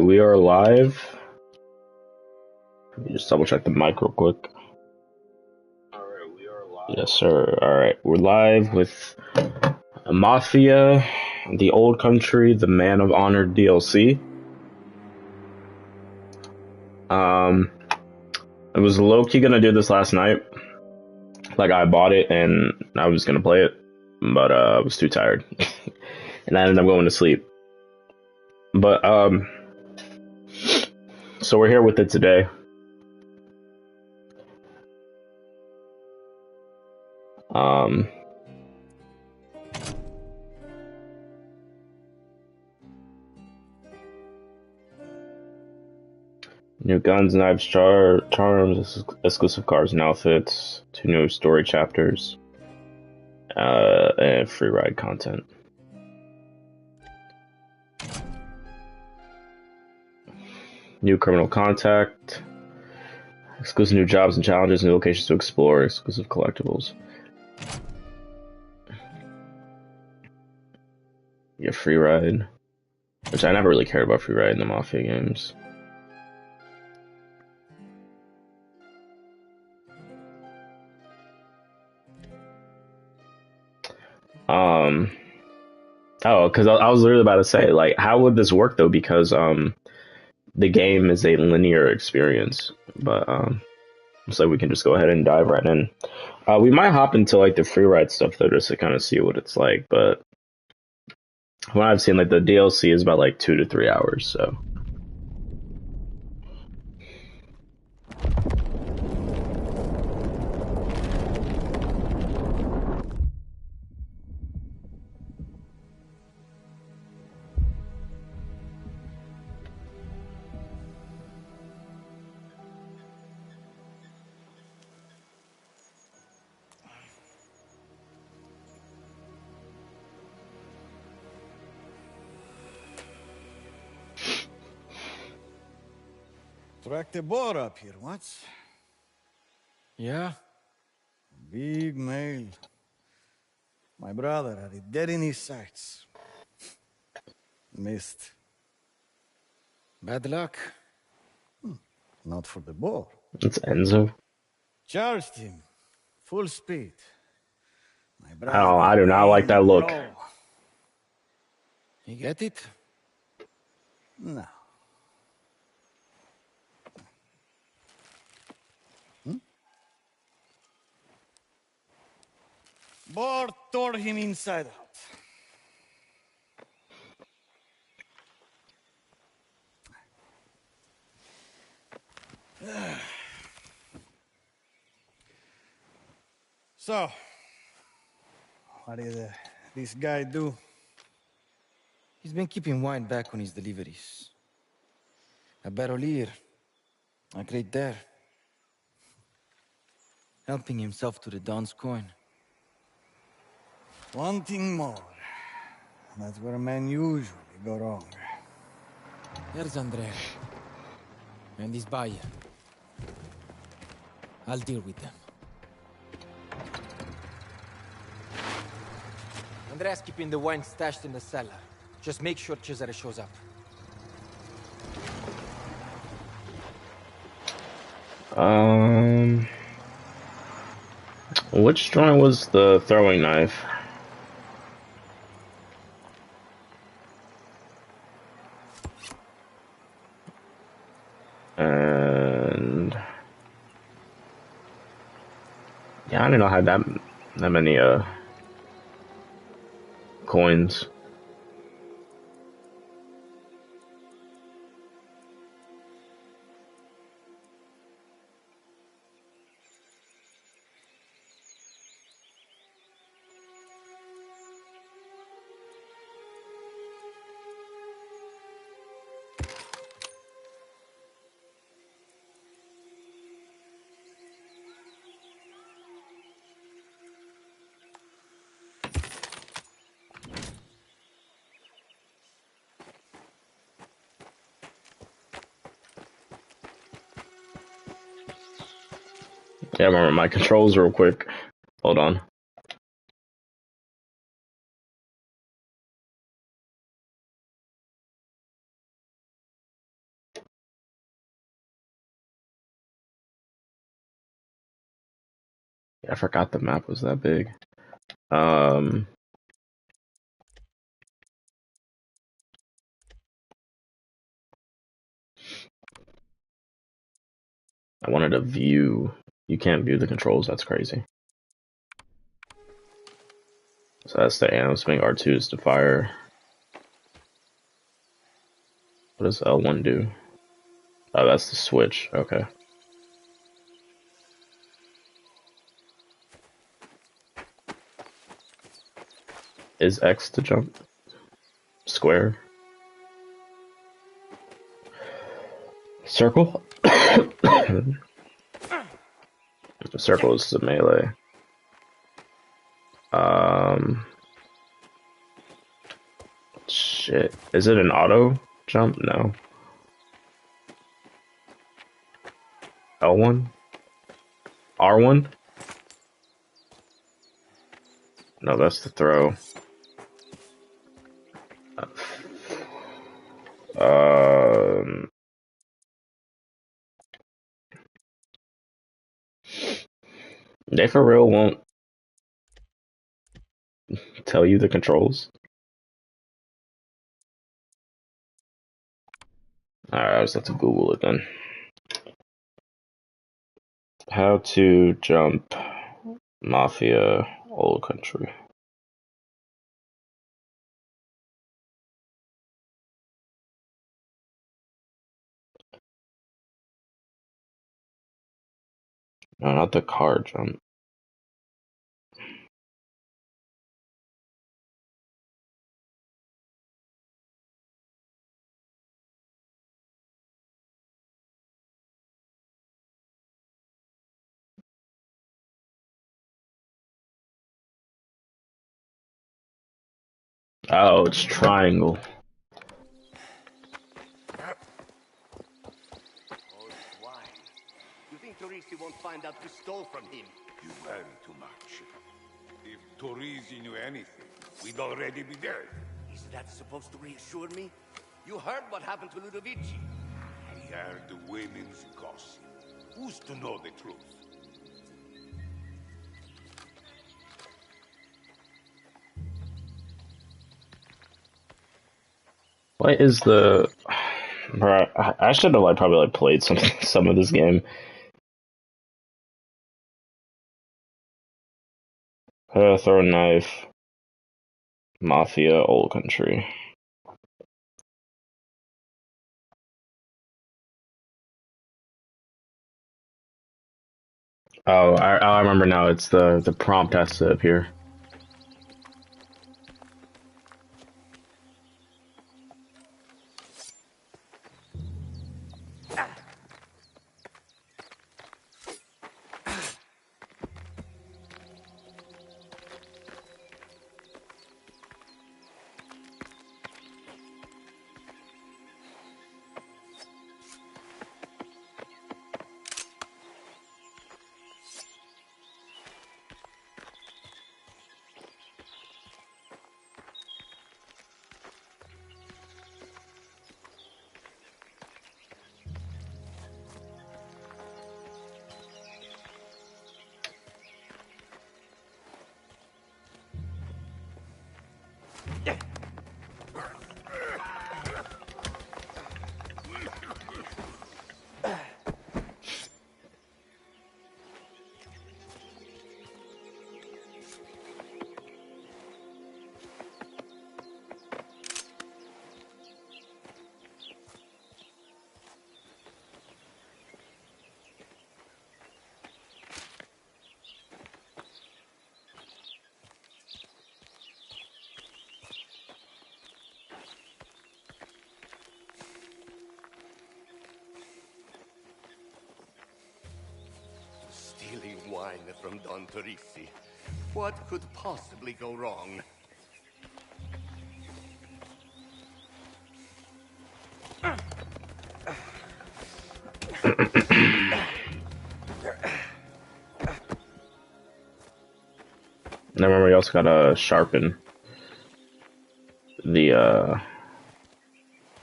we are live. Let me just double check the mic real quick. Alright, we are live. Yes, sir. Alright, we're live with Mafia, the Old Country, the Man of Honor DLC. I was low-key gonna do this last night. Like, I bought it and I was gonna play it, but I was too tired. And I ended up going to sleep. But, so we're here with it today. New guns, knives, charms, exclusive cars and outfits, 2 new story chapters, and free ride content. New criminal contact, exclusive new jobs and challenges, new locations to explore, exclusive collectibles. Yeah, free ride, which I never really cared about free ride in the Mafia games. Oh, because I was literally about to say, like, how would this work though? Because the game is a linear experience, but so we can just go ahead and dive right in. We might hop into like the free ride stuff though, just to kind of see what it's like. But from what I've seen, like the DLC is about like 2 to 3 hours, so. Track the boar up here once. Yeah? Big male. My brother had it dead in his sights. Missed. Bad luck. Not for the boar. It's Enzo. Charged him. Full speed. My brother I do not like aimed that look. low. You get it? No. Boar tore him inside out. So, what did this guy do? He's been keeping wine back on his deliveries. A barrel here, a crate there. Helping himself to the Don's coin. Wanting more. That's where men usually go wrong. There's Andrea. And his buyer. I'll deal with them. Andrea's keeping the wine stashed in the cellar. Just make sure Cesare shows up. Which joint was the throwing knife? And yeah, I didn't know I had that many coins. Yeah, I remember my controls real quick. Hold on. Yeah, I forgot the map was that big. I wanted to view. You can't view the controls. That's crazy. So that's the ammo swing. R2 is to fire. What does L1 do? Oh, that's the switch. Okay. Is X to jump? Square? Circle? The circle is the melee. Shit. Is it an auto jump? No. L1? R1? No, that's the throw. Um, they for real won't tell you the controls. Alright, I just have to Google it then. How to jump Mafia Old Country. No, not the car jump. Oh, it's triangle. Oh, swine. You think Torisi won't find out we stole from him? You worry too much. If Torisi knew anything, we'd already be dead. Is that supposed to reassure me? You heard what happened to Ludovici. I heard the women's gossip. Who's to know the truth? What is the? Bro, I should have probably played some of this game. Throw a knife. Mafia Old Country. Oh, I remember now. It's the prompt has to appear. Stealing wine from Don Torisi. What could possibly go wrong? And I remember you also gotta sharpen the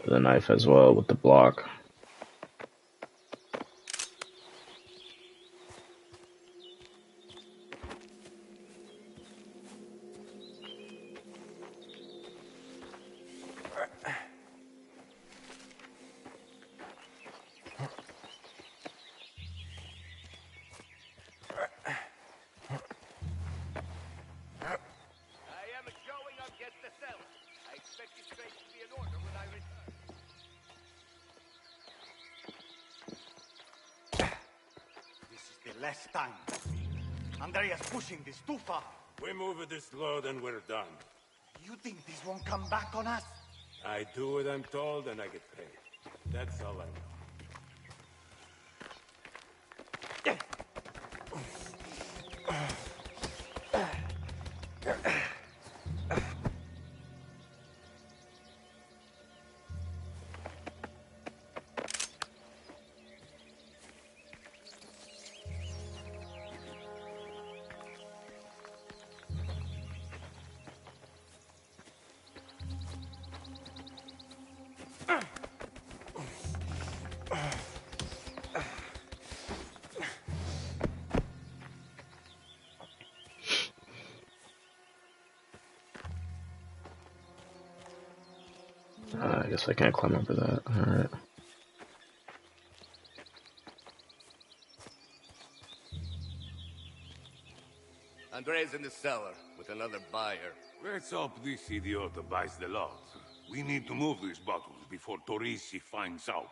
knife as well with the block. less time. Andrea's pushing this too far. We move this load and we're done. You think this won't come back on us? I do what I'm told and I get paid. That's all I know. I guess I can't climb over that. Alright. Andre's in the cellar with another buyer. Let's hope this idiot buys the lot. We need to move these bottles before Torisi finds out.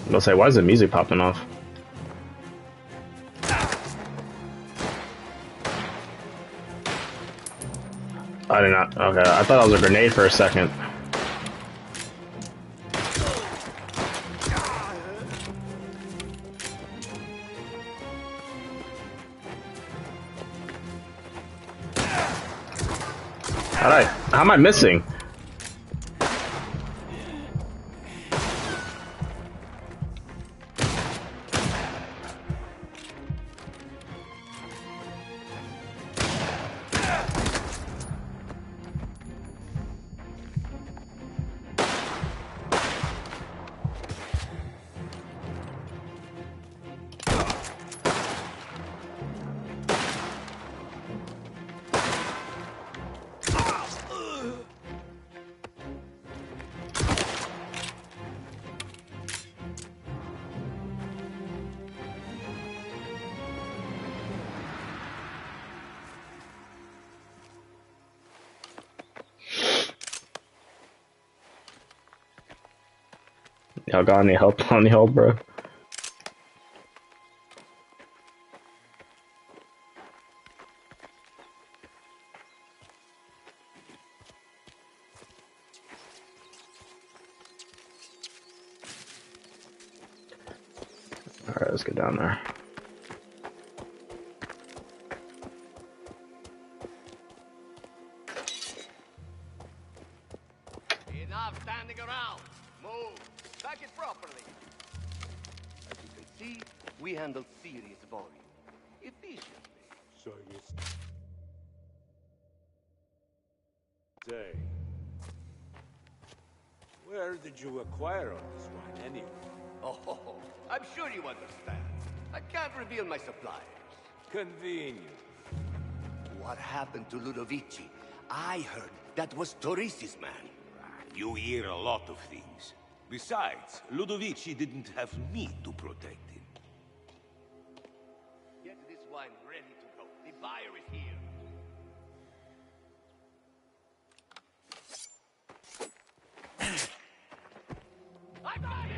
I'm gonna say, why is the music popping off? I did not. Okay, I thought it was a grenade for a second. How am I missing? Y'all got any help on y'all, bro? Alright, let's get down there. Enough standing around. Move. Back it properly. As you can see, we handle serious volume efficiently. So you say, where did you acquire all this wine anyway? Oh, I'm sure you understand. I can't reveal my suppliers. Convenient. What happened to Ludovici? I heard that was Torisi's man. You hear a lot of things. Besides, Ludovici didn't have me to protect him. Get this wine ready to go. The buyer is here. I'm ready!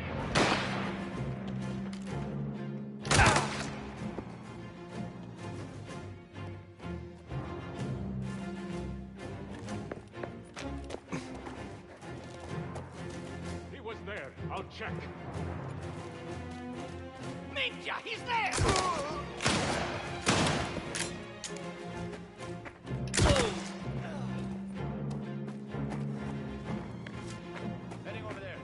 There, I'll check. Ninja, he's there! Heading over there.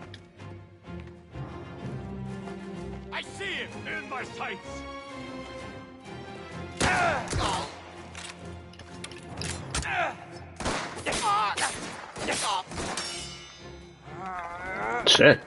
I see him! In my sights! Shit.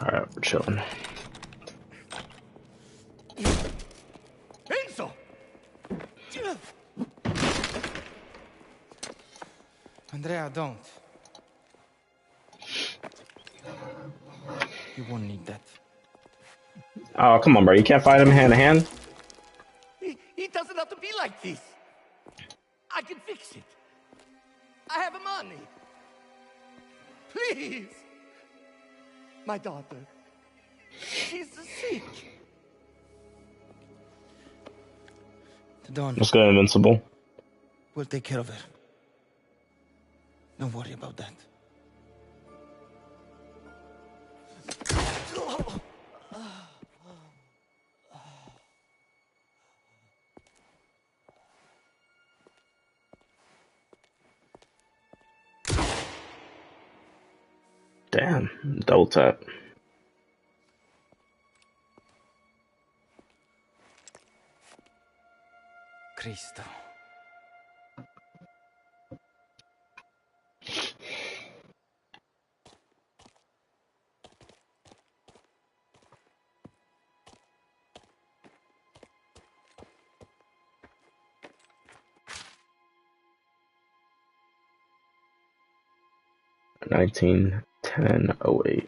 Alright, we're chilling. Enzo! Andrea, don't. You won't need that. Oh, come on, bro. You can't fight him hand to hand? He doesn't have to be like this. I can fix it. I have money. Please. My daughter. She's sick. The Dawn. Let's go Invincible. We'll take care of her. Don't worry about that. Damn. Double tap. Cristo. $19, $10, $08.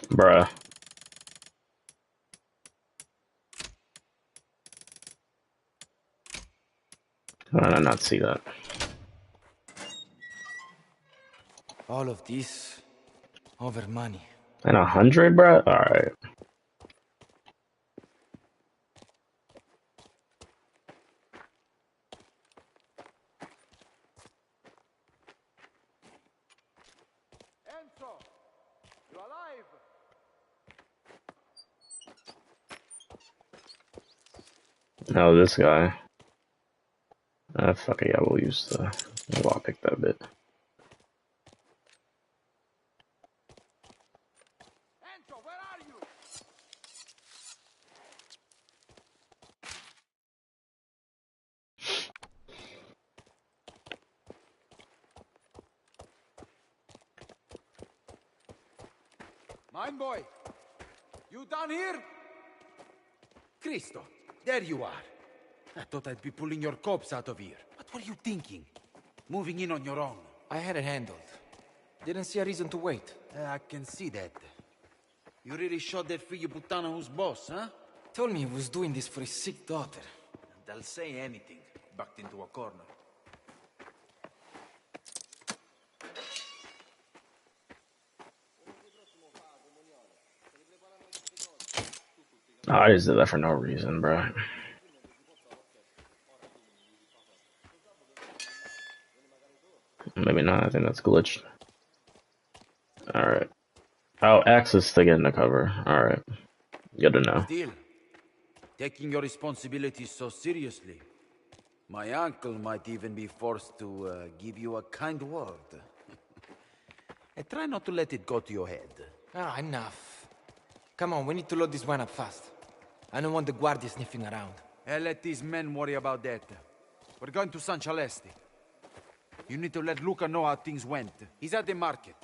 Bruh. How did I not see that? All of this over money. And 100, bruh? Alright. Enzo, you alive? No, this guy. Fuck it, yeah, we'll use the lockpick that bit. Enzo, where are you? Mine boy, you down here? Cristo, there you are. I thought I'd be pulling your corpse out of here. What were you thinking? Moving in on your own? I had it handled. Didn't see a reason to wait. I can see that. You really shot that figlio puttana who's boss, huh? Told me he was doing this for his sick daughter. They'll say anything, backed into a corner. Oh, I just did that for no reason, bro. Maybe not. I think that's glitched. Alright. Oh, X is to get in the cover. Alright. Good to know. Still, taking your responsibilities so seriously. My uncle might even be forced to give you a kind word. And try not to let it go to your head. Ah, enough. Come on, we need to load this wine up fast. I don't want the Guardia sniffing around. Let these men worry about that. We're going to San Celeste. You need to let Luca know how things went. He's at the market.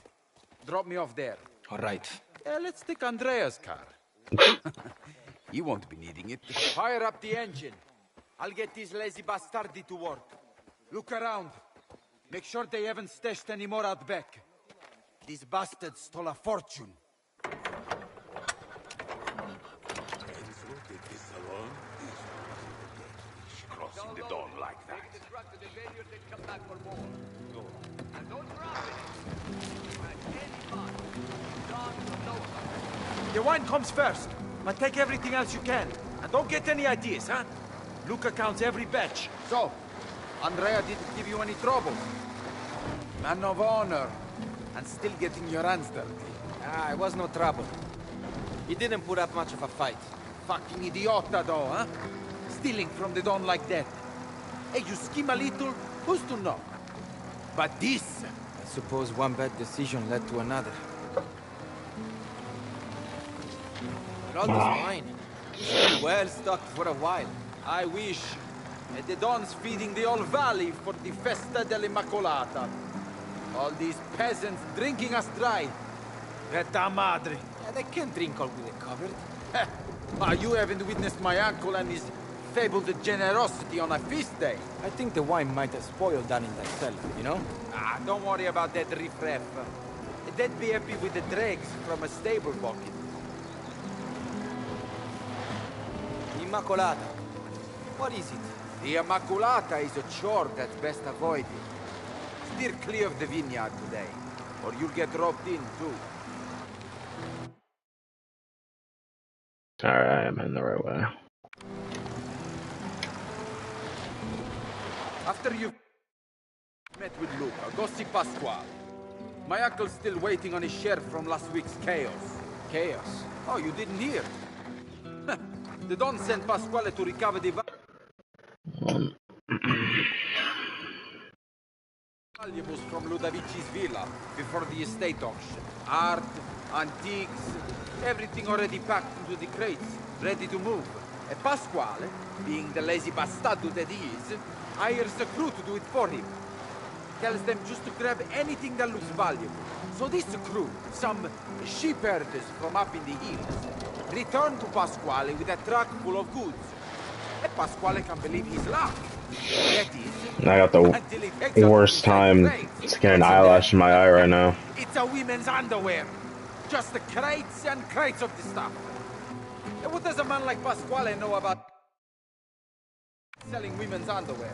Drop me off there. All right. Let's take Andrea's car. He won't be needing it. Fire up the engine. I'll get these lazy bastardi to work. Look around. Make sure they haven't stashed any more out back. These bastards stole a fortune. Crossing the dawn like that. Take the truck to the vineyard and come back for more. And don't drop it. At any cost. John will know about it. The wine comes first, but take everything else you can. And don't get any ideas, huh? Luca counts every batch. So, Andrea didn't give you any trouble. Man of honor. And still getting your hands dirty. Ah, it was no trouble. He didn't put up much of a fight. Fucking idiota, though, huh? Stealing from the Don like that. Hey, you scheme a little, who's to know? But this... I suppose one bad decision led to another. But all this wine, we should be well stocked for a while. I wish. The Don's feeding the whole valley for the Festa dell'Immacolata. All these peasants drinking us dry. Retta madre. Yeah, they can't drink all with it covered. You haven't witnessed my uncle and his fabled generosity on a feast day. I think the wine might have spoiled down in that cellar, you know? Don't worry about that riffraff. They'd be happy with the dregs from a stable bucket. Immacolata. What is it? The Immacolata is a chore that's best avoided. Steer clear of the vineyard today, or you'll get roped in too. Alright, I'm in the right way. After you've met with Luca, go see Pasquale. My uncle's still waiting on his share from last week's chaos. Chaos. Oh, you didn't hear? The Don sent Pasquale to recover the valuables from Ludovici's villa before the estate auction. Art, antiques, everything already packed into the crates, ready to move. And Pasquale, being the lazy bastardo that he is, hires a crew to do it for him. Tells them just to grab anything that looks valuable. So this crew, some sheep herders from up in the hills, return to Pasquale with a truck full of goods. And Pasquale can't believe his luck. That is, I got the worst time to get an eyelash in my eye right now. It's a women's underwear. Just the crates and crates of the stuff. And what does a man like Pasquale know about selling women's underwear?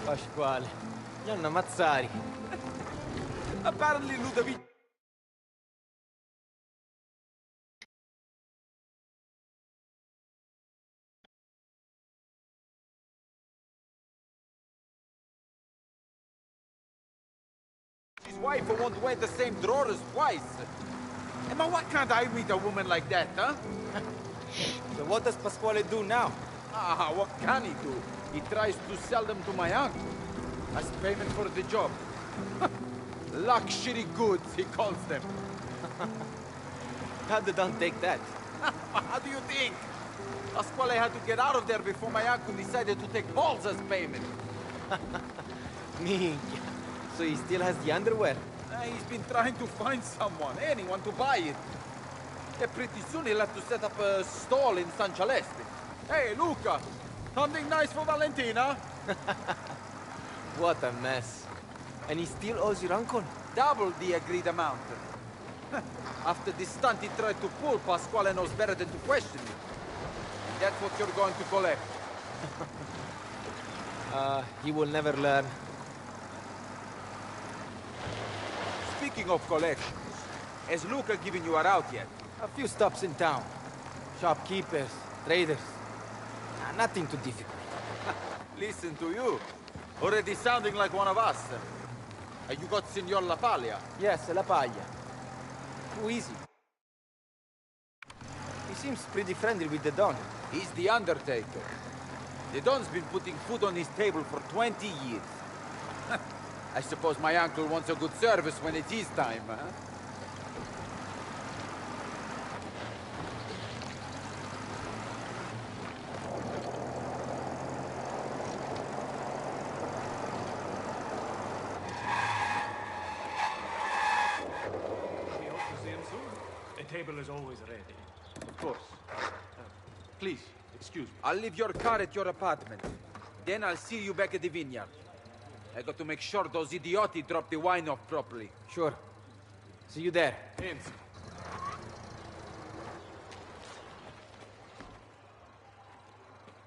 Pasquale. Gianna Mazzari. Apparently Ludovic... His wife won't wear the same drawers twice. Emma, why can't I meet a woman like that, huh? So what does Pasquale do now? What can he do? He tries to sell them to my uncle as payment for the job. Luxury goods, he calls them. How did Don take that? How do you think? Pasquale had to get out of there before my uncle decided to take balls as payment. Minchia. So he still has the underwear? He's been trying to find someone, anyone to buy it. Pretty soon he'll have to set up a stall in San Celeste. Hey, Luca! Something nice for Valentina? What a mess. And he still owes your uncle? Double the agreed amount. After the stunt he tried to pull, Pasquale knows better than to question me. And that's what you're going to collect. He will never learn. Speaking of collections, has Luca given you a route yet? A few stops in town. Shopkeepers, traders. Nothing too difficult. Listen to you. Already sounding like one of us. You got Signor La Paglia? Yes, La Paglia. Too easy. He seems pretty friendly with the Don. He's the Undertaker. The Don's been putting food on his table for 20 years. I suppose my uncle wants a good service when it is time, huh? We hope to see him soon. The table is always ready. Of course. Please, excuse me. I'll leave your car at your apartment. Then I'll see you back at the vineyard. I got to make sure those idioti drop the wine off properly. Sure. See you there. Enzo.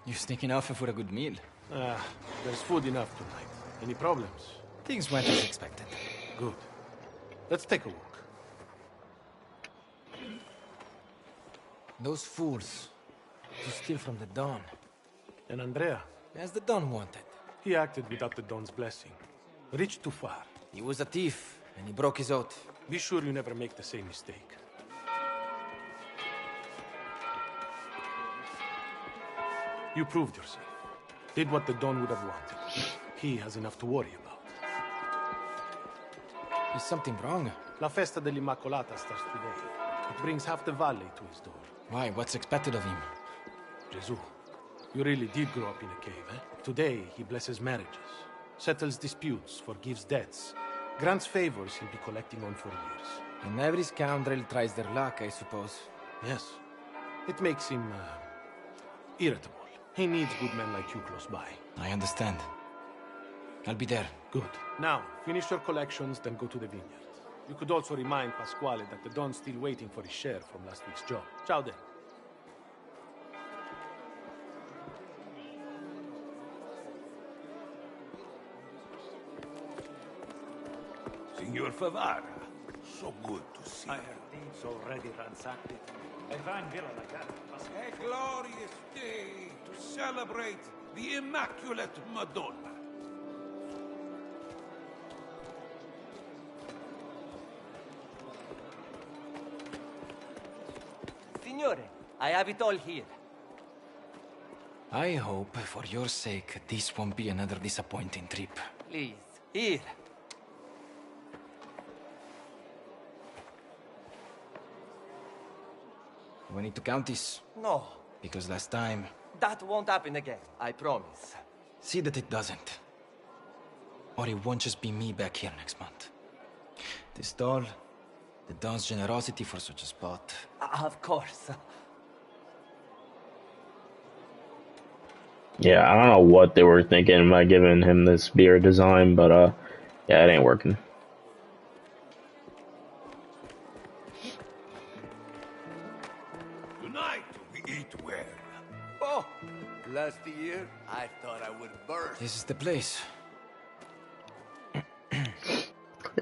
You sneaking off for a good meal? There's food enough tonight. Any problems? Things went as expected. Good. Let's take a walk. Those fools. To steal from the Don. And Andrea? As the Don wanted. He acted without the Don's blessing. Reached too far. He was a thief, and he broke his oath. Be sure you never make the same mistake. You proved yourself. Did what the Don would have wanted. He has enough to worry about. Is something wrong? La Festa dell'Immacolata starts today. It brings half the valley to his door. Why? What's expected of him? Jesus, you really did grow up in a cave, eh? Today, he blesses marriages, settles disputes, forgives debts, grants favors he'll be collecting on for years. And every scoundrel tries their luck, I suppose. Yes. It makes him, irritable. He needs good men like you close by. I understand. I'll be there. Good. Now, finish your collections, then go to the vineyard. You could also remind Pasquale that the Don's still waiting for his share from last week's job. Ciao then. Signor Favara, so good to see I you. have thieves already ransacked it. A fine villa like that. A glorious day to celebrate the Immaculate Madonna. Signore, I have it all here. I hope, for your sake, this won't be another disappointing trip. Please, here. We need to count this, No, because last time... that won't happen again, I promise. See that it doesn't. Or it won't just be me back here next month. The stall, the Don's generosity for such a spot. Of course. Yeah, I don't know what they were thinking by giving him this beer design, but yeah, it ain't working. Tonight we eat well. Oh, last year I thought I would burst. This is the place.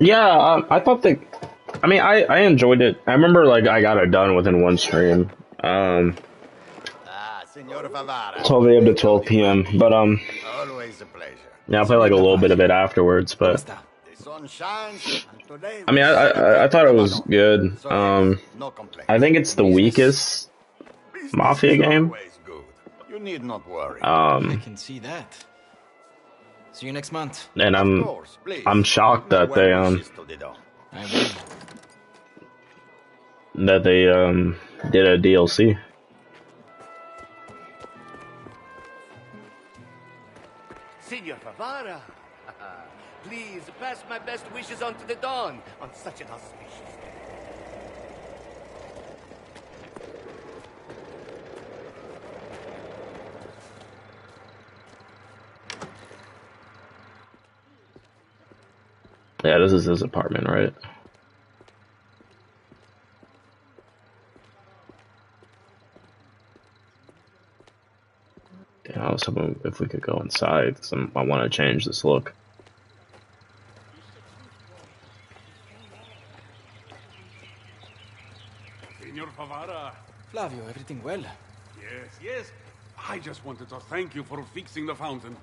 Yeah, I thought that. I mean, I enjoyed it. I remember like I got it done within one stream. Signor Favara. 12 a.m. to 12 p.m. But Always a pleasure. yeah, I played like a little bit of it afterwards. But The sun shines, and today I mean, I thought it was good. no complaints. I think it's the weakest Mafia game. Always good. You need not worry. I can see that. See you next month. And Of course, please. I'm shocked that they I will. did a DLC. Signor Favara, please pass my best wishes on to the Don on such an auspicious day. Yeah, this is his apartment, right? Yeah, I was hoping if we could go inside, because I want to change this look. Signor Favara. Flavio, everything well? Yes, yes. I just wanted to thank you for fixing the fountain.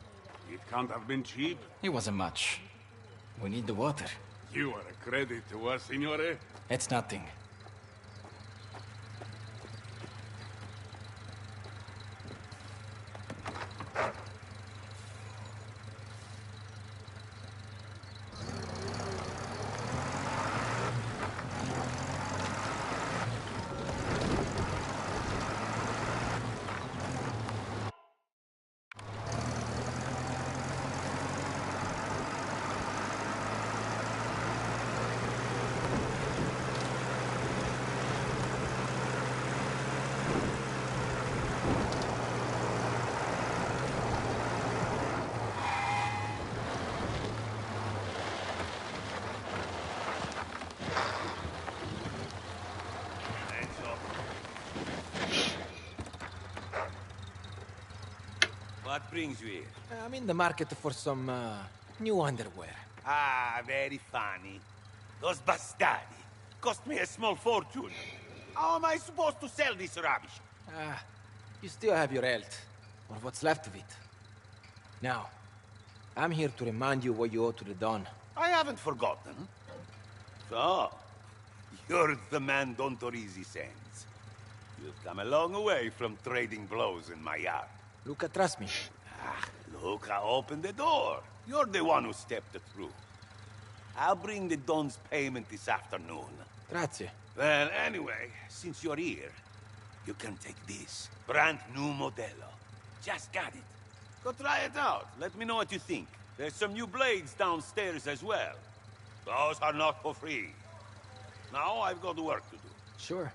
It can't have been cheap. It wasn't much. We need the water. You are a credit to us, Signore. It's nothing. What brings you here? I'm in the market for some new underwear. Ah, very funny. Those bastardi cost me a small fortune. How am I supposed to sell this rubbish? You still have your health, or what's left of it. Now, I'm here to remind you what you owe to the Don. I haven't forgotten. So, you're the man Don Torisi sends. You've come a long way from trading blows in my yard. Luca, trust me. Luca, open the door. You're the one who stepped through. I'll bring the Don's payment this afternoon. Grazie. Well, anyway, since you're here, you can take this. Brand new Modelo. Just got it. Go try it out. Let me know what you think. There's some new blades downstairs as well. Those are not for free. Now I've got work to do. Sure.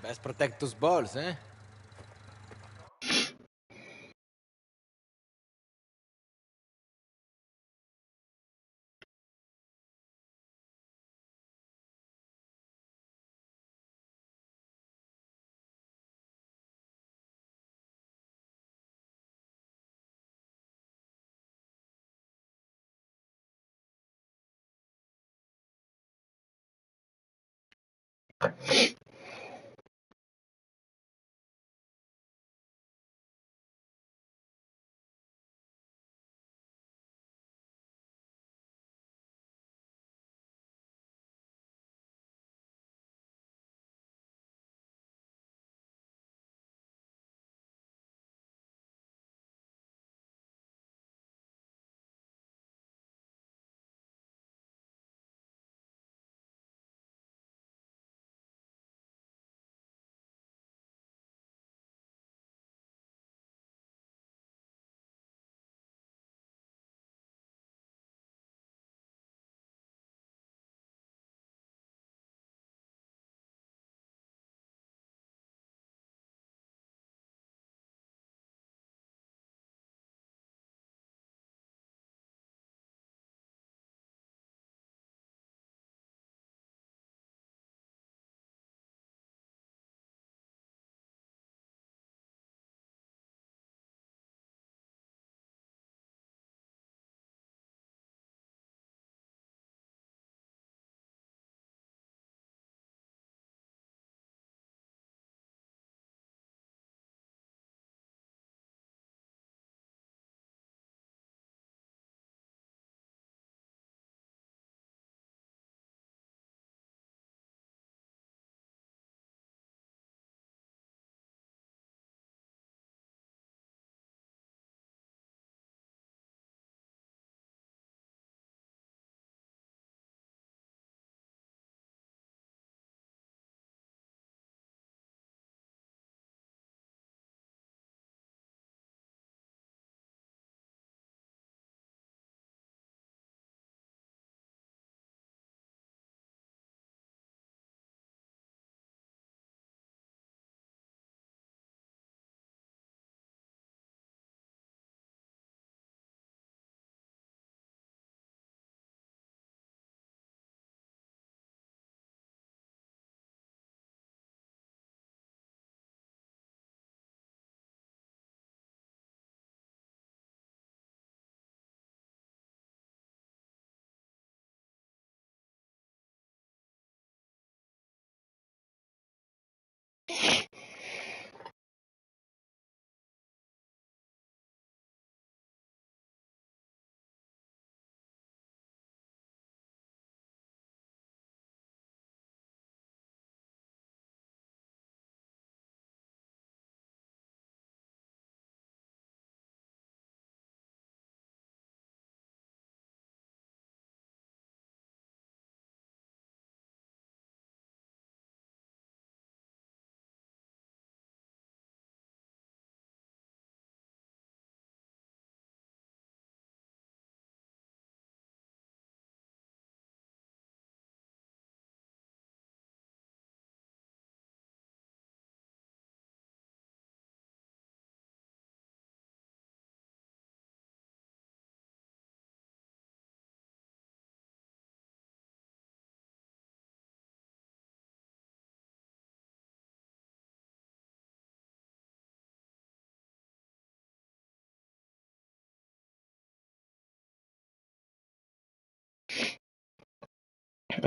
Best protect those balls, eh?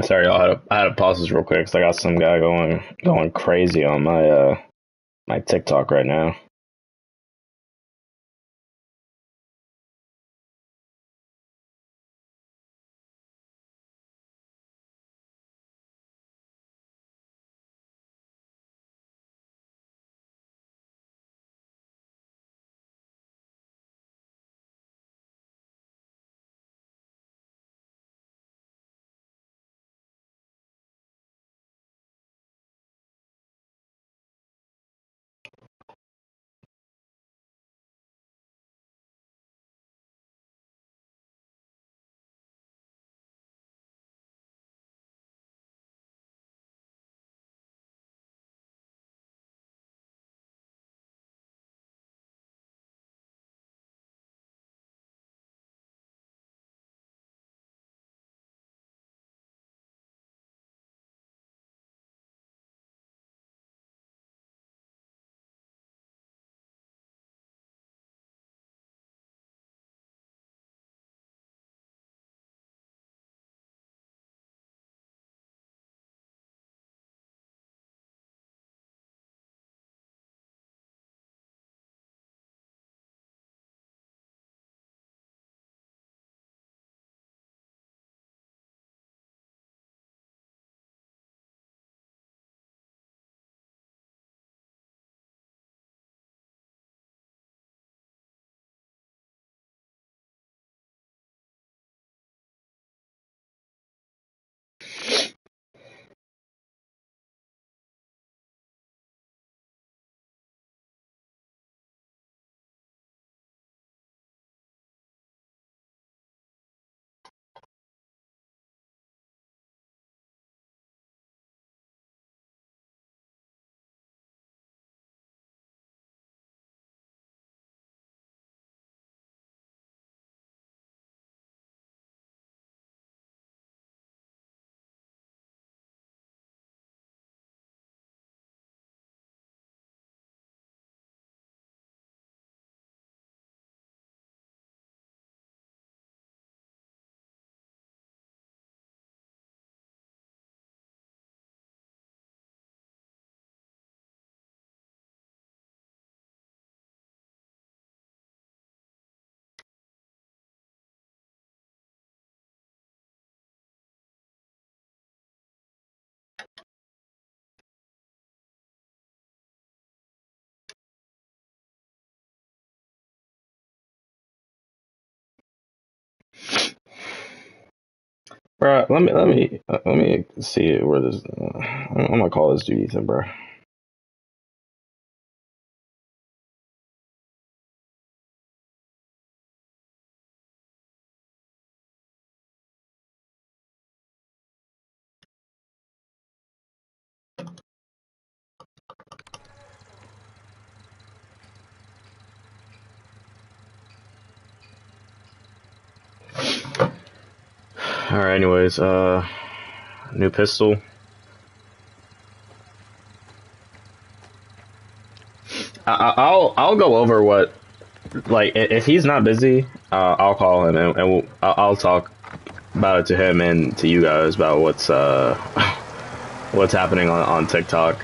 Sorry, I had to pause this real quick because I got some guy going crazy on my TikTok right now. bro. Let me see where this. I'm gonna call this dude Ethan, bro. All right. Anyways, new pistol. I'll go over what, like, if he's not busy, I'll call him and I'll talk about it to him and to you guys about what's what's happening on TikTok.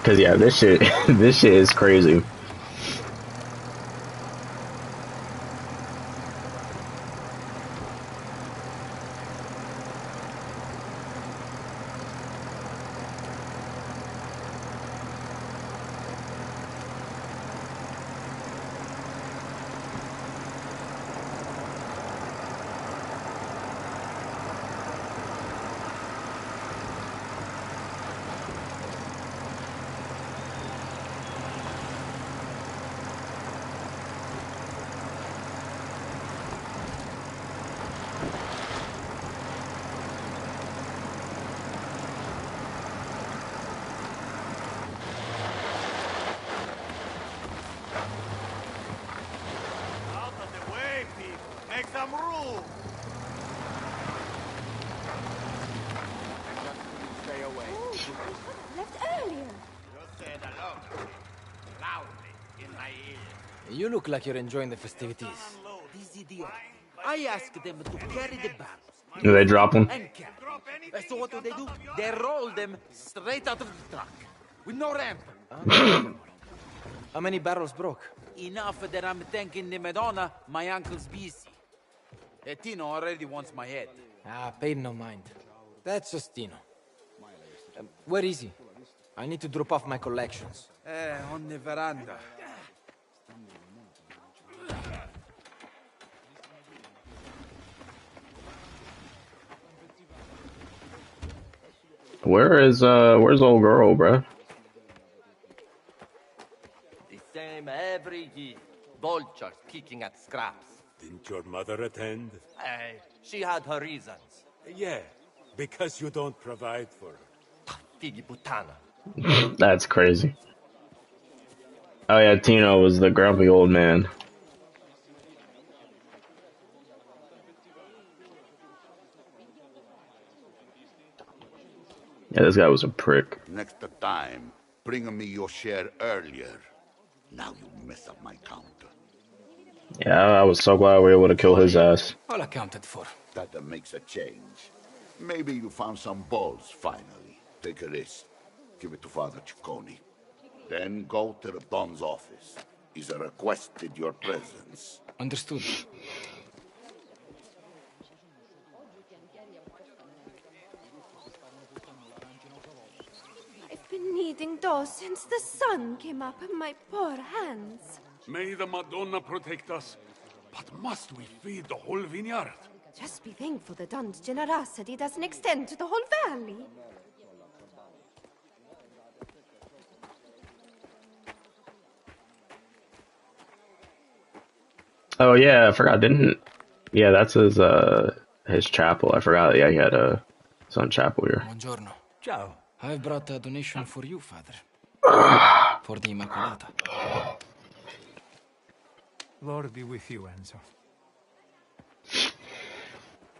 Cause yeah, this shit this shit is crazy. Out of the way, people. Make some room. Stay away. Left earlier. You said alone, loudly in my ear. You look like you're enjoying the festivities. These idiots. I asked them to carry the barrels. Do they drop him? And carry. So what do? They roll them straight out of the truck. With no ramp. How many barrels broke? Enough that I'm thanking the Madonna, my uncle's busy. Tino already wants my head. Ah, paid no mind. That's just Tino. Where is he? I need to drop off my collections. On the veranda. Where's old girl, bro? The same every year. Vultures kicking at scraps. Didn't your mother attend? She had her reasons. Yeah, because you don't provide for her. Figi putana. That's crazy. Oh yeah, Tino was the grumpy old man. Yeah, this guy was a prick. Next time, bring me your share earlier. Now you mess up my count. Yeah, I was so glad we were able to kill his ass. All accounted for. That makes a change. Maybe you found some balls, finally. Take a risk. Give it to Father Ciccone. Then go to the Don's office. He's requested your presence. Understood. I've been kneading dough since the sun came up in my poor hands. May the Madonna protect us. But must we feed the whole vineyard? Just be thankful the Don's generosity doesn't extend to the whole valley. Oh yeah, I forgot. Didn't Yeah, that's his chapel. I forgot. Yeah, he had his own chapel here. Buongiorno. Ciao. I've brought a donation for you, Father. For the Immacolata. Lord be with you, Enzo.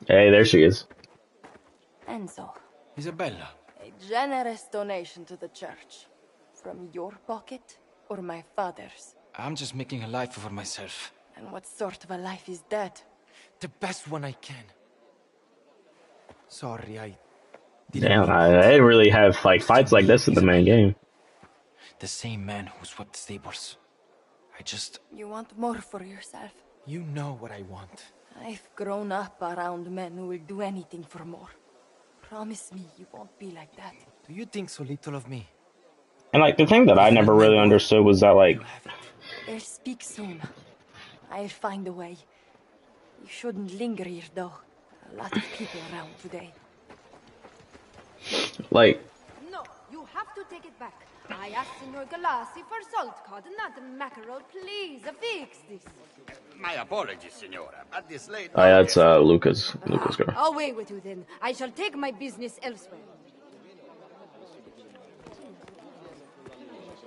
Hey, there she is. Enzo, Isabella. a generous donation to the church. From your pocket or my father's? I'm just making a life for myself. And what sort of a life is that? The best one I can. Sorry, I Damn, I really have like fights like this in the main game. The same man who swept the stables. You want more for yourself? You know what I want. I've grown up around men who will do anything for more. Promise me you won't be like that. Do you think so little of me? And like the thing that I If never not my really word, understood was that like you have it. We'll speak soon. I'll find a way. You shouldn't linger here, though. A lot of people around today. like No, you have to take it back. I asked Senor Galassi for salt cod, not mackerel. Please, fix this. My apologies, Signora. At this late oh yeah, it's notice. Lucas girl. Away with you then. I shall take my business elsewhere.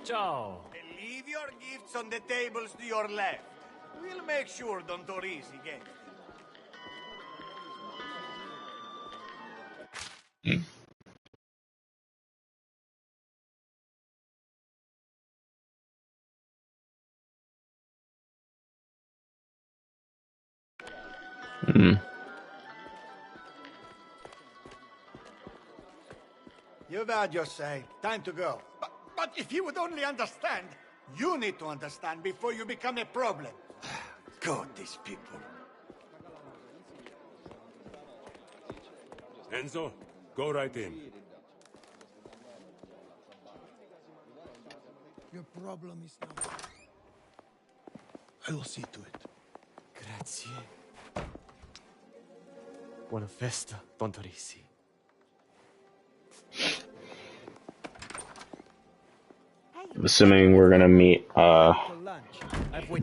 Ciao. Leave your gifts on the tables to your left. We'll make sure Don Torisi gets. Mm. You've had your say. Time to go. But if you would only understand, you need to understand before you become a problem. God, these people. Enzo, go right in. Your problem is now. I will see to it. Grazie. Buona festa, Don Torisi. I'm assuming we're gonna meet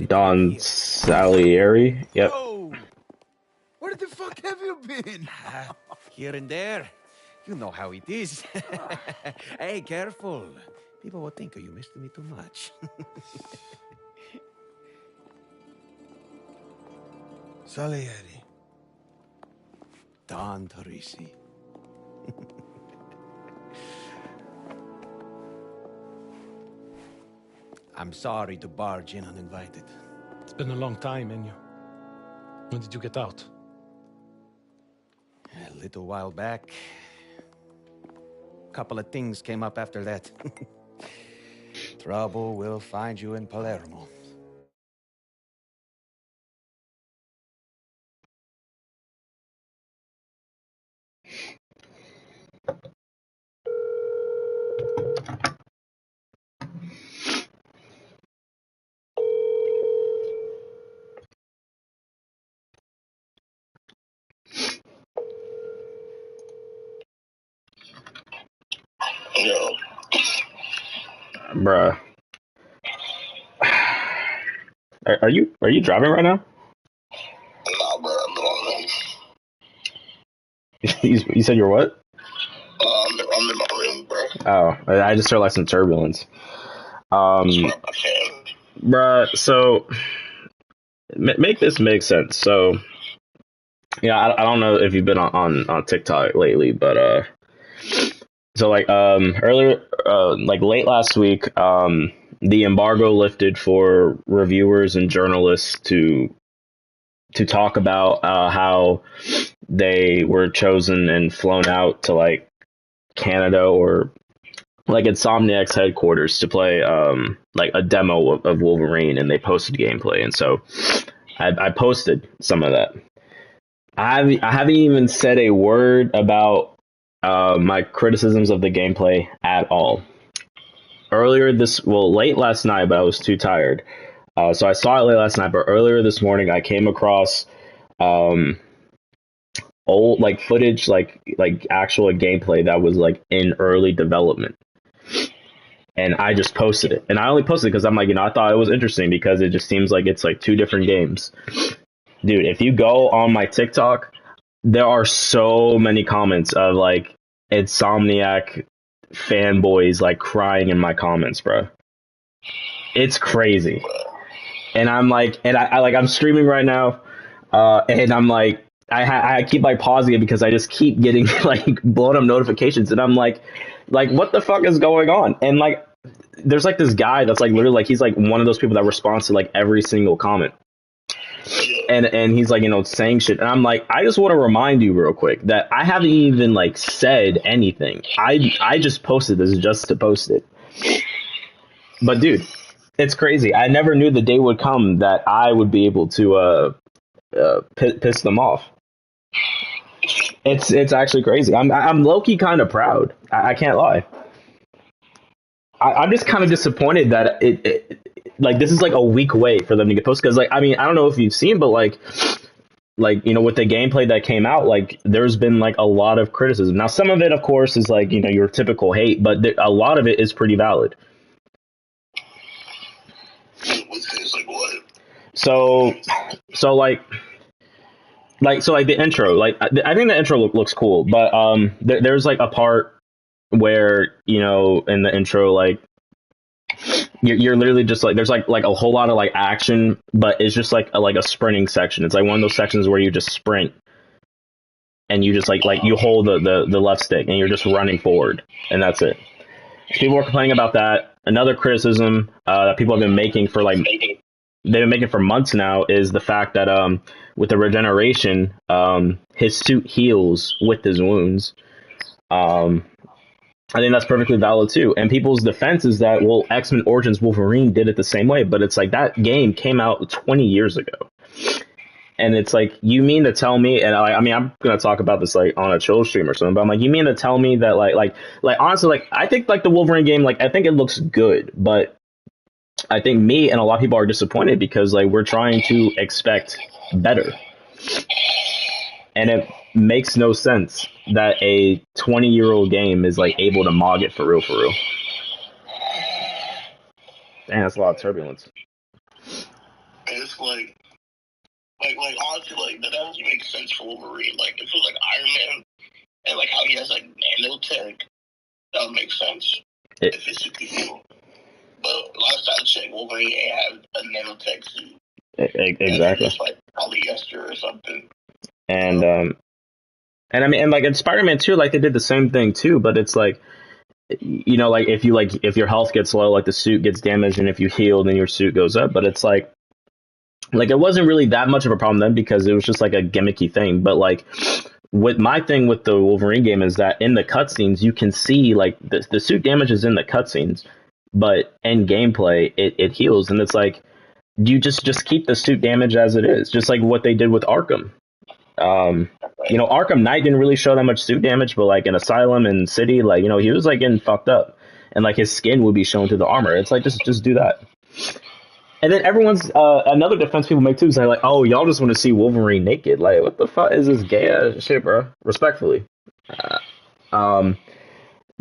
Don Salieri. Yep. Oh, where the fuck have you been? Here and there. You know how it is. Hey, careful. People will think you missed me too much. Salieri. Don Torisi. I'm sorry to barge in uninvited. It's been a long time, Ennio. When did you get out? A little while back. Couple of things came up after that. Trouble will find you in Palermo. Yo. Bruh. Are you driving right now? Nah, bro, I'm on You said you're what? I'm in my room, bro. Oh, I just heard like some turbulence. That's my fan. Bruh, so make this make sense. So yeah, I don't know if you've been on TikTok lately, but so like earlier like late last week, the embargo lifted for reviewers and journalists to talk about how they were chosen and flown out to like Canada or like Insomniac's headquarters to play like a demo of Wolverine, and they posted gameplay, and so I posted some of that. I haven't even said a word about my criticisms of the gameplay at all. Late last night, but I was too tired. So I saw it late last night, but earlier this morning I came across old like footage, like actual gameplay that was like in early development. And I just posted it. And I only posted it because I'm like, I thought it was interesting because it just seems like it's like two different games. Dude, if you go on my TikTok, there are so many comments of like Insomniac fanboys like crying in my comments, bro. It's crazy. And I'm like, and I like, I'm streaming right now, and I'm like, I keep like pausing it because I just keep getting like blown up notifications, and I'm like what the fuck is going on? And like, there's like this guy that's like literally like he's like one of those people that responds to like every single comment, and he's like saying shit, and I'm like, I just want to remind you real quick that I haven't even like said anything. I just posted this just to post it. But dude, it's crazy. I never knew the day would come that I would be able to piss them off. It's actually crazy. I'm low key kind of proud. I can't lie. I'm just kind of disappointed that like this is like a week away for them to get posted because like I mean I don't know if you've seen but like you know with the gameplay that came out like there's been like a lot of criticism. Now some of it of course is like you know your typical hate, but a lot of it is pretty valid. With things like what? So so like the intro like I think the intro looks cool, but there's like a part where you know in the intro like you're literally just like there's like a whole lot of like action, but it's just like a sprinting section. It's like one of those sections where you just sprint and you just like you hold the left stick and you're just running forward and that's it. People were complaining about that. Another criticism that people have been making for like they've been making for months now is the fact that with the regeneration his suit heals with his wounds. I think that's perfectly valid too. And people's defense is that, well, X-Men Origins Wolverine did it the same way, but it's like that game came out 20 years ago. And it's like, you mean to tell me, and I mean, I'm going to talk about this like on a chill stream or something, but I'm like, you mean to tell me that like honestly, like I think like the Wolverine game, like I think it looks good, but I think me and a lot of people are disappointed because like we're trying to expect better. And it makes no sense that a 20-year-old game is like able to mog it for real, for real. Damn, that's a lot of turbulence. It's like honestly, like that doesn't make sense for Wolverine. Like if it was like Iron Man and like how he has like nanotech, that would make sense if it's super cool. But last time I checked, Wolverine ain't have a nanotech suit. Exactly. It's like polyester or something. And I mean, and like in Spider-Man 2, like they did the same thing too, but it's like, you know, like if your health gets low, like the suit gets damaged, and if you heal, then your suit goes up. But it's like it wasn't really that much of a problem then because it was just like a gimmicky thing. But like with my thing with the Wolverine game is that in the cutscenes you can see like the suit damage is in the cutscenes, but in gameplay it heals, and it's like you just keep the suit damage as it is, just like what they did with Arkham. You know, Arkham Knight didn't really show that much suit damage, but like in Asylum and City, like, you know, he was like getting fucked up and like his skin would be shown through the armor. It's like, just do that. And then everyone's, another defense people make too is like, oh, y'all just want to see Wolverine naked. Like, what the fuck is this gay ass shit, bro? Respectfully.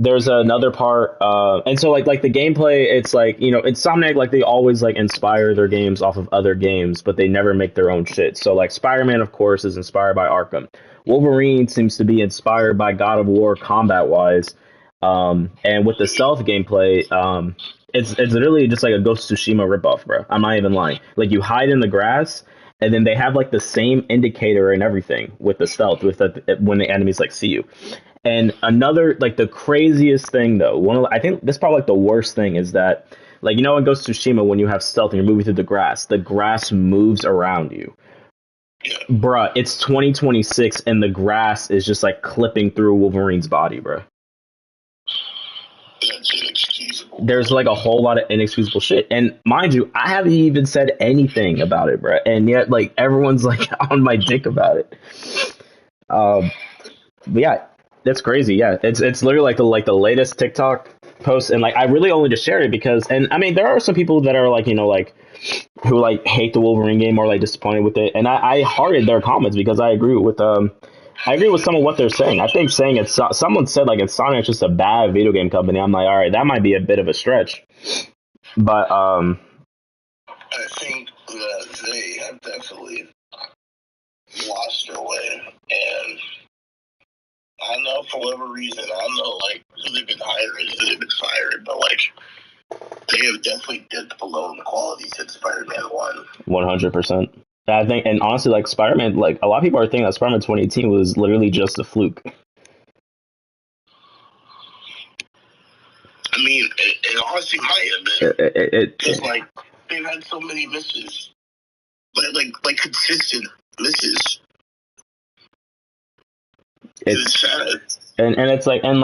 There's another part, and so like the gameplay, it's like, you know, Insomniac, like they always like inspire their games off of other games, but they never make their own shit. So like Spider-Man, of course, is inspired by Arkham. Wolverine seems to be inspired by God of War combat wise, and with the stealth gameplay, it's literally just like a Ghost of Tsushima ripoff, bro. I'm not even lying. Like you hide in the grass, and then they have like the same indicator and everything with the stealth, with when the enemies like see you. And another, like the craziest thing though, I think this is probably like the worst thing is that, like, you know, in Ghost of Tsushima, when you have stealth and you're moving through the grass moves around you. Bruh, it's 2026 and the grass is just like clipping through Wolverine's body, bruh. That's inexcusable. There's like a whole lot of inexcusable shit. And mind you, I haven't even said anything about it, bruh. And yet, like, everyone's like on my dick about it. But yeah. That's crazy. Yeah, it's literally like the latest TikTok post, and like I really only just shared it because, and I mean there are some people that are like, you know, like who like hate the Wolverine game or like disappointed with it, and I hearted their comments because I agree with some of what they're saying. I think saying it's someone said like Insomniac's just a bad video game company. I'm like, all right, that might be a bit of a stretch, but I think that they have definitely lost their way, and I don't know, for whatever reason, I don't know, like, who they've been hiring, who they've been firing, but, like, they have definitely dipped below in the quality since Spider-Man 1. 100%. I think, and honestly, like, Spider-Man, like, a lot of people are thinking that Spider-Man 2018 was literally just a fluke. I mean, it honestly might have been. Because, like, they've had so many misses. Like consistent misses. It's sad. And it's like, and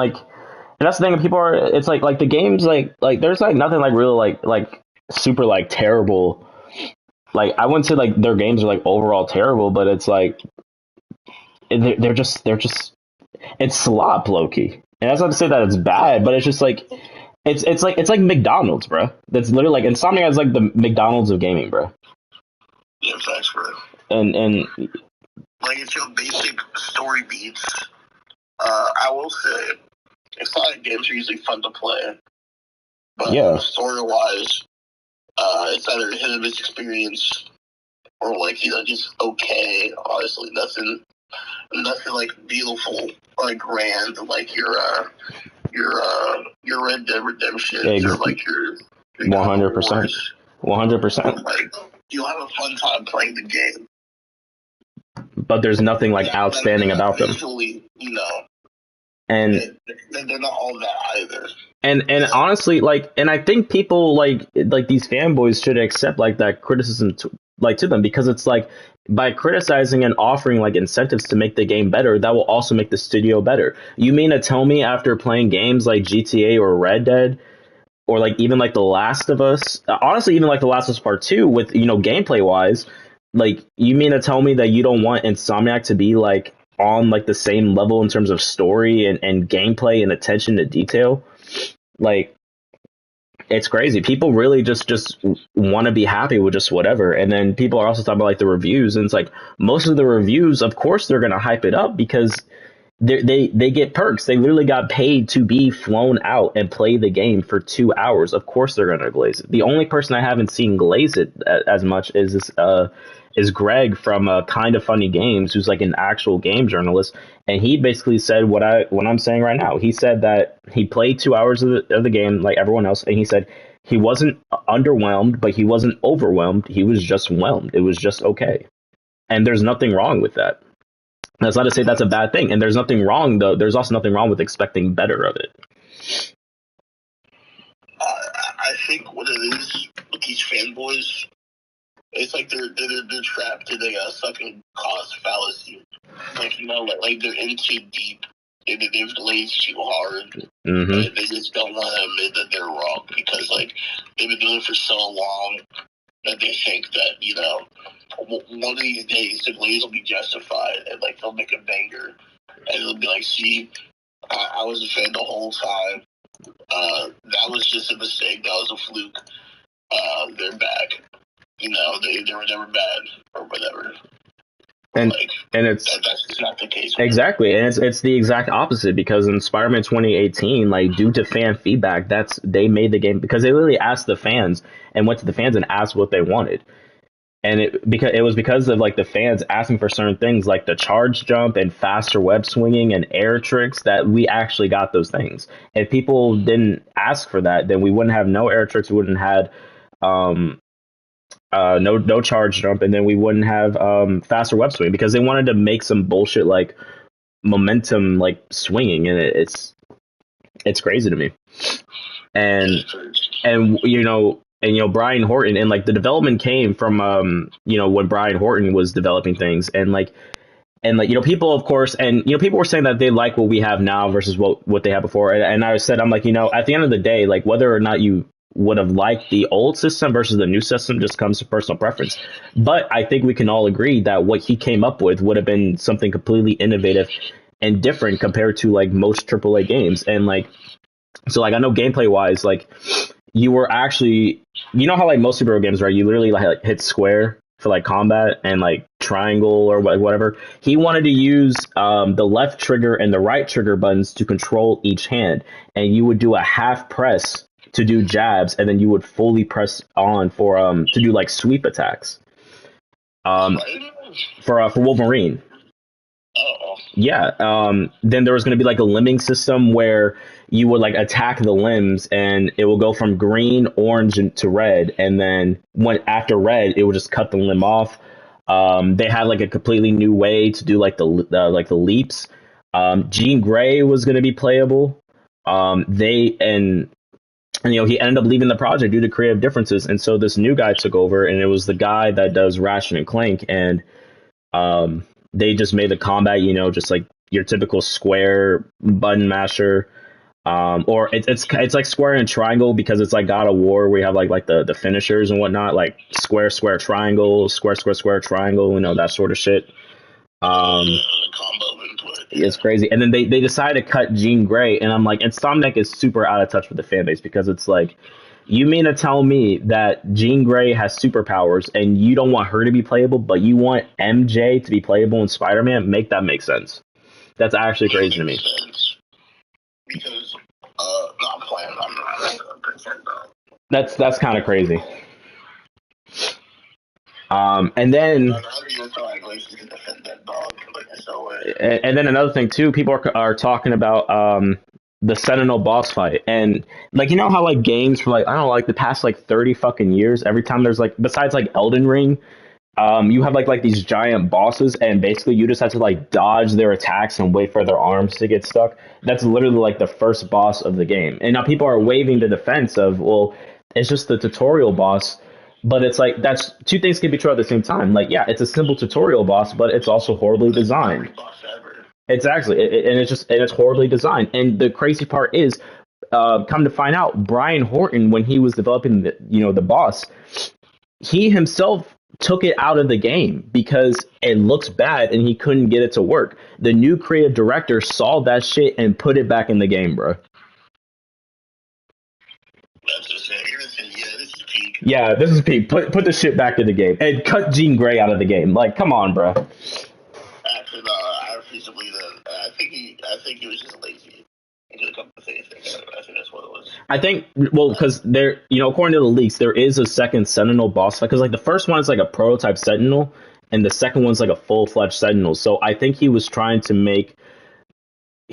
that's the thing. People are, it's like the games, like there's like nothing like really like super like terrible. Like I wouldn't say like their games are like overall terrible, but it's like they're just it's slop, Loki. And that's not to say that it's bad, but it's just like it's like McDonald's, bro. That's literally like Insomniac is like the McDonald's of gaming, bro. Yeah, facts, bro. And like it's your basic story beats. I will say, exciting games are usually fun to play, but yeah, story-wise, it's either a hit or miss experience, or like just okay. Honestly, nothing like beautiful or grand like your Red Dead Redemption or like your 100%, 100%. Like you'll have a fun time playing the game, but there's nothing like outstanding about them. Visually, and they're not all that either. And honestly, like, and I think people like these fanboys should accept like that criticism to them, because it's like by criticizing and offering like incentives to make the game better, that will also make the studio better. You mean to tell me after playing games like GTA or Red Dead, or like even like The Last of Us, honestly, even like The Last of Us Part 2 with, gameplay wise, like you mean to tell me that you don't want Insomniac to be like on like the same level in terms of story and gameplay and attention to detail? Like, it's crazy. People really just want to be happy with just whatever. And then people are also talking about like the reviews, and it's like most of the reviews, of course, they're going to hype it up because they get perks. They literally got paid to be flown out and play the game for 2 hours. Of course, they're going to glaze it. The only person I haven't seen glaze it as much is Greg from Kind of Funny Games, who's like an actual game journalist, and he basically said what I'm saying right now. He said that he played 2 hours of the game like everyone else, and he said he wasn't underwhelmed, but he wasn't overwhelmed. He was just whelmed. It was just okay, and there's nothing wrong with that. That's not to say that's a bad thing, and there's nothing wrong though. There's also nothing wrong with expecting better of it. I think what it is with these fanboys, it's like they're trapped in a sucking cost fallacy. Like like they're in too deep. They've glazed too hard. Mm-hmm. They just don't want to admit that they're wrong because like they've been doing it for so long that they think that one of these days the glaze will be justified and like they'll make a banger and it'll be like, see, I was a fan the whole time. That was just a mistake. That was a fluke. They're back. They were never bad or whatever. And like, and it's that's not the case. Exactly, and it's the exact opposite, because in Spider-Man 2018, like due to fan feedback, they made the game because they literally asked the fans and went to the fans and asked what they wanted. And it was because of like the fans asking for certain things like the charge jump and faster web swinging and air tricks that we actually got those things. If people didn't ask for that, then we wouldn't have no air tricks. We wouldn't have no charge jump, and then we wouldn't have faster web swing, because they wanted to make some bullshit like momentum like swinging, and it's crazy to me. And Brian Horton, and like the development came from when Brian Horton was developing things, and people, of course, and people were saying that they like what we have now versus what they had before, and I said, I'm like, at the end of the day, like whether or not you would have liked the old system versus the new system just comes to personal preference. But I think we can all agree that what he came up with would have been something completely innovative and different compared to like most AAA games. And like, so like I know gameplay wise, like you were actually, how like most superhero games, right? You literally like hit square for like combat and like triangle or whatever. He wanted to use the left trigger and the right trigger buttons to control each hand, and you would do a half press to do jabs, and then you would fully press on for to do like sweep attacks. For Wolverine. Yeah. Then there was going to be like a limbing system where you would like attack the limbs, and it will go from green, orange, to red, and then after red, it would just cut the limb off. They had like a completely new way to do like the leaps. Jean Grey was going to be playable. And he ended up leaving the project due to creative differences, and so this new guy took over, and it was the guy that does Ratchet and Clank, and they just made the combat, just like your typical square button masher, or it's like square and triangle, because it's like God of War where you have like the finishers and whatnot, like square triangle, square triangle, that sort of shit. The combo input. It's crazy. And then they decided to cut Jean Grey, and I'm like, Insomniac is super out of touch with the fan base because it's like, you mean to tell me that Jean Grey has superpowers and you don't want her to be playable, but you want MJ to be playable in Spider-Man? Make that make sense. That's actually crazy to me. Sense. Because, not playing, I'm not concerned about. That's kind of crazy. And then and then another thing too, people are talking about the Sentinel boss fight, and like, you know how like games for like, I don't know, like the past like 30 fucking years, every time there's like, besides like Elden Ring, you have like these giant bosses, and basically you just have to like dodge their attacks and wait for their arms to get stuck. That's literally like the first boss of the game, and now people are waving the defense of, well, it's just the tutorial boss. But it's like, that's two things can be true at the same time. Like, yeah, it's a simple tutorial boss, but it's also horribly designed. It's actually, and it's horribly designed. And the crazy part is, come to find out, Brian Horton, when he was developing the boss, he himself took it out of the game because it looks bad and he couldn't get it to work. The new creative director saw that shit and put it back in the game, bro. Yeah, this is peak. Put the shit back in the game and cut Jean Grey out of the game. Like, come on, bro. Actually, no, I refuse to believe that. I think he was just lazy. He could have come to say anything. I think that's what it was. I think, well, because there, according to the leaks, there is a second Sentinel boss fight. Because like the first one is like a prototype Sentinel, and the second one's like a full-fledged Sentinel. So I think he was trying to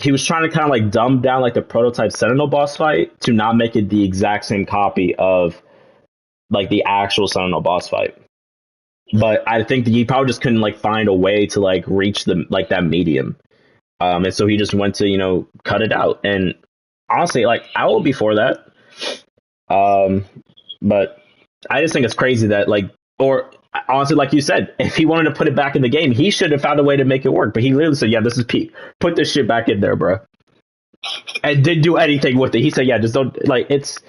kind of like dumb down like the prototype Sentinel boss fight to not make it the exact same copy of like the actual Sentinel boss fight. But I think that he probably just couldn't like find a way to like reach the like that medium. And so he just went to, cut it out. And honestly, like, I will be for that. But I just think it's crazy that like, or honestly, like you said, if he wanted to put it back in the game, he should have found a way to make it work. But he literally said, yeah, this is peak. Put this shit back in there, bro. And didn't do anything with it. He said, yeah, just don't, like, it's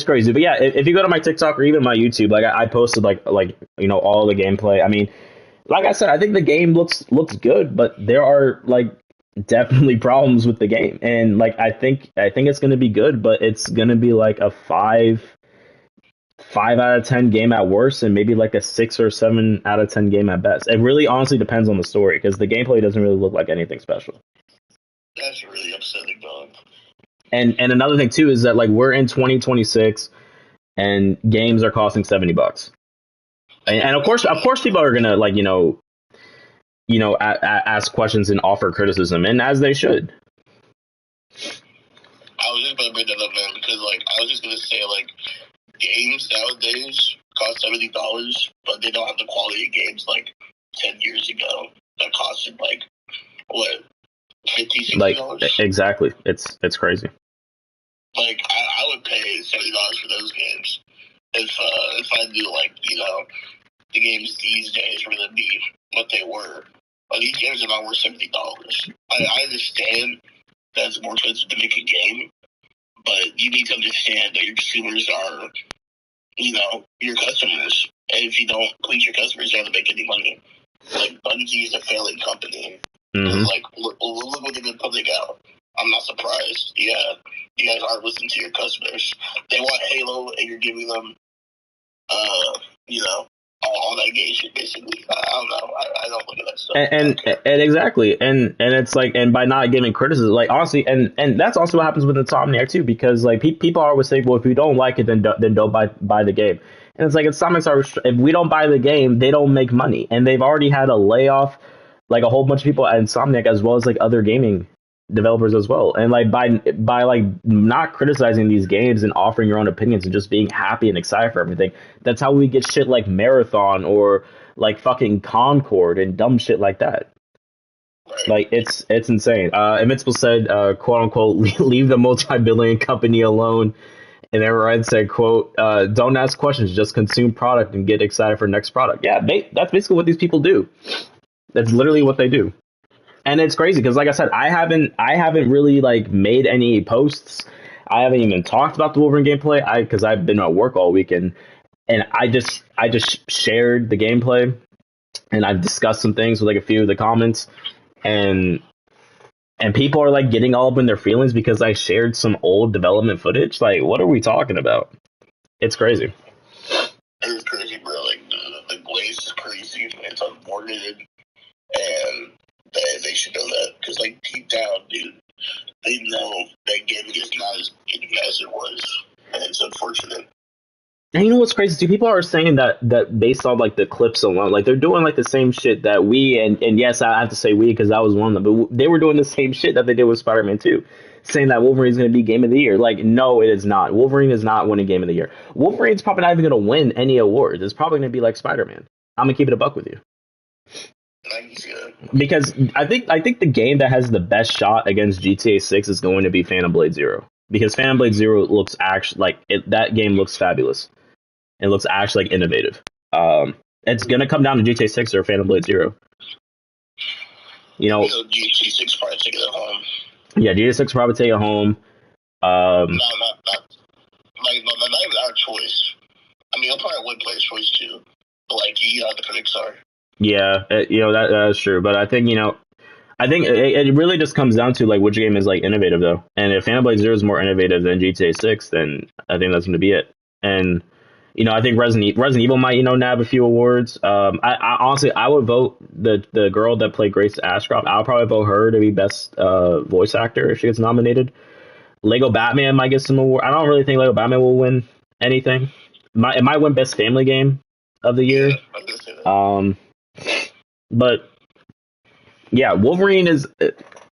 crazy. But yeah, if you go to my TikTok or even my YouTube, like I posted like all the gameplay. I mean, like I said, I think the game looks good, but there are like definitely problems with the game. And like I think it's going to be good, but it's going to be like a 5 out of 10 game at worst, and maybe like a 6 or 7 out of 10 game at best. It really honestly depends on the story, because the gameplay doesn't really look like anything special. That's really upsetting, dog. And another thing too is that like we're in 2026 and games are costing $70. And of course people are gonna like ask questions and offer criticism, and as they should. I was just gonna bring that up, man, because like I was just gonna say like games nowadays cost $70, but they don't have the quality of games like 10 years ago that costed like what, $50, $60? Like exactly, it's crazy. Like I would pay $70 for those games if I knew like the games these days were gonna be what they were. But these games are not worth $70. I understand that it's more expensive to make a game, but you need to understand that your consumers are, your customers. And if you don't please your customers, you don't have to make any money. Like, Bungie is a failing company. Mm-hmm. Like, look what they've been putting out. I'm not surprised. Yeah, you guys aren't listening to your customers. They want Halo, and you're giving them, all that gay shit, basically. I don't know. I don't look at that stuff. And exactly. And it's like, and by not giving criticism, like, honestly, and that's also what happens with Insomniac, too, because, like, people always say, well, if you don't like it, then don't buy the game. And it's like, if we don't buy the game, they don't make money. And they've already had a layoff, like, a whole bunch of people at Insomniac, as well as, like, other gaming developers as well. And like by like not criticizing these games and offering your own opinions and just being happy and excited for everything, that's how we get shit like Marathon or like fucking Concord and dumb shit like that. Like it's insane. Invincible said, quote unquote, leave the multi-billion company alone. And everyone said, quote, don't ask questions, just consume product and get excited for next product. Yeah, that's basically what these people do. That's literally what they do. And it's crazy because, like I said, I haven't really like made any posts. I haven't even talked about the Wolverine gameplay. Because I've been at work all weekend, and I just shared the gameplay, and I've discussed some things with like a few of the comments, and people are like getting all up in their feelings because I shared some old development footage. Like, what are we talking about? It's crazy. It's crazy, bro. Like the glaze is crazy. It's unwarranted, and they should know that because like deep down, dude, they know that gaming is not as big as it was, and it's unfortunate. And you know what's crazy too? People are saying that based on like the clips alone, like they're doing like the same shit that we and yes, I have to say we because I was one of them, but they were doing the same shit that they did with Spider-Man 2, saying that Wolverine's going to be Game of the Year. Like, no, it is not. Wolverine is not winning Game of the Year. Wolverine's probably not even going to win any awards. It's probably going to be like Spider-Man. I'm gonna keep it a buck with you. Because I think the game that has the best shot against GTA 6 is going to be Phantom Blade Zero. Because Phantom Blade Zero looks actually like that game looks fabulous. It looks actually like innovative. It's gonna come down to GTA 6 or Phantom Blade Zero. You know, GTA 6 probably take it home. Yeah, GTA 6 probably take it home. Not even our choice. I mean, I'll probably win Player's Choice too. But like, you know how the critics are. Yeah, that is true. But I think it really just comes down to like which game is like innovative though. And if Phantom Blade Zero is more innovative than GTA 6, then I think that's going to be it. And I think Resident Evil might nab a few awards. I honestly I would vote the girl that played Grace Ashcroft. I'll probably vote her to be best voice actor if she gets nominated. Lego Batman might get some award. I don't really think Lego Batman will win anything. It might win best family game of the year. But yeah, Wolverine is.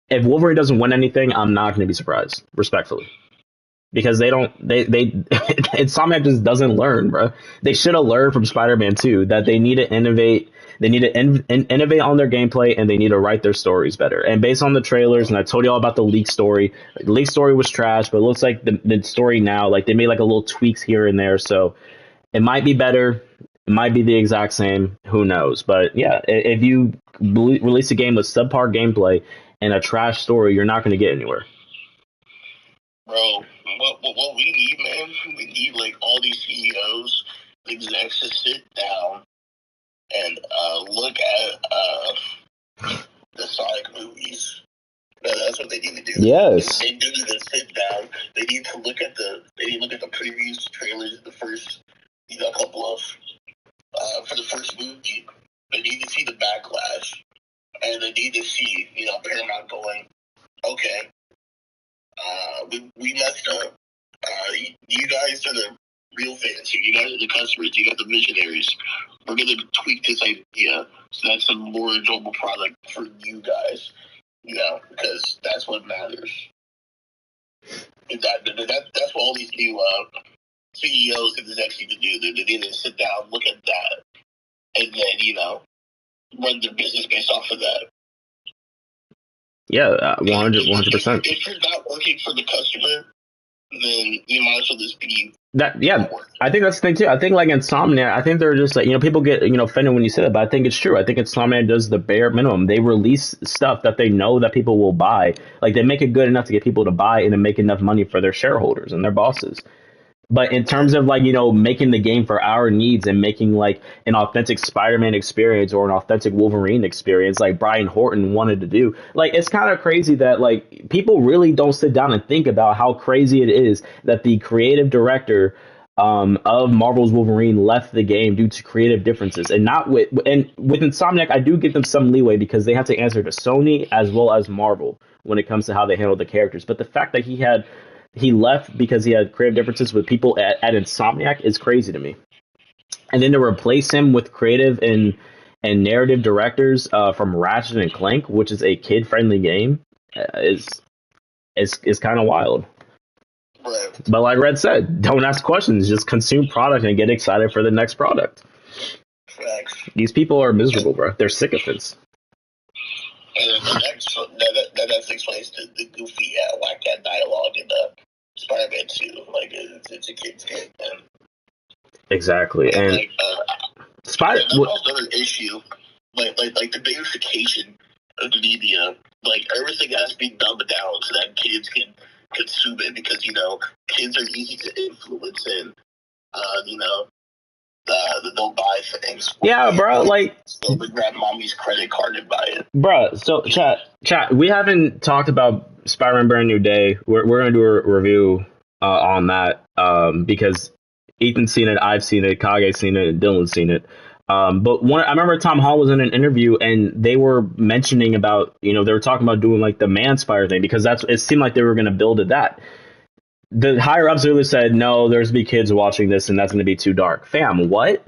If Wolverine doesn't win anything, I'm not going to be surprised, respectfully, because they Insomniac just doesn't learn, bro. They should have learned from Spider-Man 2 that they need to innovate. They need to innovate on their gameplay, and they need to write their stories better. And based on the trailers, and I told you all about the leak story. The leak story was trash, but it looks like the story now, like they made like a little tweaks here and there, so it might be better. It might be the exact same. Who knows? But yeah, if you release a game with subpar gameplay and a trash story, you're not going to get anywhere. Bro, what we need, man, we need like all these CEOs, execs to sit down and look at the Sonic movies. That's what they need to do. Yes. They do need to sit down. They need to look at the previews, the trailers, the first couple of for the first movie. They need to see the backlash, and they need to see Paramount going, okay, we messed up. You guys are the real fans here. You guys are the customers. You got the visionaries. We're gonna tweak this idea so that's a more enjoyable product for you guys. Because that's what matters. That's what all these new CEOs and execs need to do. They need to sit down, look at that, and then run their business based off of that. Yeah, 100%. If you're not working for the customer, then you might as well just be that. Yeah, I think that's the thing too. I think like Insomniac, I think they're just like people get offended when you say that, but I think it's true. I think Insomniac does the bare minimum. They release stuff that they know that people will buy. Like they make it good enough to get people to buy and to make enough money for their shareholders and their bosses. But in terms of like, making the game for our needs and making like an authentic Spider-Man experience or an authentic Wolverine experience like Brian Horton wanted to do, like, it's kind of crazy that like people really don't sit down and think about how crazy it is that the creative director of Marvel's Wolverine left the game due to creative differences with Insomniac. I do give them some leeway because they have to answer to Sony as well as Marvel when it comes to how they handle the characters. But the fact that he left because he had creative differences with people at Insomniac is crazy to me. And then to replace him with creative and narrative directors from Ratchet and Clank, which is a kid-friendly game, is kind of wild. Right. But like Red said, don't ask questions, just consume product and get excited for the next product. Facts. These people are miserable, bro. They're sycophants. And that explains the goofy, whack-cat dialogue in Spider-Man 2. Like, it's a kid's game, man. Exactly. And like, that's also another issue. Like the gamification of the media. Like, everything has to be dumbed down so that kids can consume it because, kids are easy to influence and, they'll buy things. Yeah, bro. Like, so they grab mommy's credit card and buy it. bro. So chat. We haven't talked about Spider-Man: Brand New Day. We're gonna do a review on that because Ethan's seen it, I've seen it, Kage's seen it, and Dylan's seen it. But I remember Tom Hall was in an interview and they were mentioning about, they were talking about doing like the Man Spider thing because it seemed like they were going to build it that. The higher ups really said, no, there's be kids watching this and that's going to be too dark. Fam, what?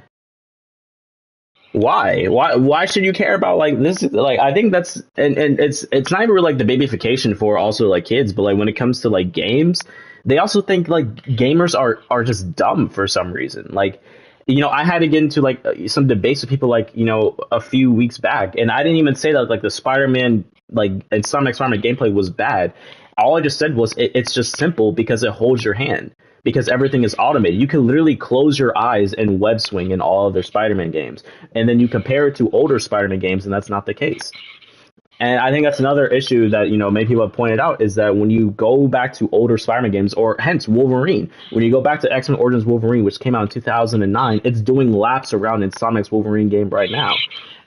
Why should you care about like this? Like, I think that's, and it's not even really like the babyfication for also like kids, but like when it comes to like games, they also think like gamers are just dumb for some reason. Like, I had to get into like some debates with people like, a few weeks back, and I didn't even say that like the Spider-Man like and Sonic Spider-Man gameplay was bad. All I just said was it's just simple because it holds your hand, because everything is automated. You can literally close your eyes and web swing in all of their Spider-Man games, and then you compare it to older Spider-Man games, and that's not the case. And I think that's another issue that, many people have pointed out is that when you go back to older Spider-Man games, or hence Wolverine, when you go back to X-Men Origins Wolverine, which came out in 2009, it's doing laps around Insomniac's Wolverine game right now.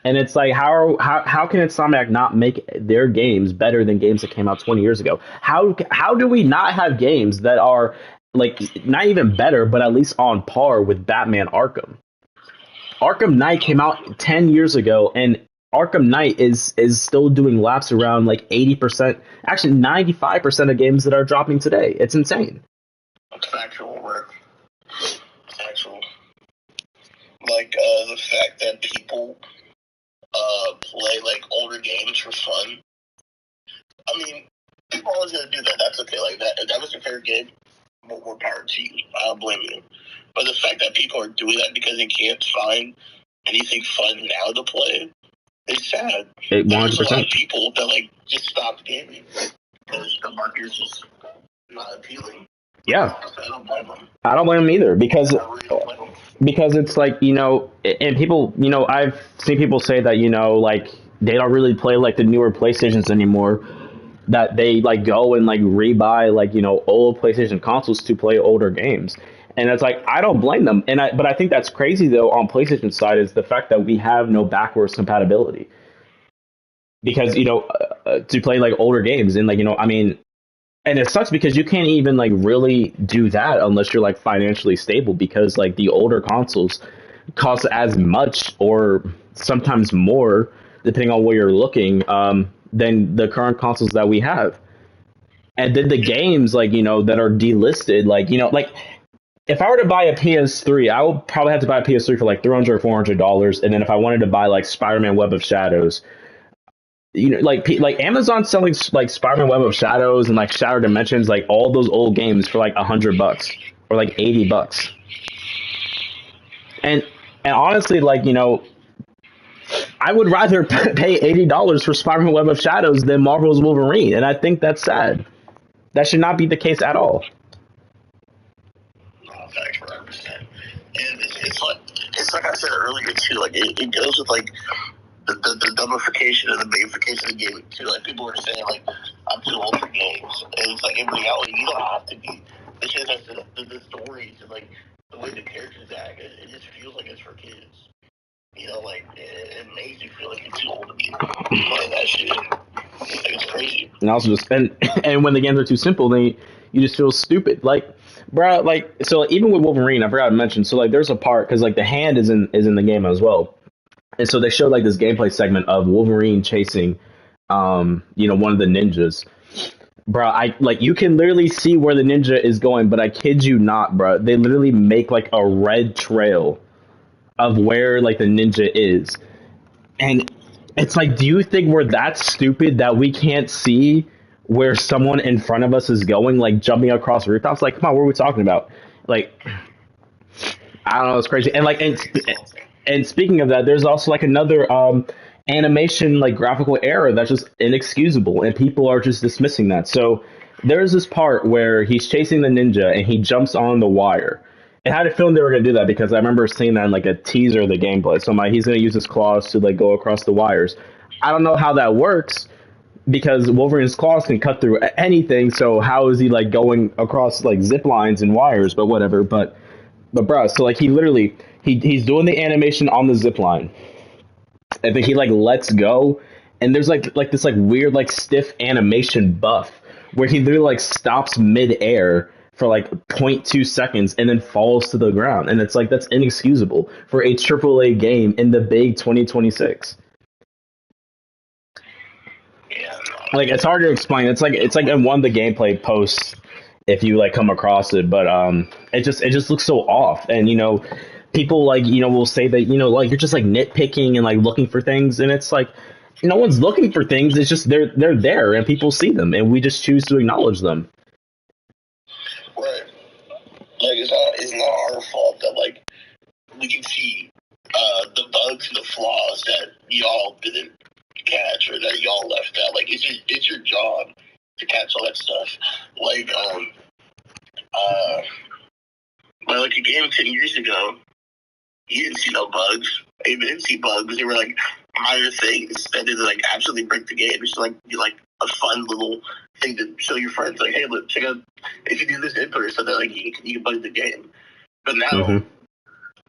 And it's like, how can Insomniac not make their games better than games that came out 20 years ago? How do we not have games that are like not even better, but at least on par with Batman Arkham? Arkham Knight came out 10 years ago, and Arkham Knight is still doing laps around like 80%, actually 95% of games that are dropping today. It's insane. It's factual work. Factual. Like the fact that people play like older games for fun. I mean, people are always gonna do that. That's okay. Like that. If that was your favorite game, more power to you. I don't blame you. But the fact that people are doing that because they can't find anything fun now to play, it's sad. There's a lot of people that like just stopped gaming because the market is just not appealing. Yeah, I don't blame them. I don't blame them either because it's like, and people, I've seen people say that, like they don't really play like the newer PlayStations anymore, that they like go and like rebuy like, old PlayStation consoles to play older games. And it's like, I don't blame them. But I think that's crazy though on PlayStation side is the fact that we have no backwards compatibility because, to play like older games and like, I mean, and it sucks because you can't even like really do that unless you're like financially stable, because like the older consoles cost as much or sometimes more, depending on where you're looking, than the current consoles that we have. And then the games like, that are delisted, like, like if I were to buy a PS3, I would probably have to buy a PS3 for like $300 or $400. And then if I wanted to buy like Spider-Man Web of Shadows, like Amazon selling like Spider-Man Web of Shadows and like Shattered Dimensions, like all those old games for like $100 or like $80. And honestly, like, I would rather pay $80 for Spider-Man Web of Shadows than Marvel's Wolverine. And I think that's sad. That should not be the case at all. Facts 100%. And it's like I said earlier too. Like it goes with like the dumbification and the babification of the game too. Like people are saying like I'm too old for games, and it's like in reality you don't have to be. It's just that the stories and like the way the characters act, it just feels like it's for kids. Like it makes you feel like you're too old to be playing that shit. Like, it's crazy. And also just and when the games are too simple, then you just feel stupid. Like, bro, like so like, even with Wolverine, I forgot to mention. So like there's a part because like the hand is in the game as well. And so they showed like this gameplay segment of Wolverine chasing, one of the ninjas. Bro, I like you can literally see where the ninja is going, but I kid you not, bro. They literally make like a red trail of where like the ninja is, and it's like, do you think we're that stupid that we can't see where someone in front of us is going, like jumping across rooftops? Like, come on, what are we talking about? Like, I don't know, it's crazy. And like, and speaking of that, there's also like another animation like graphical error that's just inexcusable, and people are just dismissing that. So there's this part where he's chasing the ninja and he jumps on the wire. And I had a feeling they were going to do that because I remember seeing that in like a teaser of the gameplay. So he's going to use his claws to like go across the wires. I don't know how that works because Wolverine's claws can cut through anything. So how is he like going across like zip lines and wires? But whatever. But bro, so like he literally He's doing the animation on the zip line, and then he like lets go, and there's like this like weird like stiff animation buff where he literally like stops mid-air for like 0.2 seconds and then falls to the ground, and it's like that's inexcusable for a AAA game in the big 2026. Like it's hard to explain. It's like in one of the gameplay posts if you like come across it, but it just looks so off, and people like will say that like you're just like nitpicking and like looking for things, and it's like no one's looking for things. It's just they're there and people see them, and we just choose to acknowledge them. Right. Like it's not our fault that like we can see the bugs and the flaws that y'all didn't catch or that y'all left out. Like it's your job to catch all that stuff. Like like a game 10 years ago, you didn't see no bugs. You didn't see bugs. They were like minor things that didn't like absolutely break the game. It's just like a fun little thing to show your friends. Like, hey, look, check out if you do this input or something, like you can bug the game. But now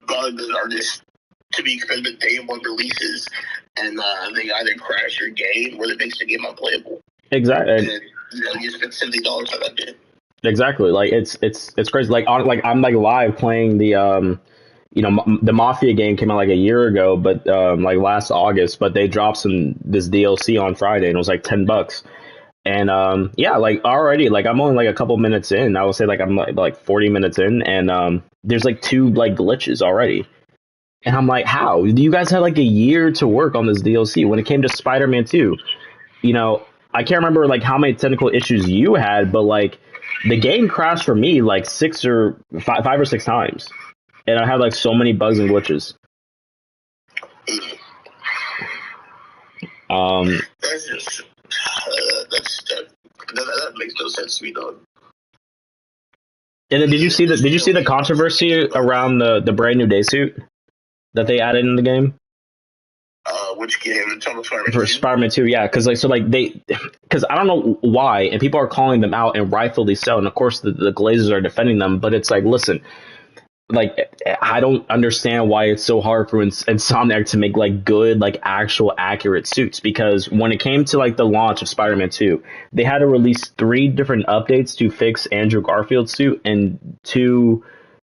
bugs are just to be expected day one releases, and they either crash your game or they makes the game unplayable. Exactly. And then, you spend $70 on that game. Exactly. Like it's crazy. Like I'm like live playing the the Mafia game came out like a year ago, but like last August, but they dropped this DLC on Friday and it was like $10. And yeah, like already like I'm only like a couple minutes in. I would say like I'm like 40 minutes in, and there's like 2 like glitches already. And I'm like, how? You guys had like a year to work on this DLC. When it came to Spider-Man 2, I can't remember like how many technical issues you had, but like the game crashed for me like 5 or 6 times. And I had like so many bugs and glitches. That's just that makes no sense to me, though. And then did you see the controversy around the brand new day suit that they added in the game? Which game? For Spider-Man 2, yeah, because I don't know why, and people are calling them out, and rightfully so, and of course the Glazers are defending them, but it's like, listen, like I don't understand why it's so hard for Insomniac to make like good, like actual accurate suits, because when it came to like the launch of Spider-Man 2, they had to release 3 different updates to fix Andrew Garfield's suit and two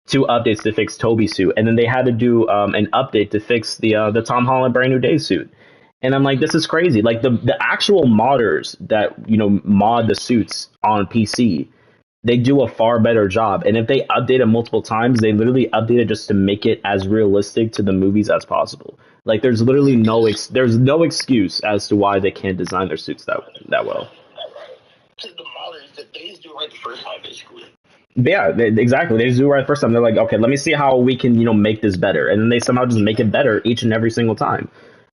updates to fix Toby's suit, and then they had to do an update to fix the Tom Holland brand new day suit. And I'm like, this is crazy. Like the actual modders that mod the suits on PC, they do a far better job. And if they update it multiple times, they literally update it just to make it as realistic to the movies as possible. Like there's literally no excuse as to why they can't design their suits that well. To the modders, they just do it right the first time, basically. Yeah, exactly. They just do it right the first time. They're like, okay, let me see how we can, make this better. And then they somehow just make it better each and every single time.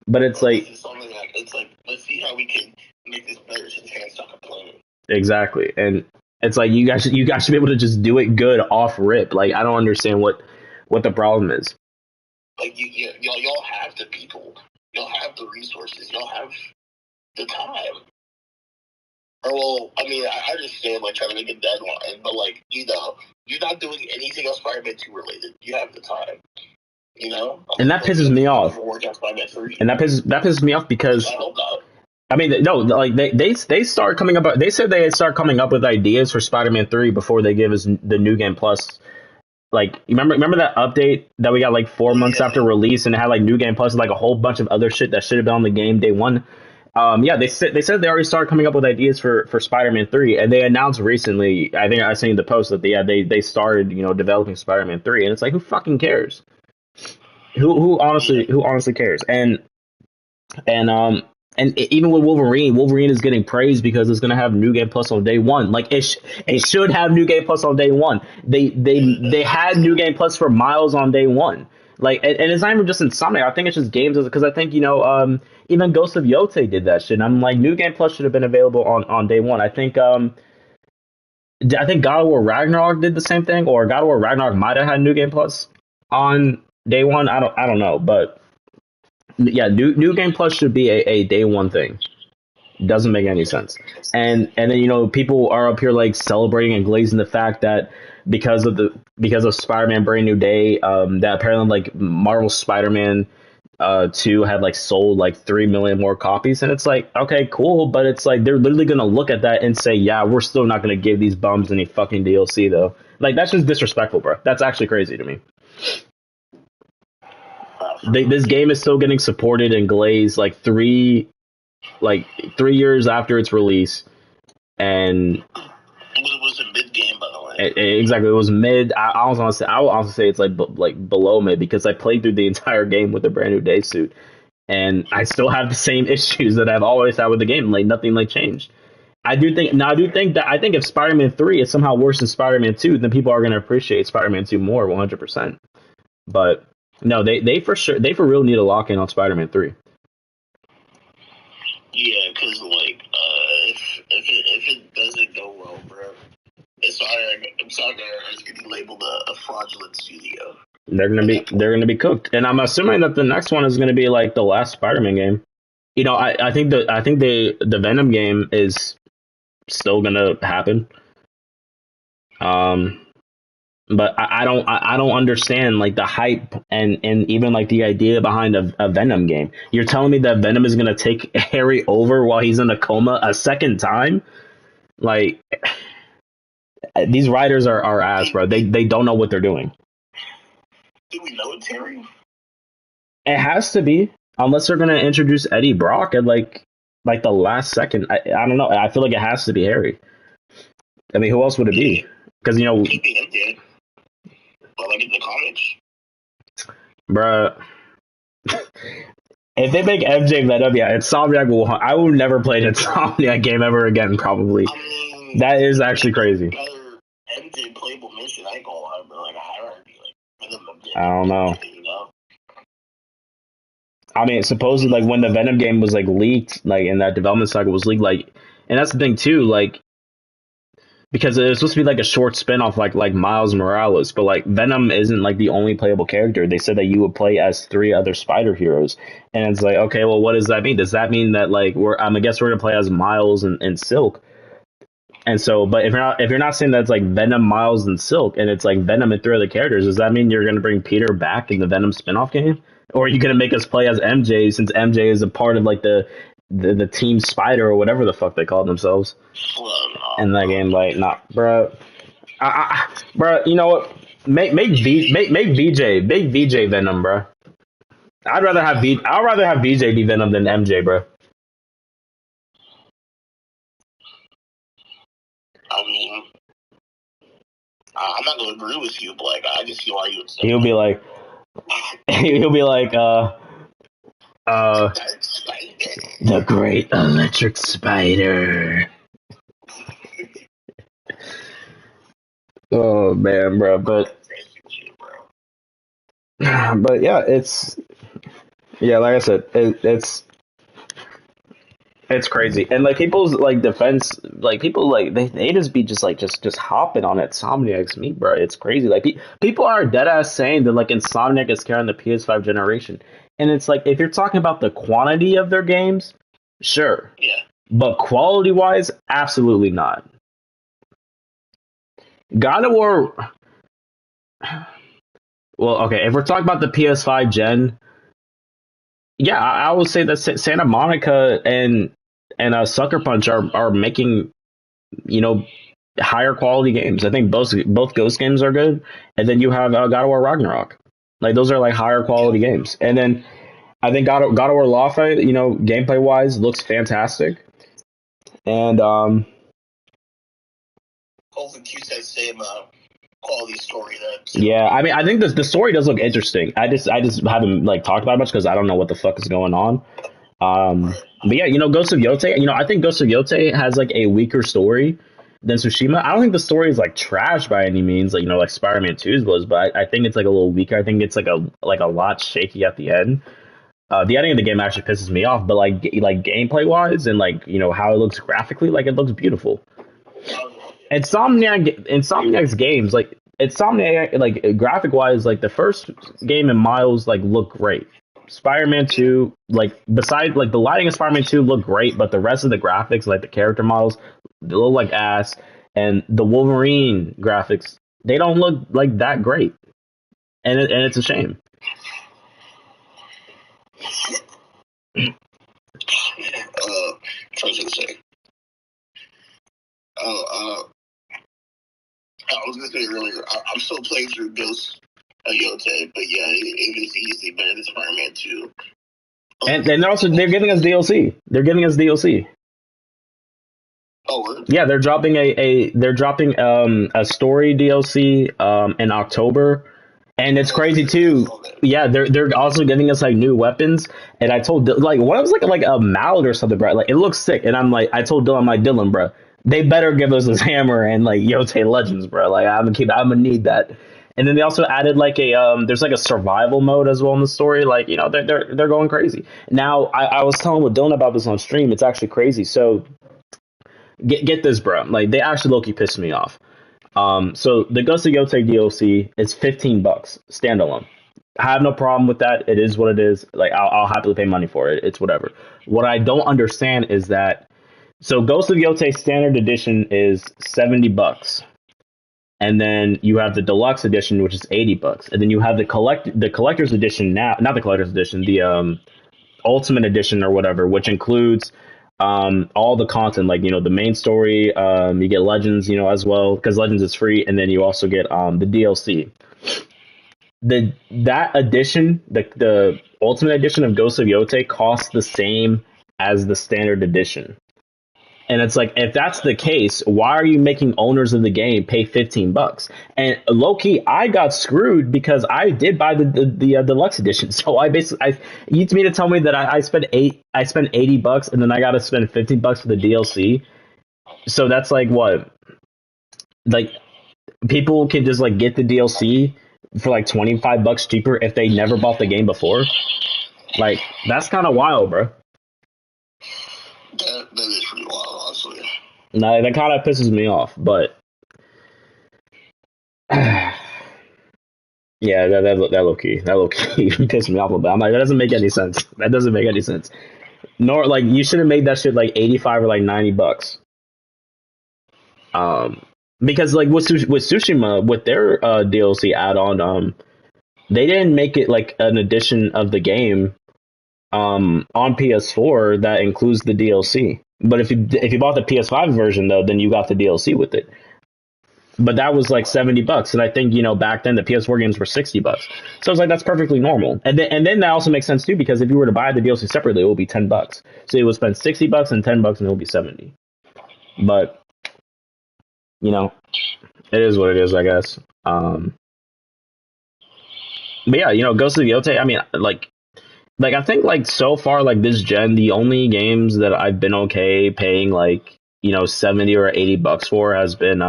But it's like, let's see how we can make this better so the fans stop complaining. Exactly. And it's like, you guys should be able to just do it good off rip. Like, I don't understand what the problem is. Like, y'all have the people. Y'all have the resources. Y'all have the time. Or, well, I mean, I understand, like, trying to make a deadline, but, like, you're not doing anything else Spider-Man 2 related. You have the time, And that pisses me off. And that pisses me off because, I mean, no, like, they start coming up, they said they start coming up with ideas for Spider-Man 3 before they give us the New Game Plus. Like, remember that update that we got, like, 4 months after release, and it had, like, New Game Plus and, like, a whole bunch of other shit that should have been on the game day one? Yeah, they said they already started coming up with ideas for Spider-Man 3, and they announced recently, I think I seen the post that they started, developing Spider-Man 3, and it's like, who fucking cares? Who honestly cares? And even with Wolverine is getting praised because it's going to have New Game Plus on day one. Like it should have New Game Plus on day one. They had New Game Plus for Miles on day one. Like, and it's not even just Insomniac. I think it's just games, because I think even Ghost of Yotei did that shit. And I'm like, New Game Plus should have been available on day one. I think God of War Ragnarok did the same thing, or God of War Ragnarok might have had New Game Plus on day one. I don't know, but yeah, New Game Plus should be a day one thing. Doesn't make any sense. And then people are up here like celebrating and glazing the fact that because of Spider-Man Brand New Day, that apparently like Marvel Spider-Man 2 had like sold like 3 million more copies, and it's like, okay, cool, but it's like they're literally gonna look at that and say, yeah, we're still not gonna give these bums any fucking DLC though. Like, that's just disrespectful, bro. That's actually crazy to me. This game is still getting supported and glazed like 3 years after its release, and It was a mid game, by the way. exactly, it was mid. I was honestly, I would also say it's like below mid, because I played through the entire game with a Brand New Day suit, and I still have the same issues that I've always had with the game. Like, nothing like changed. I do think that I think if Spider-Man 3 is somehow worse than Spider-Man 2, then people are going to appreciate Spider-Man 2 more, 100%. But no, they for real need a lock in on Spider-Man 3. Yeah, because like if it doesn't go well, bro, I'm sorry, it's getting labeled a fraudulent studio. They're gonna be cooked, and I'm assuming that the next one is gonna be like the last Spider-Man game. I think the Venom game is still gonna happen. But I don't understand like the hype and even like the idea behind a Venom game. You're telling me that Venom is gonna take Harry over while he's in a coma a second time? Like, these writers are ass, bro. They don't know what they're doing. Do we know it's Harry? It has to be, unless they're gonna introduce Eddie Brock at like the last second. I don't know. I feel like it has to be Harry. I mean, who else would it be? Because Could be MJ. But like in the comics, bruh. If they make MJ Venom, yeah, Insomniac will. I will never play an Insomniac game ever again. Probably. I mean, that is actually crazy. MJ playable mission, I ain't gonna lie, but like a hierarchy, like I don't know. I mean, supposedly, like when the Venom game was like leaked, like in that development cycle was leaked, like, and that's the thing too, like, because it was supposed to be like a short spin-off like Miles Morales, but like Venom isn't like the only playable character. They said that you would play as 3 other spider heroes, and it's like, okay, well, what does that mean? Does that mean that like I guess we're gonna play as Miles and Silk? And so, but if you're not saying that's like Venom, Miles, and Silk, and it's like Venom and 3 other characters, does that mean you're gonna bring Peter back in the Venom spin-off game? Or are you gonna make us play as MJ, since MJ is a part of like the Team Spider or whatever the fuck they call themselves in that game? Like, nah, bro, bro. You know what? Make VJ Venom, bro. I'd rather have VJ be Venom than MJ, bro. I mean, I'm not gonna agree with you, but like I just see why you would say. He'll be like, the Great Electric Spider. Oh man, bro, but yeah, like I said, it's crazy, and like people's like defense, like people like they just be just hopping on Insomniac's meat, bro. It's crazy. Like people are dead ass saying that like Insomniac is carrying the PS5 generation, and it's like, if you're talking about the quantity of their games, sure, yeah, but quality wise, absolutely not. God of War. Well, okay, if we're talking about the PS5 gen, yeah, I would say that Santa Monica and Sucker Punch are making, higher quality games. I think both Ghost games are good, and then you have God of War Ragnarok. Like, those are like higher quality games, and then I think God of War Lawfight, gameplay wise, looks fantastic, and hopefully keeps that same quality story. Yeah, I mean, I think the story does look interesting. I just haven't like talked about it much because I don't know what the fuck is going on. But yeah, Ghost of Yotei. I think Ghost of Yotei has like a weaker story than Tsushima. I don't think the story is like trash by any means, like Spider-Man 2's was, but I think it's like a little weaker. I think it's like a lot shaky at the end. The ending of the game actually pisses me off, but like gameplay wise and like how it looks graphically, like it looks beautiful. Insomniac's games, like Insomniac, like graphic wise, like the first game in Miles like looked great. Spider-Man 2, like besides like the lighting of Spider-Man 2 looked great, but the rest of the graphics, like the character models, they look like ass, and the Wolverine graphics, they don't look like that great, and it's a shame. I was gonna say. I was gonna say earlier. I'm still playing through Ghost of Yote, but yeah, it is easy better than Spider-Man 2. And they're giving us DLC. They're giving us DLC. Oh, really? Yeah, they're dropping a story DLC in October, and it's crazy too. Yeah, they're also giving us like new weapons, and I told like one was like a mallet or something, bro. Like it looks sick, and I told Dylan, I'm like, Dylan, bro, they better give us this hammer and like Yote Legends, bro. Like I'm gonna need that. And then they also added like there's like a survival mode as well in the story. Like, you know, they're going crazy. Now I was telling with Dylan about this on stream. It's actually crazy. So get this, bro. Like they actually low-key pissed me off. So the Ghost of Yote DLC is $15 standalone. I have no problem with that. It is what it is. Like I'll happily pay money for it. It's whatever. What I don't understand is that so Ghost of Yote Standard Edition is $70. And then you have the deluxe edition, which is $80, and then you have the collector's edition now, not the collector's edition, the ultimate edition or whatever, which includes all the content, like, you know, the main story. You get Legends, you know, as well, because Legends is free, and then you also get the DLC. That edition, the ultimate edition of Ghost of Yote, costs the same as the standard edition. And it's like, if that's the case, why are you making owners of the game pay $15? And low key, I got screwed because I did buy the deluxe edition. So you mean to tell me that I spent $80 and then I got to spend $15 for the DLC? So that's like what? Like people can just like get the DLC for like $25 cheaper if they never bought the game before. Like that's kind of wild, bro. That is pretty wild, honestly. No, that kind of pisses me off, but yeah, that low key pissed me off a little bit. I'm like, that doesn't make any sense. That doesn't make any sense. Nor like you should have made that shit like $85 or like $90. Because like with Tsushima with their DLC add-on, they didn't make it like an edition of the game on PS4 that includes the DLC. But if you bought the PS5 version though, then you got the DLC with it. But that was like $70, and I think, you know, back then the PS4 games were $60. So it's like that's perfectly normal. And then that also makes sense too, because if you were to buy the DLC separately, it would be $10. So you would spend $60 and $10, and it would be $70. But you know, it is what it is, I guess. But yeah, you know, Ghost of Yote. I mean, like I think like so far like this gen, the only games that I've been okay paying like, you know, $70 or $80 for has been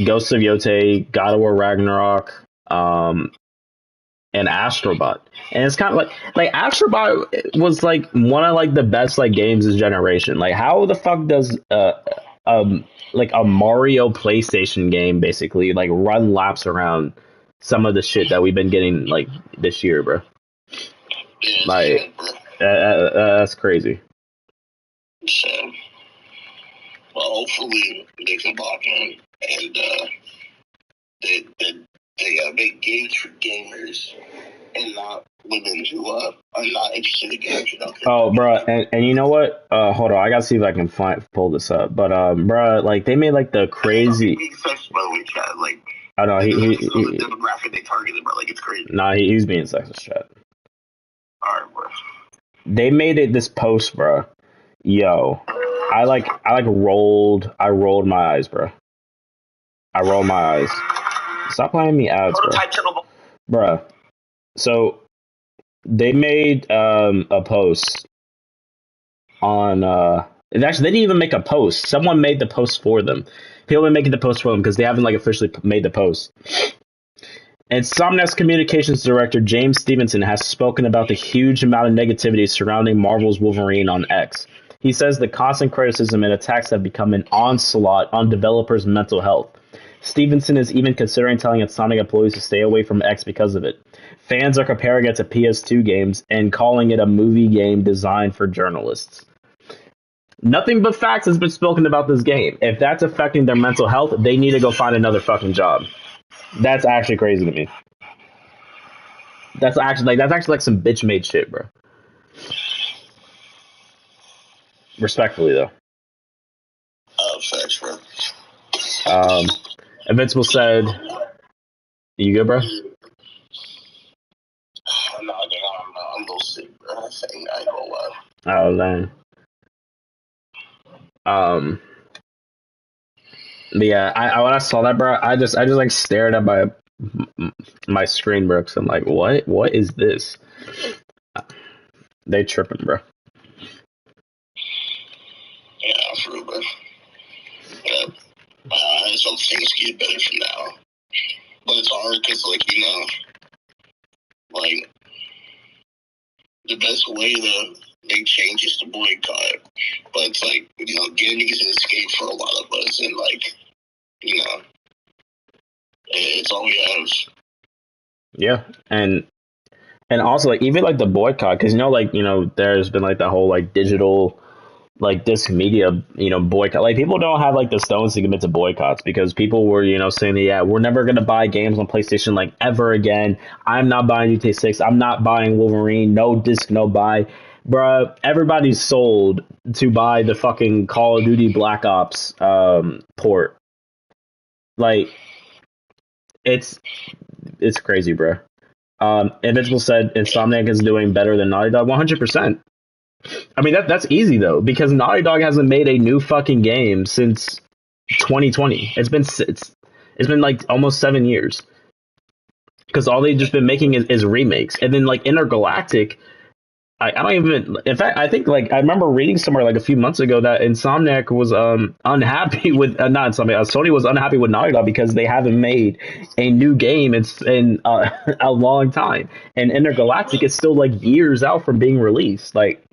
Ghosts of Yote, God of War Ragnarok, and Astrobot. And it's kind of like Astrobot was like one of like the best like games this generation. Like how the fuck does like a Mario PlayStation game basically like run laps around some of the shit that we've been getting like this year, bro? Like that's crazy. So, well, hopefully they come back in and they make games for gamers and not women who are not interested in games. You know? Oh, bro, and you know what? Hold on, I gotta see if I can pull this up. But bro, like they made like the crazy. Like, I know he the demographic they targeted, bro. Like it's crazy. Nah, he's being sexist, chat. Alright, bro. They made it this post, bro. Yo, I rolled my eyes, bro. I rolled my eyes. Stop playing me ads, bro. Bruh. So they made a post on actually they didn't even make a post. Someone made the post for them. People been making the post for them because they haven't like officially made the post. And Somnus Communications Director James Stevenson has spoken about the huge amount of negativity surrounding Marvel's Wolverine on X. He says the constant criticism and attacks have become an onslaught on developers' mental health. Stevenson is even considering telling Insomniac employees to stay away from X because of it. Fans are comparing it to PS2 games and calling it a movie game designed for journalists. Nothing but facts has been spoken about this game. If that's affecting their mental health, they need to go find another fucking job. That's actually crazy to me. That's actually like some bitch made shit, bro. Respectfully though. Facts, bro. Invincible said, "You good, bro?" No, I'm a little sick, bro. I ain't gonna lie. Oh dang. But yeah, I when I saw that, bro, I just like stared at my screen, bro. Cause I'm like, what is this? They tripping, bro. Yeah, for real, bro. Yeah. I just hope things get better from now. But it's hard because, like, you know, like, the best way to make change is to boycott. But it's like, you know, gaming is an escape for a lot of us. And, like, you know, it's all we have. Yeah, and also like even like the boycott, because there's been like the whole like digital like disc media boycott. Like people don't have like the stones to commit to boycotts because people were saying that, yeah, we're never gonna buy games on PlayStation like ever again. I'm not buying GTA 6. I'm not buying Wolverine. No disc, no buy. Bruh, everybody's sold to buy the fucking Call of Duty Black Ops port. Like it's crazy, bro. Invincible said Insomniac is doing better than Naughty Dog. 100%. I mean, that's easy though, because Naughty Dog hasn't made a new fucking game since 2020. It's been like almost 7 years. Because all they've just been making is remakes, and then like Intergalactic. I don't even. In fact, I think like I remember reading somewhere like a few months ago that Insomniac was unhappy with not Insomniac. Sony was unhappy with Naughty Dog because they haven't made a new game in a long time, and Intergalactic is still like years out from being released. Like,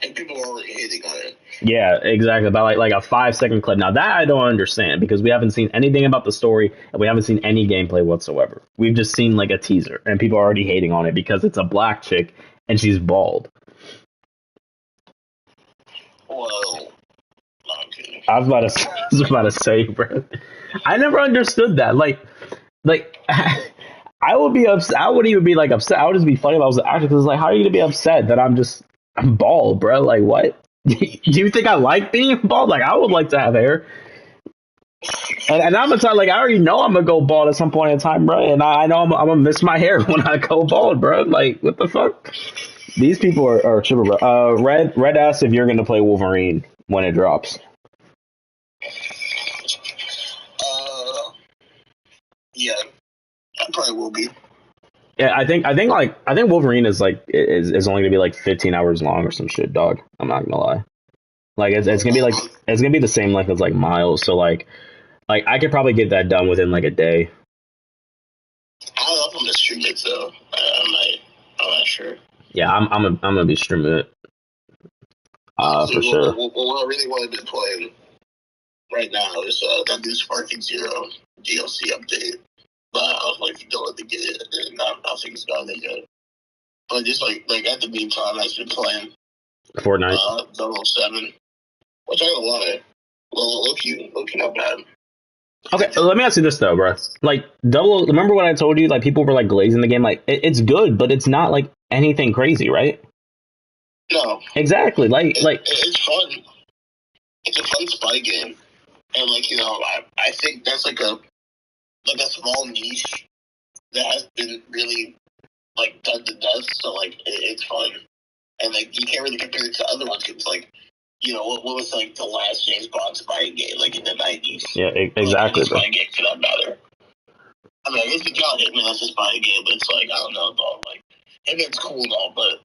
and people are already hating on it. Yeah, exactly. About like a 5-second clip. Now that I don't understand because we haven't seen anything about the story and we haven't seen any gameplay whatsoever. We've just seen like a teaser and people are already hating on it because it's a black chick and she's bald. Well, okay. I was about to say, bro. I never understood that. Like I would be upset. I wouldn't even be like upset. I would just be funny if I was an actor because like, how are you gonna be upset that I'm bald, bro? Like what? Do you think I like being bald? Like, I would like to have hair. And I'm gonna tell, like, I already know I'm gonna go bald at some point in time, bro. And I know I'm gonna miss my hair when I go bald, bro. Like, what the fuck? These people are tripping, bro. Red asks if you're gonna play Wolverine when it drops. Yeah, I probably will be. Yeah, I think Wolverine is is only gonna be like 15 hours long or some shit, dog. I'm not gonna lie. Like it's gonna be the same length as like Miles. So like I could probably get that done within like a day. I don't know if I'm gonna stream it though. I'm not sure. Yeah, I'm gonna be streaming it. For sure. What I really want to be playing right now is that new Sparking Zero DLC update. But I was like, don't let me get it, and nothing's done it yet. But just like at the meantime, I've been playing Fortnite 007, which I don't lie. Well, look not bad. Okay, let me ask you this though, bro. Like remember when I told you like people were like glazing the game? Like it's good, but it's not like anything crazy, right? No. Exactly. Like it's fun. It's a fun spy game, and like I think that's like a small niche that has been really like done to death. So like it's fun, and like you can't really compare it to other ones because like what was like the last James Bond spy game like in the 90s? Yeah, exactly. Spy game for that matter. I mean, I guess you got Hitman as a spy game, but it's like I don't know, dog. Like Hitman's cool and all, but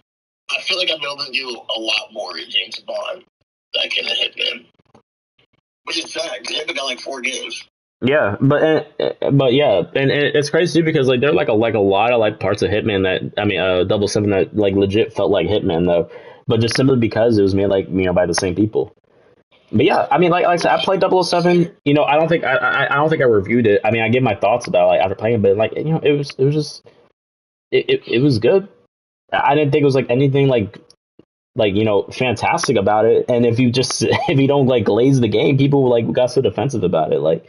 I feel like I'm able to do a lot more in James Bond than I can in Hitman, which is sad because Hitman got like 4 games. Yeah, but yeah, and it's crazy too because like there are like a lot of like parts of Hitman that 007 that like legit felt like Hitman though, but just simply because it was made like by the same people. But yeah, I mean, like I said, I played 007. You know, I don't think I reviewed it. I mean, I gave my thoughts about it, like after playing, but like you know, it was just it was good. I didn't think it was like anything like you know fantastic about it. And if you just if you don't like glaze the game, people like got so defensive about it. Like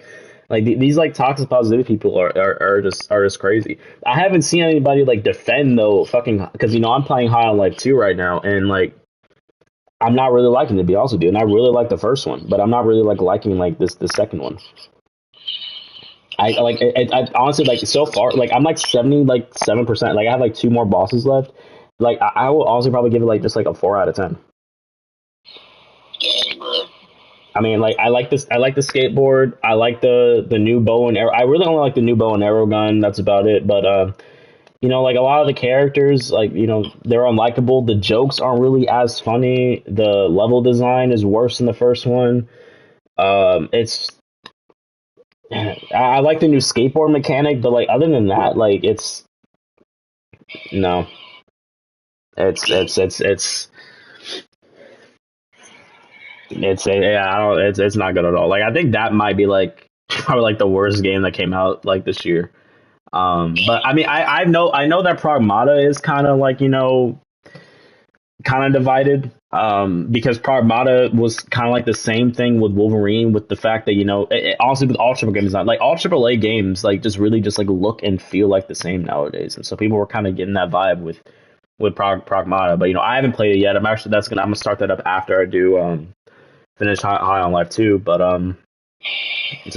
these like toxic positivity people are just crazy. I haven't seen anybody like defend though fucking because you know I'm playing High on Life 2 right now and like I'm not really liking it to be honest with you. And I really like the first one, but I'm not really like liking like this the second one. I like I honestly like so far like I'm like 70 like 7%. Like I have like two more bosses left. Like I will honestly probably give it like just like a 4 out of 10. I mean, like I like this. I like the skateboard. I like the new bow and arrow. I really only like the new bow and arrow gun. That's about it. But you know, like a lot of the characters, like you know, they're unlikable. The jokes aren't really as funny. The level design is worse than the first one. It's I like the new skateboard mechanic, but like other than that, like it's no, it's yeah, I don't, it's not good at all. Like I think that might be like probably like the worst game that came out like this year. But I mean, I know that Pragmata is kind of like you know kind of divided. Because Pragmata was kind of like the same thing with Wolverine, with the fact that you know, honestly, with all triple games, not like all AAA games, like just really just like look and feel like the same nowadays, and so people were kind of getting that vibe with Pragmata. But you know, I haven't played it yet. I'm gonna start that up after I do finish High on Life 2. But so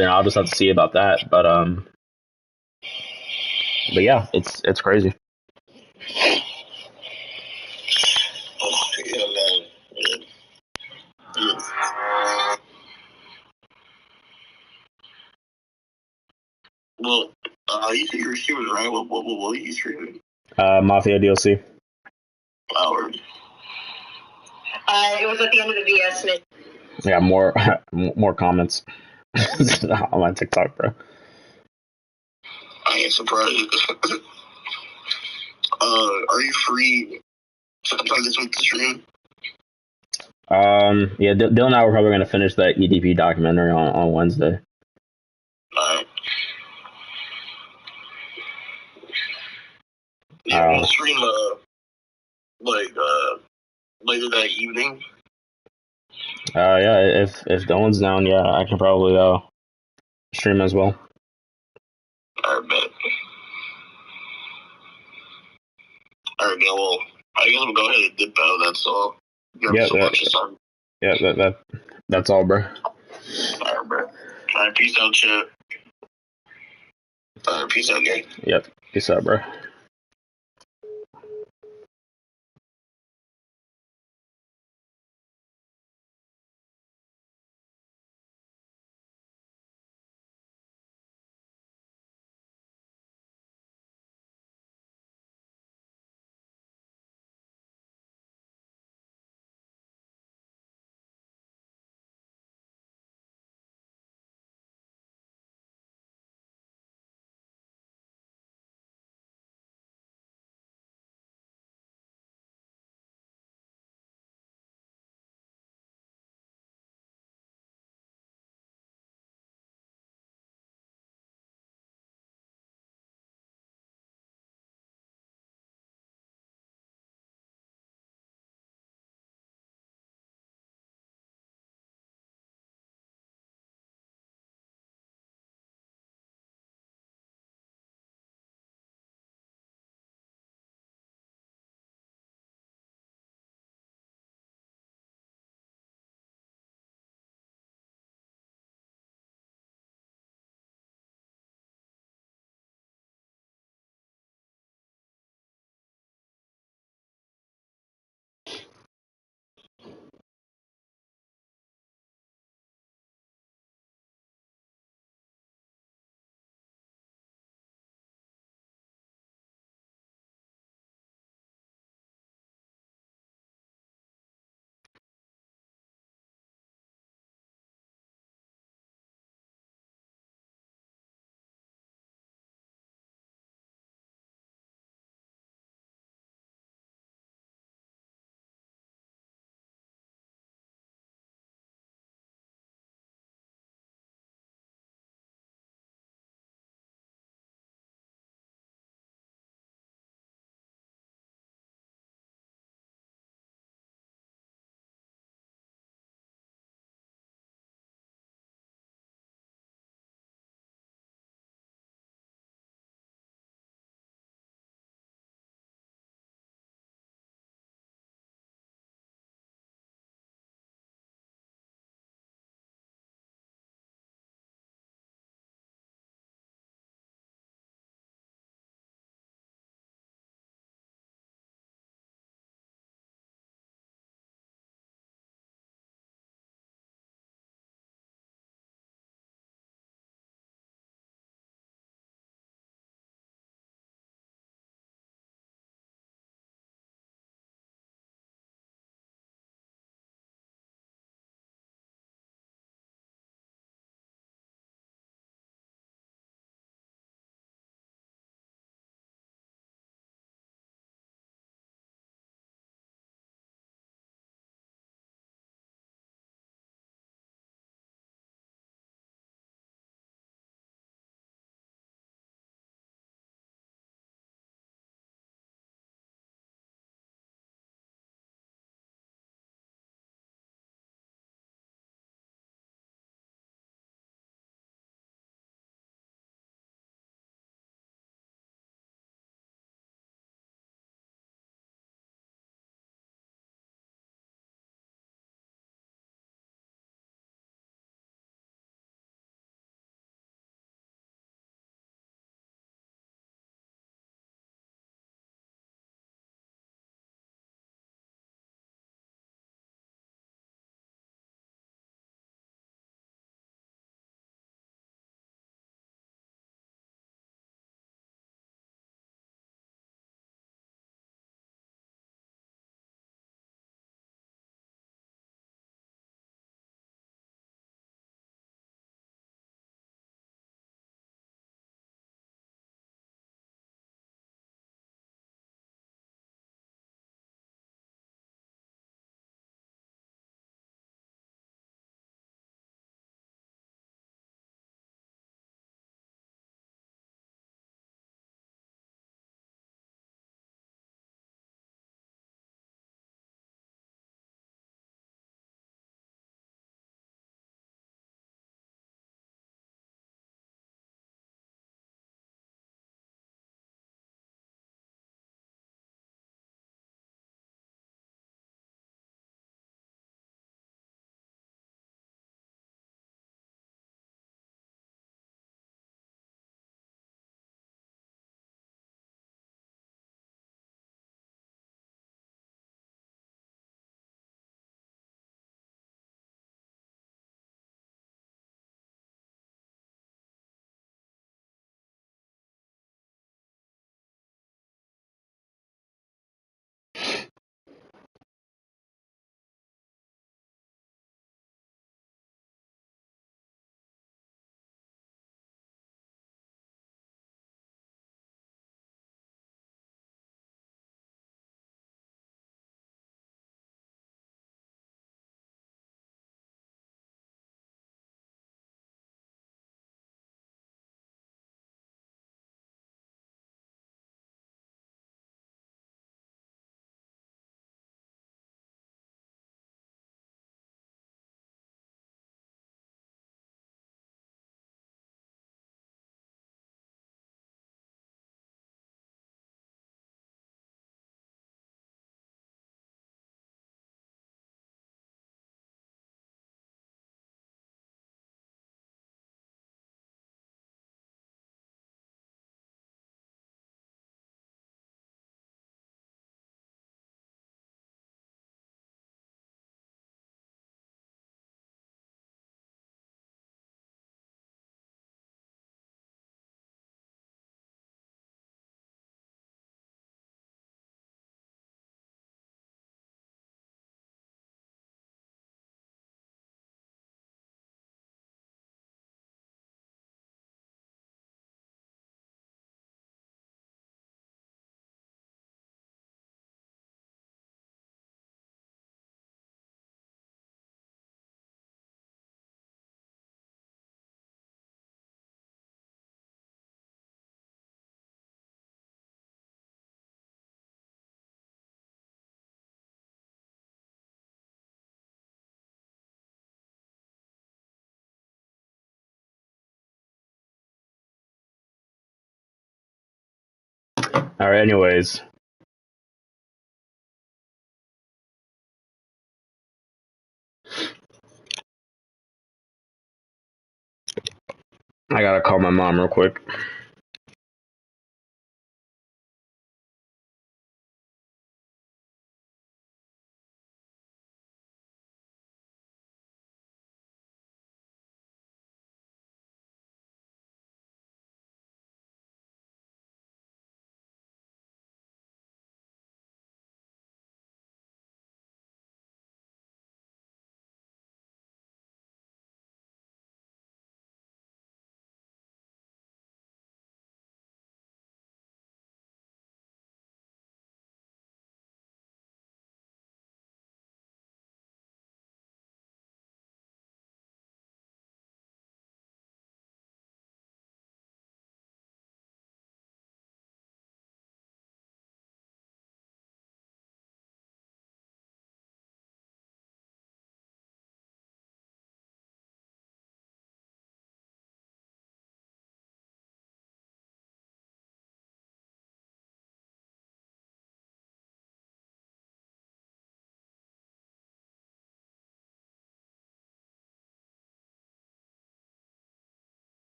you know, I'll just have to see about that. But yeah, it's crazy. Yeah, man. Well, you think you're streaming, right? What are you streaming? Mafia DLC. Howard. It was at the end of the VS. Yeah, more more comments on my TikTok, bro. I ain't surprised. Are you free sometime this week to stream? Yeah, Dylan and I were probably gonna finish that EDP documentary on Wednesday. Alright. Yeah, we'll stream like later that evening. Yeah, if Dylan's down, yeah, I can probably stream as well. Alright, bet. Alright, yeah, well, I guess we'll go ahead and dip out, that's all. Yeah, that's all, bro. Alright, bro. Alright, peace out, chat. Alright, peace out, gang. Yep, peace out, bro. All right. Anyways, I gotta call my mom real quick.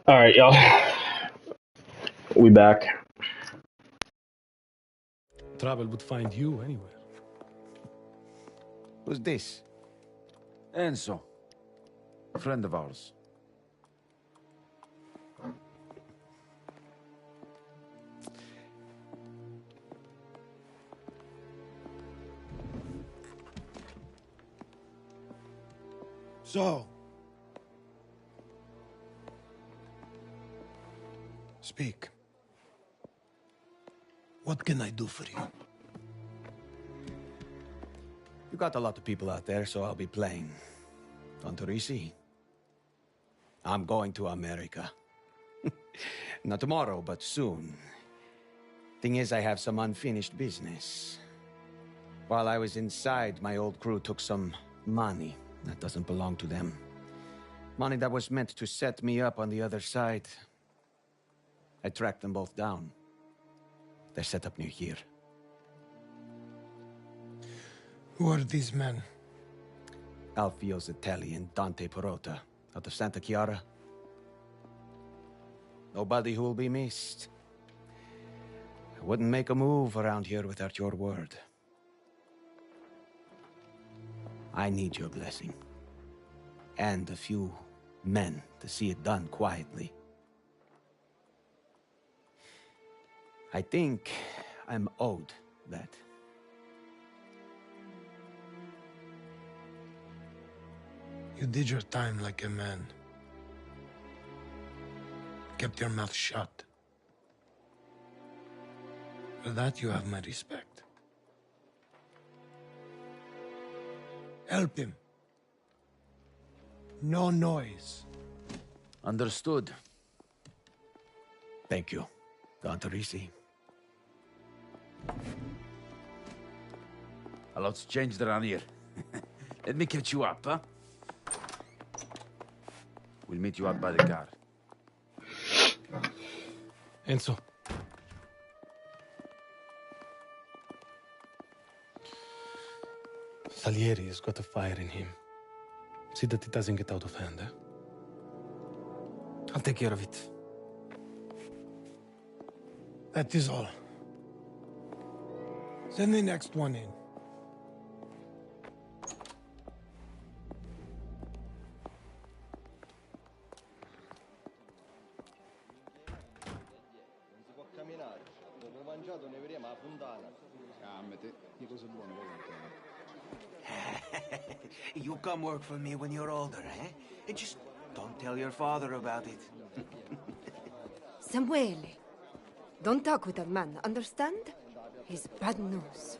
All right, y'all. We back. Trouble would find you anywhere. Who's this? Enzo. A friend of ours. So. Speak. What can I do for you? You got a lot of people out there, so I'll be plain. Don Torrisi. I'm going to America. Not tomorrow, but soon. Thing is, I have some unfinished business. While I was inside, my old crew took some money that doesn't belong to them. Money that was meant to set me up on the other side. I tracked them both down. They're set up near here. Who are these men? Alfio Zitelli and Dante Perota, out of Santa Chiara. Nobody who will be missed. I wouldn't make a move around here without your word. I need your blessing. And a few men to see it done quietly. I think I'm owed that. You did your time like a man. Kept your mouth shut. For that you have my respect. Help him. No noise. Understood. Thank you, Don Torrisi. A lot's changed around here. Let me catch you up, huh? We'll meet you out by the car. Enzo. Salieri has got a fire in him. See that it doesn't get out of hand, eh? I'll take care of it. That is all. Send the next one in. You come work for me when you're older, eh? And just don't tell your father about it. Samuele, don't talk with that man, understand? He's bad news.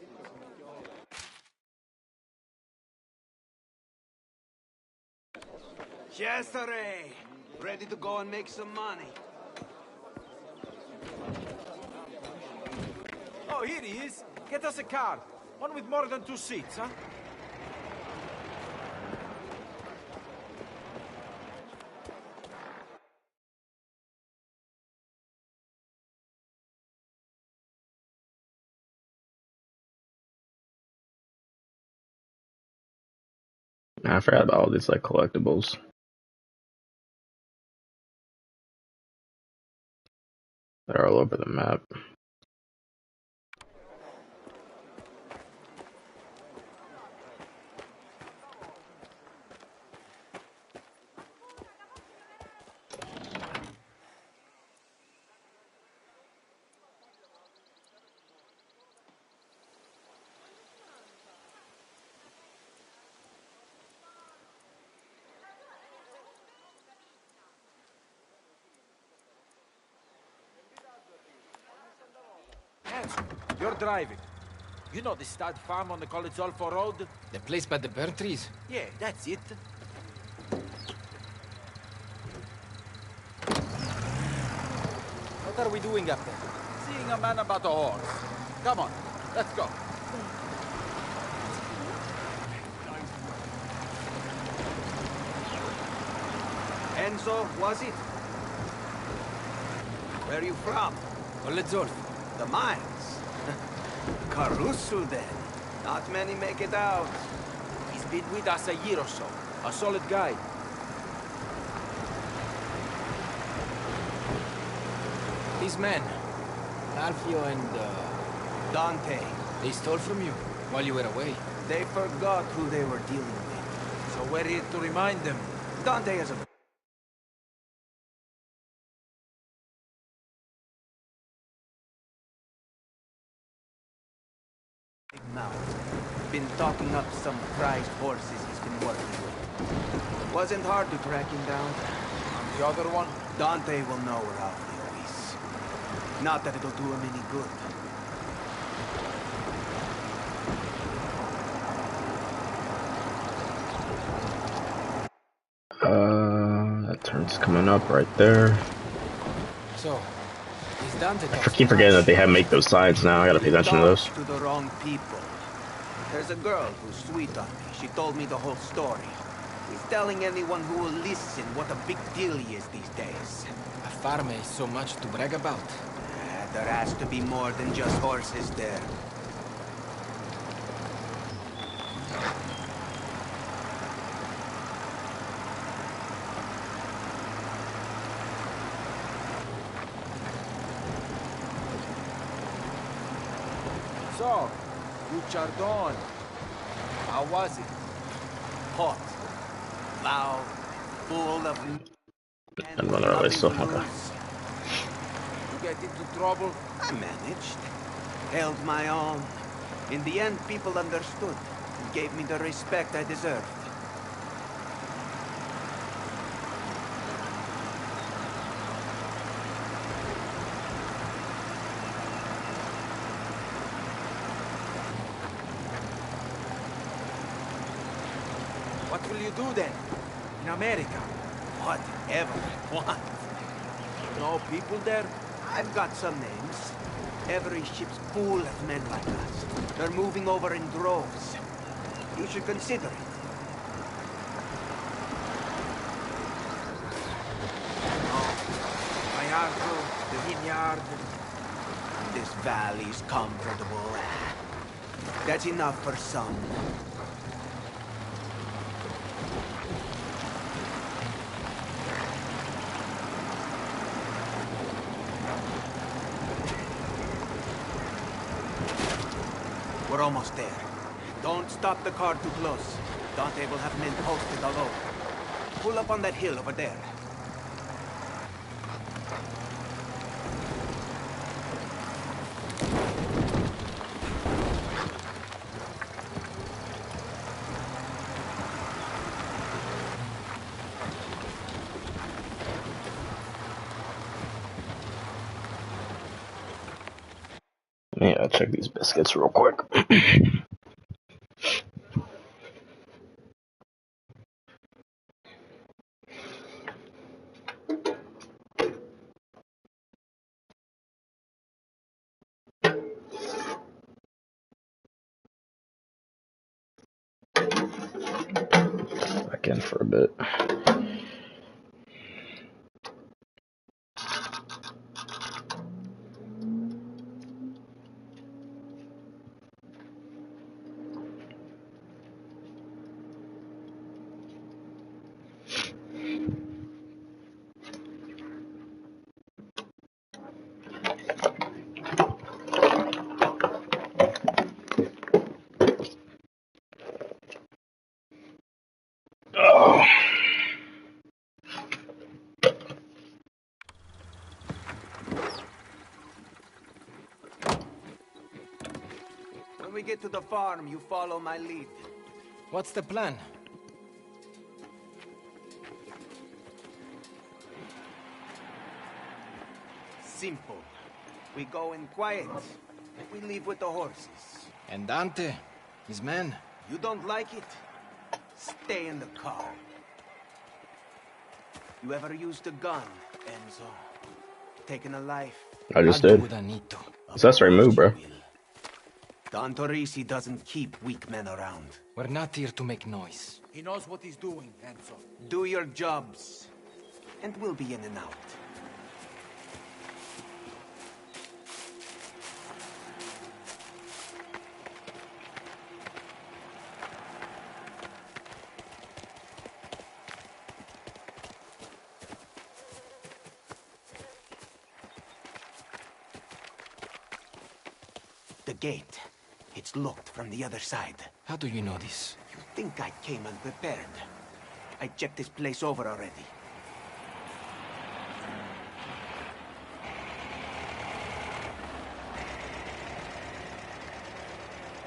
Cesare! Ready to go and make some money. Oh, here he is. Get us a car. One with more than 2 seats, huh? I forgot about all these like collectibles that are all over the map. Enzo, you're driving. You know the stud farm on the College Olfo Road? The place by the bird trees? Yeah, that's it. What are we doing up there? Seeing a man about a horse. Come on, let's go. Enzo, was it? Where are you from? Olezzor. The mines. Caruso, then. Not many make it out. He's been with us a year or so. A solid guy. These men, Alfio and, Dante. they stole from you while you were away. They forgot who they were dealing with. So we're here to remind them. Dante has a big mouth. Been talking up some prized horses he's been working with. Wasn't hard to track him down. And the other one? Dante will know where Alfio is. Not that it'll do him any good. That turn's coming up right there. So, is Dante I keep forgetting that they have make those signs now. I gotta pay attention to those. To the wrong people. There's a girl who's sweet on me. She told me the whole story. He's telling anyone who will listen what a big deal he is these days. A farm is so much to brag about. There has to be more than just horses there. So, Chardon. How was it? Hot. Loud. Full of... And run away, so okay. You get into trouble? I managed. Held my own. In the end, people understood. And gave me the respect I deserved. What will you do then? In America? Whatever I want. No people there? I've got some names. Every ship's full of men like us. They're moving over in droves. You should consider it. Gallardo, the vineyard. This valley's comfortable. That's enough for some. We're almost there. Don't stop the car too close. Dante will have men posted all over. Pull up on that hill over there. Yeah, check these biscuits real quick. Back in for a bit. Oh. When we get to the farm, you follow my lead. What's the plan? Simple. We go in quiet, and we leave with the horses. And Dante? His men? You don't like it? Stay in the car. You ever used a gun, Enzo? Taken a life? I just did. So that's right move, bro. Don Torrisi doesn't keep weak men around. We're not here to make noise. He knows what he's doing, Enzo. Do your jobs, and we'll be in and out. The gate. It's locked from the other side. How do you know this? You think I came unprepared? I checked this place over already.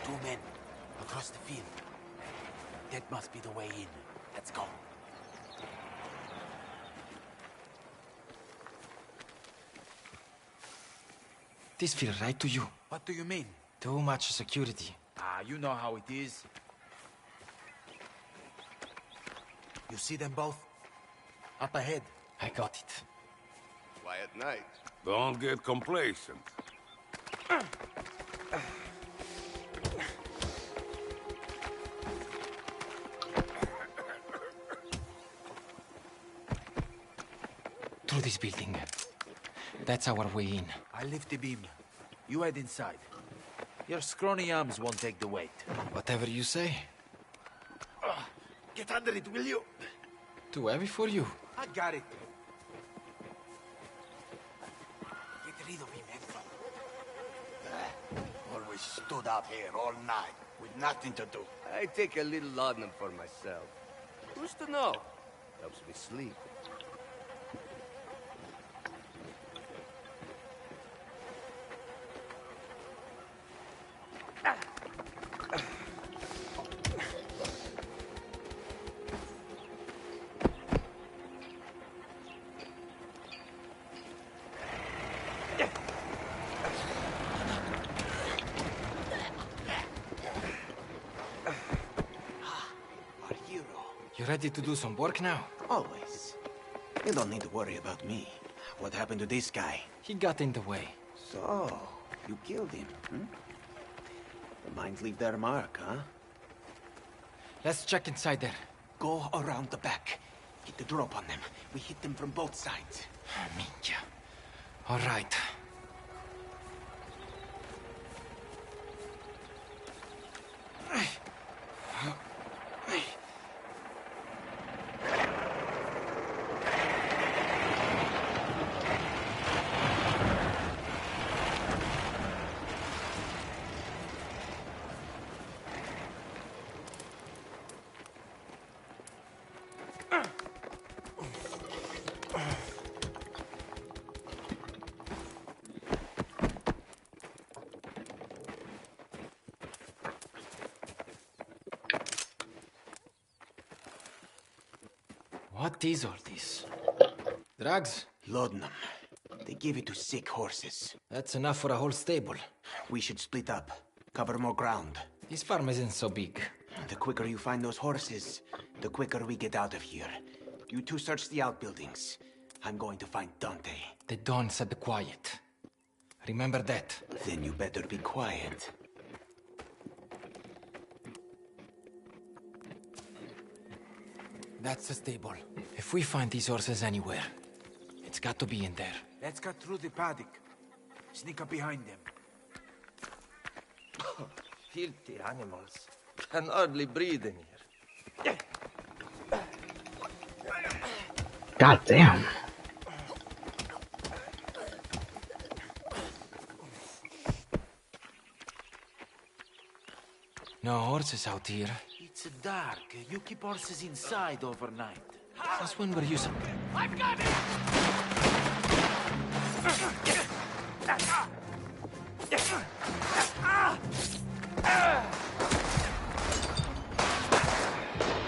Two men, across the field. That must be the way in. Let's go. This feels right to you. What do you mean? Too much security. Ah, you know how it is. You see them both? Up ahead. I got it. Quiet night. Don't get complacent. Through this building. That's our way in. I lift the beam. You head inside. Your scrawny arms won't take the weight. Whatever you say. Get under it, will you? Too heavy for you. I got it. Get rid of him, Enzo. Always stood out here all night with nothing to do. I take a little laudanum for myself. Who's to know? Helps me sleep. You ready to do some work now? Always. You don't need to worry about me. What happened to this guy? He got in the way. So, you killed him, hmm? The mines leave their mark, huh? Let's check inside there. Go around the back. Get the drop on them. We hit them from both sides. Minchia. All right. What is all this? Drugs? Laudanum. They give it to sick horses. That's enough for a whole stable. We should split up. Cover more ground. This farm isn't so big. The quicker you find those horses, the quicker we get out of here. You two search the outbuildings. I'm going to find Dante. The Don said quiet. Remember that. Then you better be quiet. That's the stable. If we find these horses anywhere, it's got to be in there. Let's cut through the paddock. Sneak up behind them. Filthy animals. Can hardly breathe in here. God damn. No horses out here. It's dark. You keep horses inside overnight. Since when were you some... I've got it!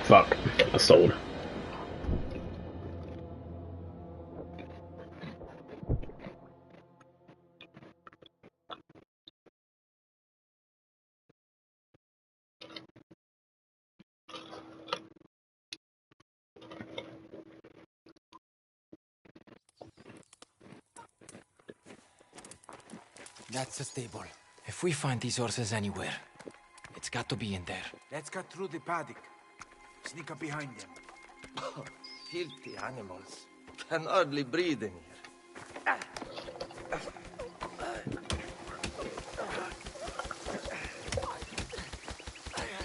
Fuck. I sold. That's the stable. If we find these horses anywhere, it's got to be in there. Let's cut through the paddock. Sneak up behind them. Filthy animals. Can hardly breathe in here.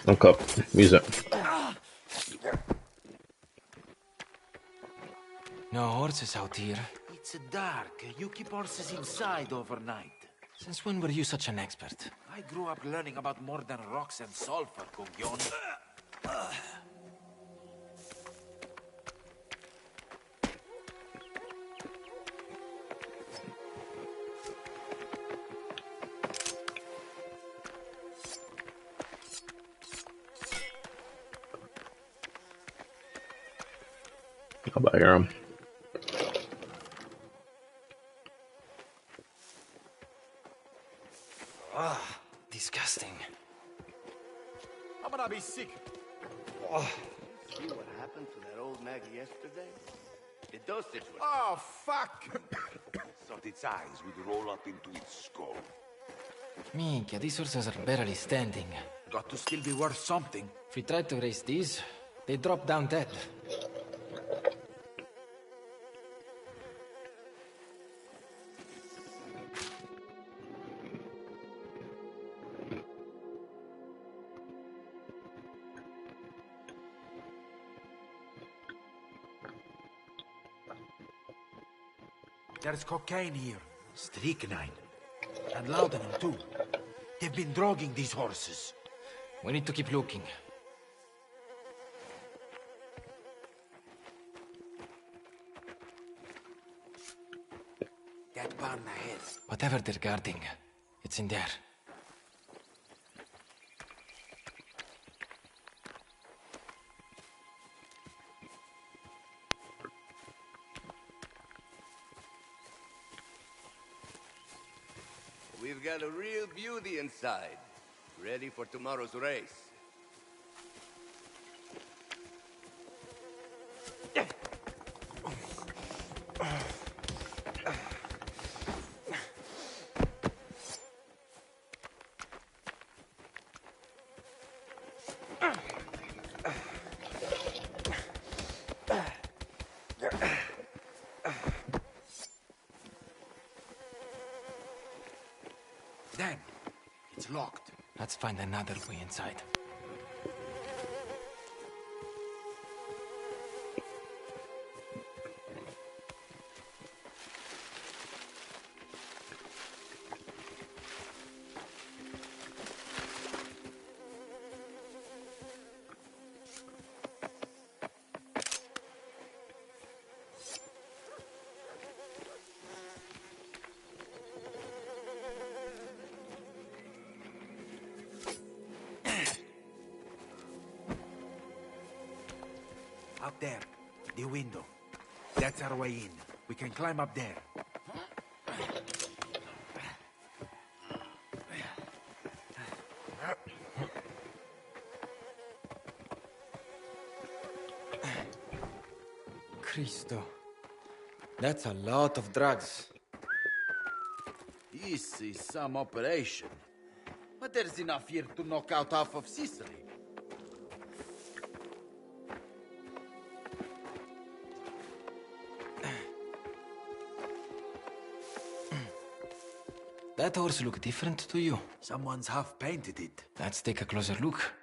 Okay, music. No horses out here. It's dark. You keep horses inside overnight. Since when were you such an expert? I grew up learning about more than rocks and sulfur, Coglione. How about Aram? Ah, disgusting. I'm gonna be sick. See what happened to that old nag yesterday? The dosage was... Oh, fuck! Thought its eyes would roll up into its skull. Minchia, these horses are barely standing. Got to still be worth something. If we tried to race these, they drop down dead. There's cocaine here. Strychnine. And laudanum, too. They've been drugging these horses. We need to keep looking. That barn ahead. Whatever they're guarding, it's in there. We've got a real beauty inside. Ready for tomorrow's race. Damn, it's locked. Let's find another way inside. Out there, the window. That's our way in. We can climb up there. Cristo. That's a lot of drugs. This is some operation. But there's enough here to knock out half of Sicily. That horse look different to you. Someone's half painted it. Let's take a closer look.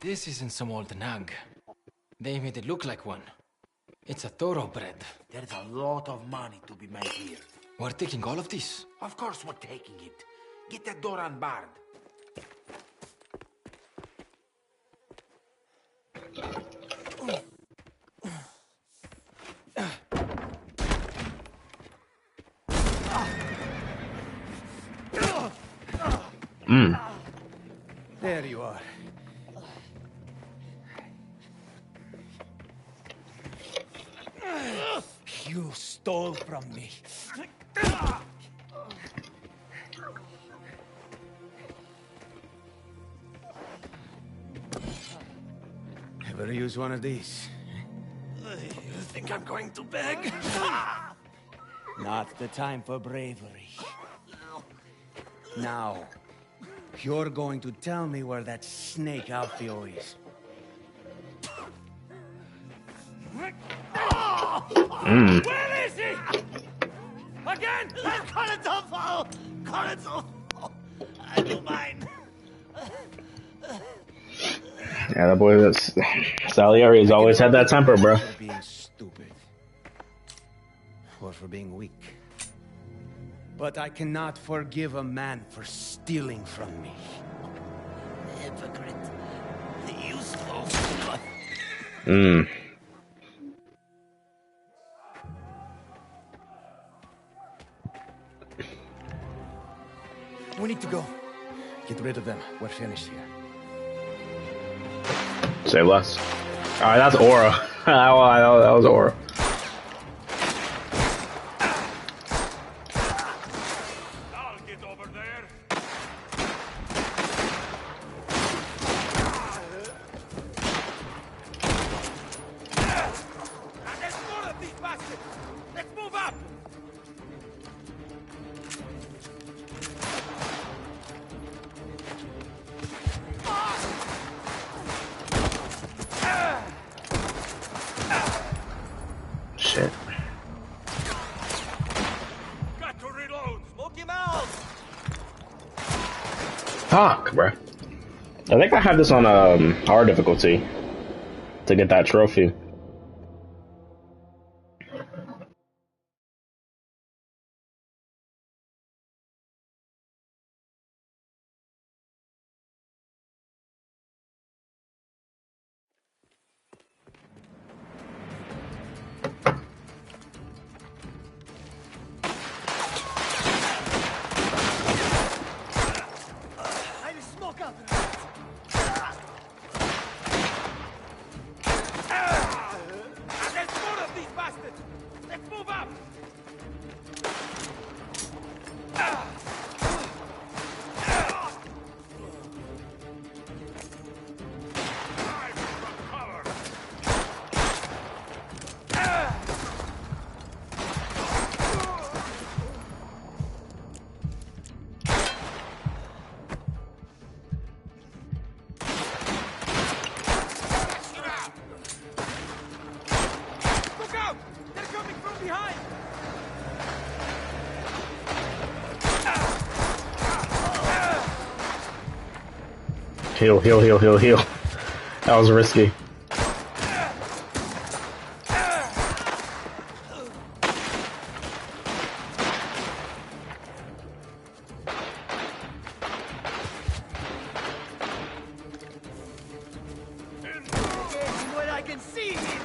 This isn't some old nag. They made it look like one. It's a thoroughbred. There's a lot of money to be made here. We're taking all of this? Of course we're taking it. Get that door unbarred. There you are. You stole from me. Ever use one of these? You think I'm going to beg? Not the time for bravery. Now, You're going to tell me where that snake Alfio is. Mm. Where is he? Again? Corazon! Corazon! I don't mind. Yeah, that boy, Salieri's always had that temper, bro. For being stupid. Or for being weak. But I cannot forgive a man for stealing from me. Hypocrite. Useful. Mm. We need to go. Get rid of them. We're finished here. Say less. Alright, that's Aura. that was Aura. I'll get over there. And there's more of these bastards. Let's move up. Shit. Got to reload. Smoke him out! Fuck, bro. I think I had this on hard difficulty to get that trophy. I will smoke out. And there's more of these bastards. Let's move up. Look out! They're coming from behind! Heal, heal, heal, heal, heal. That was risky. When I can see him.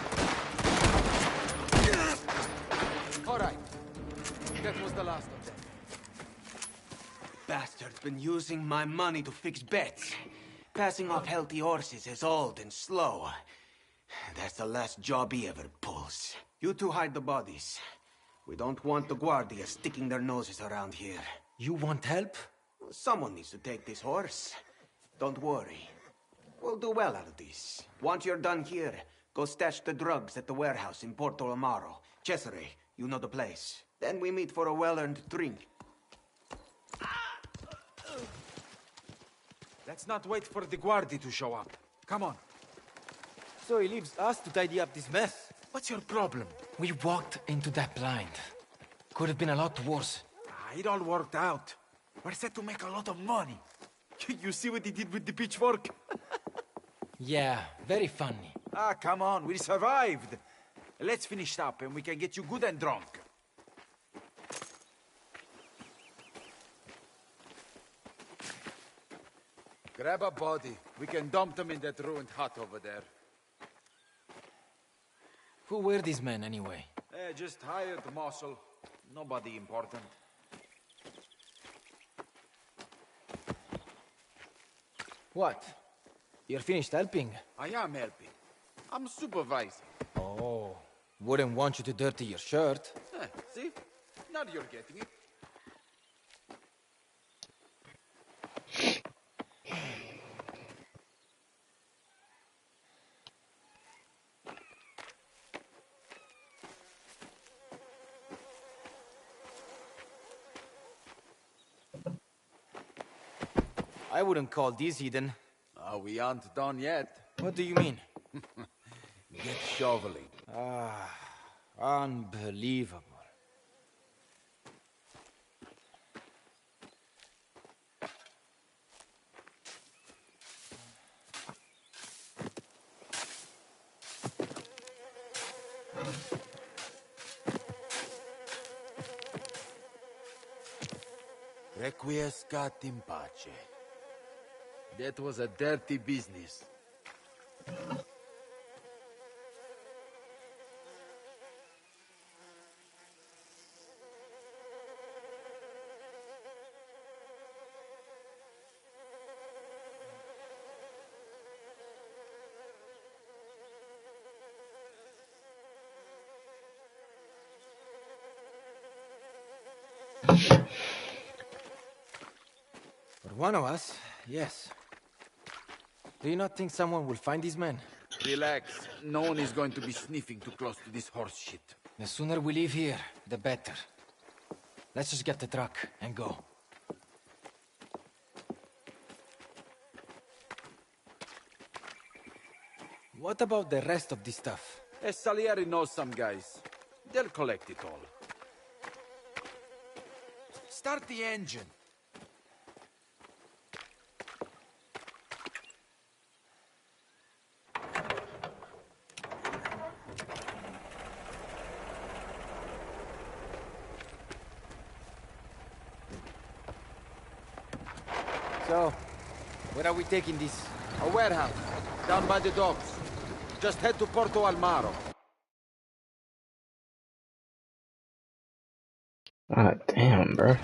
All right. That was the last of them. Bastard's been using my money to fix bets. Passing off healthy horses as old and slow. That's the last job he ever pulls. You two hide the bodies. We don't want the Guardia sticking their noses around here. You want help? Someone needs to take this horse. Don't worry. We'll do well out of this. Once you're done here, go stash the drugs at the warehouse in Porto Amaro. Cesare, you know the place. Then we meet for a well-earned drink. Let's not wait for the Guardi to show up. Come on. So he leaves us to tidy up this mess. What's your problem? We walked into that blind. Could have been a lot worse. It all worked out. We're set to make a lot of money. You see what he did with the pitchfork? Yeah, very funny. Come on, we survived. Let's finish up and we can get you good and drunk. Grab a body. We can dump them in that ruined hut over there. Who were these men, anyway? Just hired muscle. Nobody important. What? You're finished helping? I am helping. I'm supervising. Oh, wouldn't want you to dirty your shirt. See? Now you're getting it. I wouldn't call these hidden. We aren't done yet. What do you mean? Get shoveling. Unbelievable. Requiescat in pace. That was a dirty business. For one of us, yes. Do you not think someone will find these men? Relax. No one is going to be sniffing too close to this horse shit. The sooner we leave here, the better. Let's just get the truck and go. What about the rest of this stuff? Salieri knows some guys. They'll collect it all. Start the engine. So, where are we taking this? A warehouse, down by the docks. Just head to Porto Almaro. God damn, bro.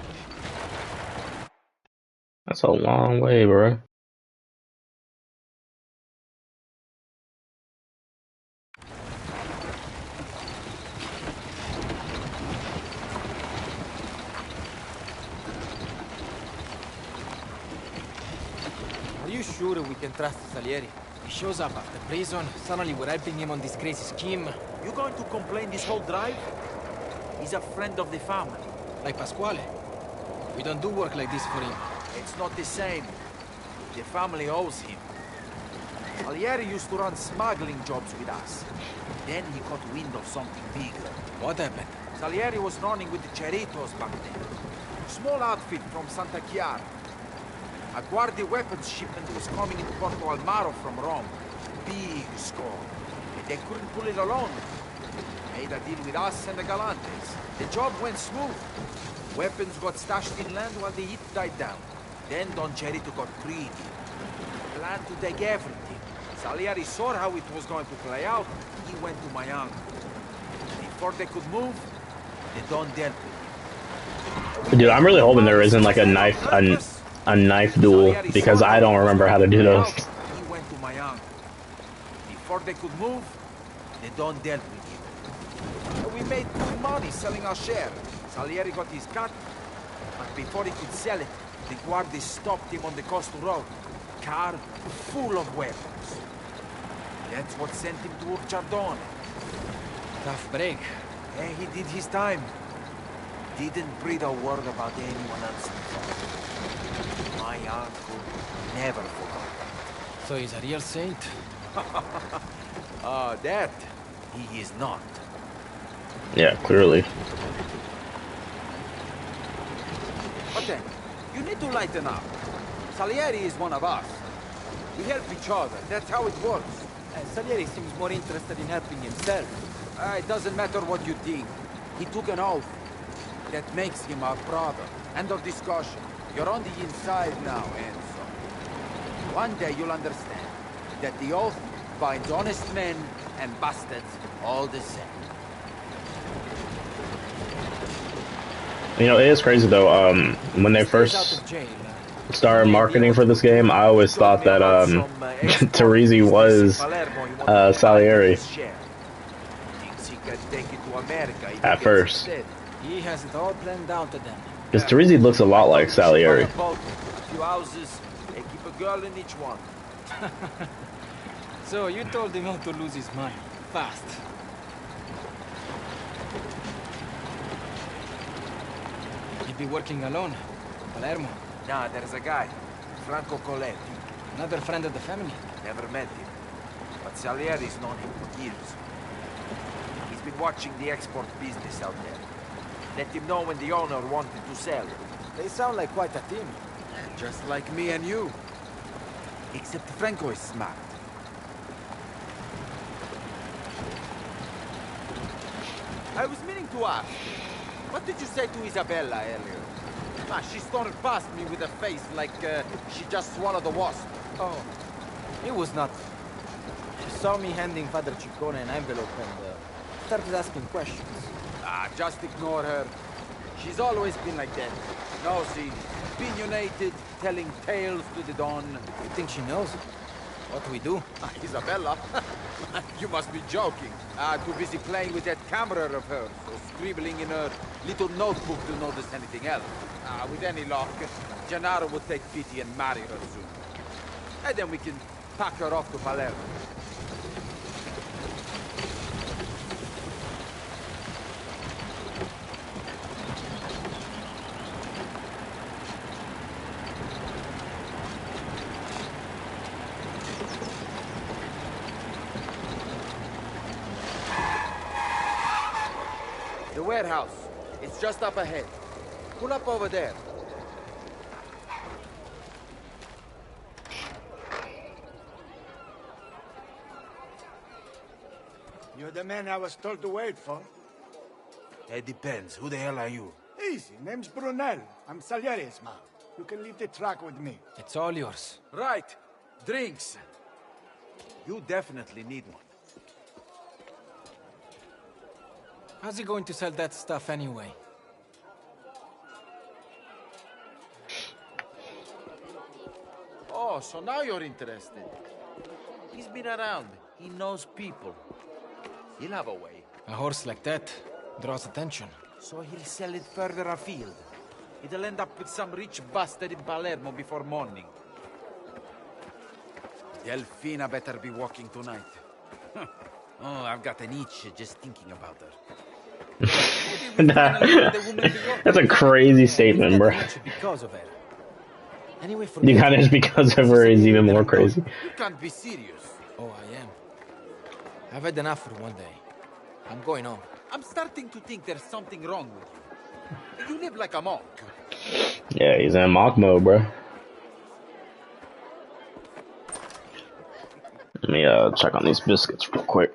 That's a long way, bro. Are you sure we can trust Salieri? He shows up after prison, suddenly we're helping him on this crazy scheme. You going to complain this whole drive? He's a friend of the family. Like Pasquale. We don't do work like this for him. It's not the same. The family owes him. Salieri used to run smuggling jobs with us. Then he caught wind of something bigger. What happened? Salieri was running with the Cerritos back then. Small outfit from Santa Chiara. A Guardia weapons shipment was coming into Porto Almaro from Rome. Big score. And they couldn't pull it alone. Made a deal with us and the Galantes. The job went smooth. Weapons got stashed inland while the heat died down. Then Don Cerrito got greedy. Planned to take everything. Salieri saw how it was going to play out. He went to my uncle. Before they could move, the Don dealt with him. Dude, I'm really hoping there isn't like a knife duel because I don't remember how to do those. He went to my uncle. Before they could move, the Don dealt with him. We made good money selling our share. Salieri got his cut, but before he could sell it, the Guardia stopped him on the coastal road. Car full of weapons. That's what sent him to Urciardone. Tough break. And he did his time. Didn't breathe a word about anyone else involved. My uncle never forgot. So he's a real saint? That he is not. Yeah, clearly. But then, you need to lighten up. Salieri is one of us. We help each other. That's how it works. Salieri seems more interested in helping himself. It doesn't matter what you think. He took an oath. That makes him our brother. End of discussion. You're on the inside now, Enzo. One day you'll understand that the oath binds honest men and bastards all the same. You know, it is crazy though. When they first started marketing for this game, I always thought that Teresi was Salieri at first. He has it all planned out to them. Because Teresi looks a lot like Salieri. A few houses, and keep a girl in each one. So you told him not to lose his mind. Fast. He'd be working alone. Palermo. Nah, there's a guy. Franco Coletti. Another friend of the family? Never met him. But Salieri's known him for years. He's been watching the export business out there. Let him know when the owner wanted to sell. They sound like quite a team. Just like me and you. Except Franco is smart. I was meaning to ask, what did you say to Isabella earlier? Ah, she stormed past me with a face like she just swallowed a wasp. Oh, it was not. She saw me handing Father Ciccone an envelope and started asking questions. Ah, just ignore her. She's always been like that. Nosy, opinionated, telling tales to the dawn. You think she knows what we do? Ah, Isabella? You must be joking. Ah, too busy playing with that camera of hers, or scribbling in her little notebook to notice anything else. Ah, with any luck, Gennaro would take pity and marry her soon. And then we can pack her off to Palermo. The warehouse. It's just up ahead. Pull up over there. You're the man I was told to wait for? It depends. Who the hell are you? Easy. Name's Brunel. I'm Salieri's man. You can leave the truck with me. It's all yours. Right. Drinks. You definitely need one. How's he going to sell that stuff anyway? Oh, so now you're interested. He's been around. He knows people. He'll have a way. A horse like that draws attention. So he'll sell it further afield. It'll end up with some rich bastard in Palermo before morning. Delfina better be walking tonight. Oh, I've got an itch just thinking about her. That's a crazy statement, bro. Because of her. Anyway, You got it because of her is even more crazy. You can't be serious. Oh, I am. I've had enough for one day. I'm going home. I'm starting to think there's something wrong with you. You live like a monk. Yeah, he's in monk mode, bro. Let me check on these biscuits real quick.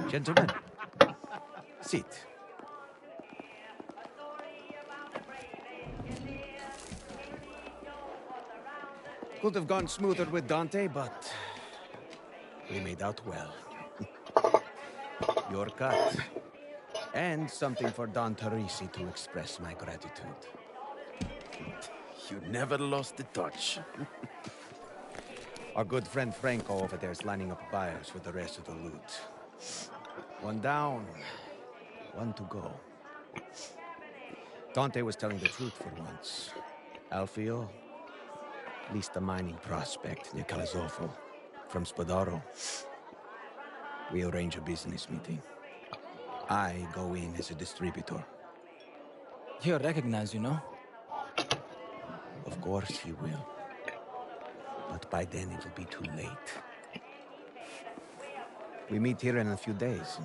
Gentlemen, sit. Could have gone smoother with Dante, but we made out well. Your cut. And something for Don Teresi to express my gratitude. You never lost the touch. Our good friend Franco over there is lining up buyers for the rest of the loot. One down, one to go. Dante was telling the truth for once. Alfio leased a mining prospect near Calazofo from Spadaro. We arrange a business meeting. I go in as a distributor. He'll recognize you, know? Of course he will. But by then it will be too late. We meet here in a few days.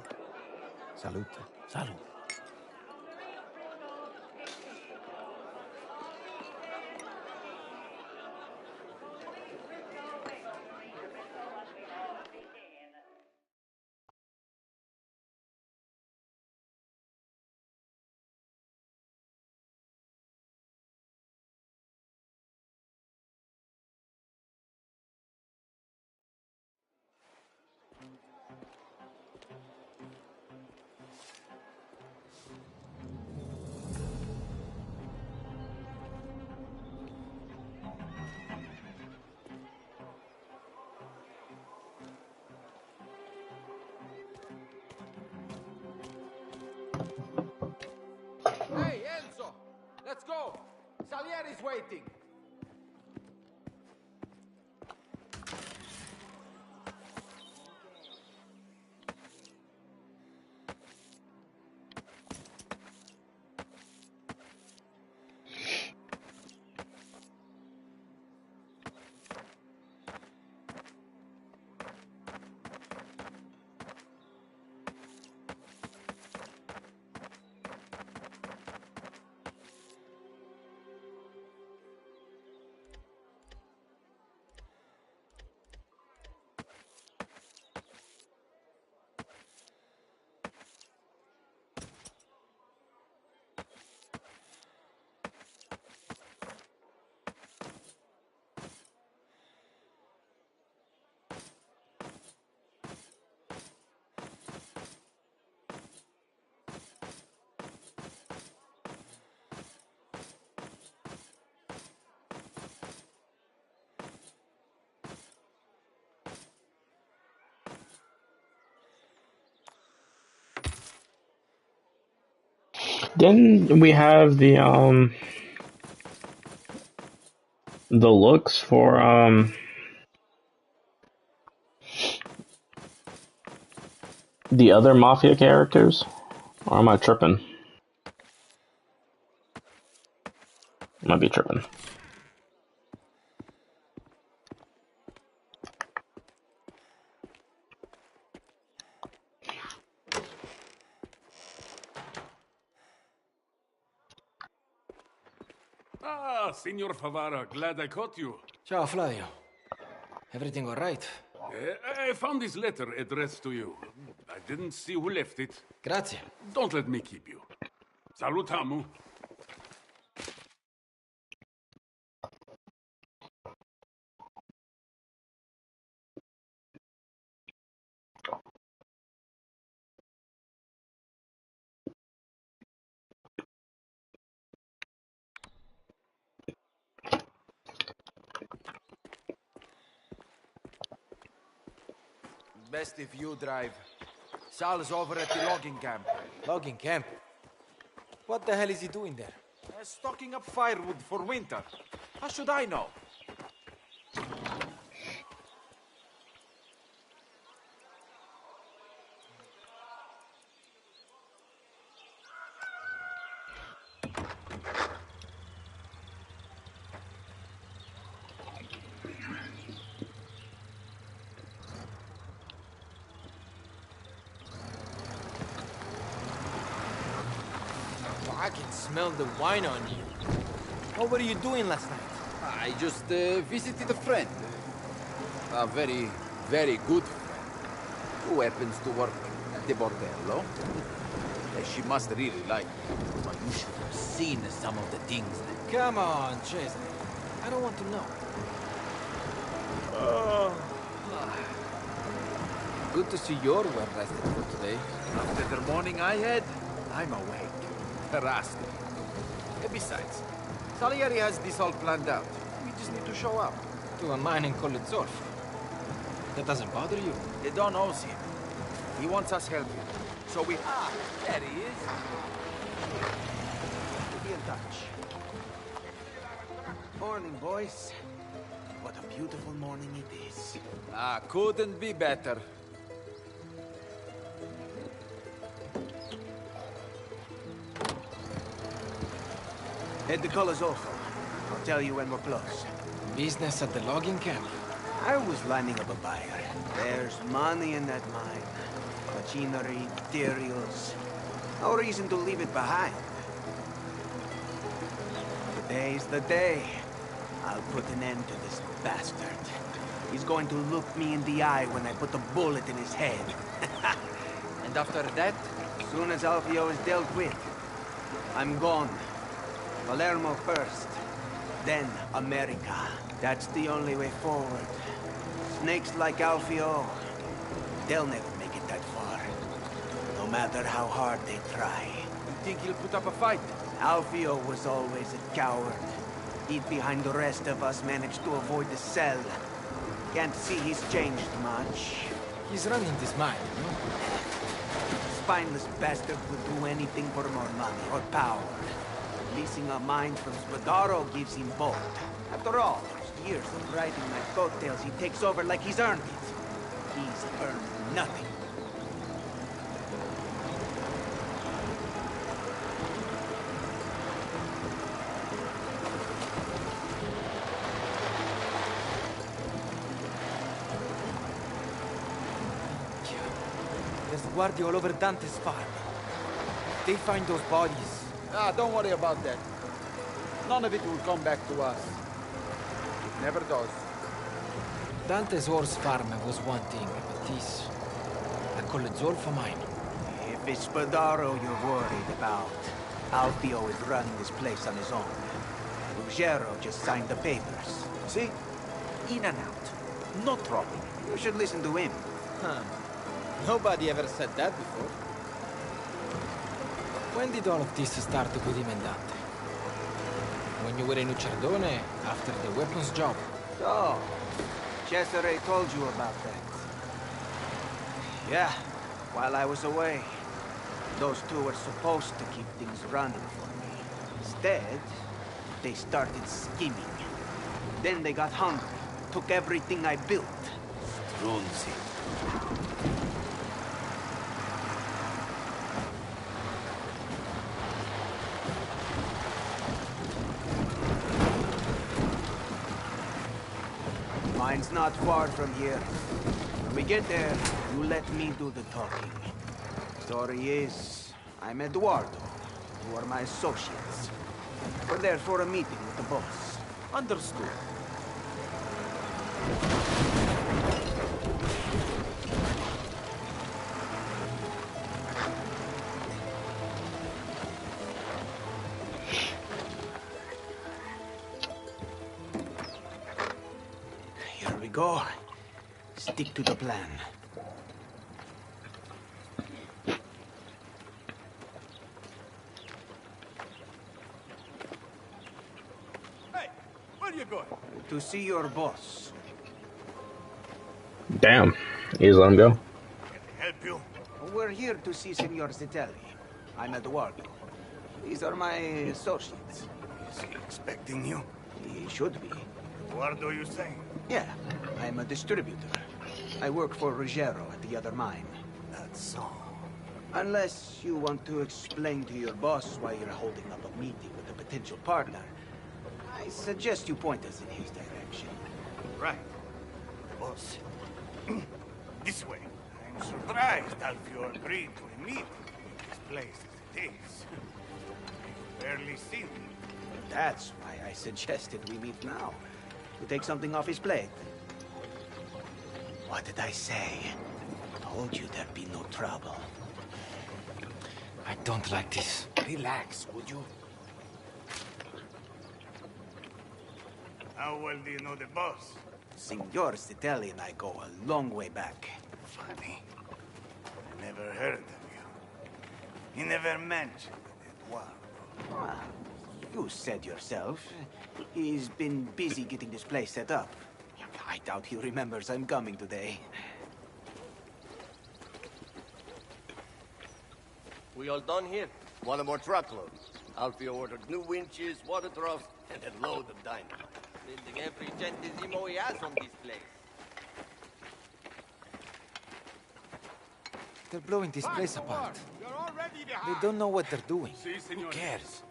Salute. Salute. Salieri's waiting. Didn't we have the looks for the other Mafia characters? Or am I tripping? Might be tripping. Ah, Signor Favara, glad I caught you. Ciao, Flavio. Everything all right? I found this letter addressed to you. I didn't see who left it. Grazie. Don't let me keep you. Salutamu. Best if you drive. Sal's over at the logging camp. Logging camp? What the hell is he doing there? Stocking up firewood for winter. How should I know? I can smell the wine on you. What were you doing last night? I just visited a friend. A very, very good friend. Who happens to work at the bordello. She must really like me. But you should have seen some of the things that... Come on, Chase. I don't want to know. Good to see you're well rested for today. After the morning I had, I'm awake. Harassed. Besides, Salieri has this all planned out. We just need to show up. To a mine and call it Zorf. That doesn't bother you? The Don owes him. He wants us helping. So we... Ah, there he is. We'll be in touch. Morning, boys. What a beautiful morning it is. Ah, couldn't be better. Head the colors also. I'll tell you when we're close. Business at the logging camp. I was lining up a buyer. There's money in that mine. Machinery, materials. No reason to leave it behind. Today's the day. I'll put an end to this bastard. He's going to look me in the eye when I put the bullet in his head. And after that? As soon as Alfio is dealt with, I'm gone. Palermo first, then America. That's the only way forward. Snakes like Alfio, they'll never make it that far. No matter how hard they try. You think he'll put up a fight? Alfio was always a coward. He behind the rest of us managed to avoid the cell. Can't see he's changed much. He's running this mine, no? Spineless bastard would do anything for more money or power. Leasing a mine from Spadaro gives him both. After all those years of riding my coattails, he takes over like he's earned it. He's earned nothing. There's Guardia all over Dante's farm. If they find those bodies... Ah, don't worry about that. None of it will come back to us. It never does. Dante's horse farm was one thing, but this... I call it all for mine. If it's Spadaro you're worried about, Alfio is running this place on his own. Ruggiero just signed the papers. See? In and out. No trouble. You should listen to him. Huh. Nobody ever said that before. When did all of this start with him and Dante? When you were in Uccerdone, after the weapons job? So, Cesare told you about that. Yeah, while I was away. Those two were supposed to keep things running for me. Instead, they started scheming. Then they got hungry, took everything I built. Strunzi. Mine's not far from here. When we get there, you let me do the talking. Story is, I'm Eduardo. You are my associates. We're there for a meeting with the boss. Understood. Here we go. Stick to the plan. Hey, where are you going? To see your boss. Damn. You just let him go. Help you? We're here to see Signor Zitelli. I'm Eduardo. These are my associates. Is he expecting you? He should be. Eduardo, you say? Yeah, I'm a distributor. I work for Ruggiero at the other mine. That's so. Unless you want to explain to your boss why you're holding up a meeting with a potential partner, I suggest you point us in his direction. Right. Boss. This way. I'm surprised Alfio agreed to a meeting in this place as it is. I've barely seen him. That's why I suggested we meet now. To take something off his plate. What did I say? Told you there'd be no trouble. I don't like this. Relax, would you? How well do you know the boss? Signor Zitelli and I go a long way back. Funny. I never heard of you. You never mentioned Eduardo. Well, you said yourself. He's been busy getting this place set up. I doubt he remembers I'm coming today. We all done here? One more truckload. Alfio ordered new winches, water troughs, and a load of dynamite. Spending every centesimo he has on this place. They're blowing this place apart. They don't know what they're doing. Who cares?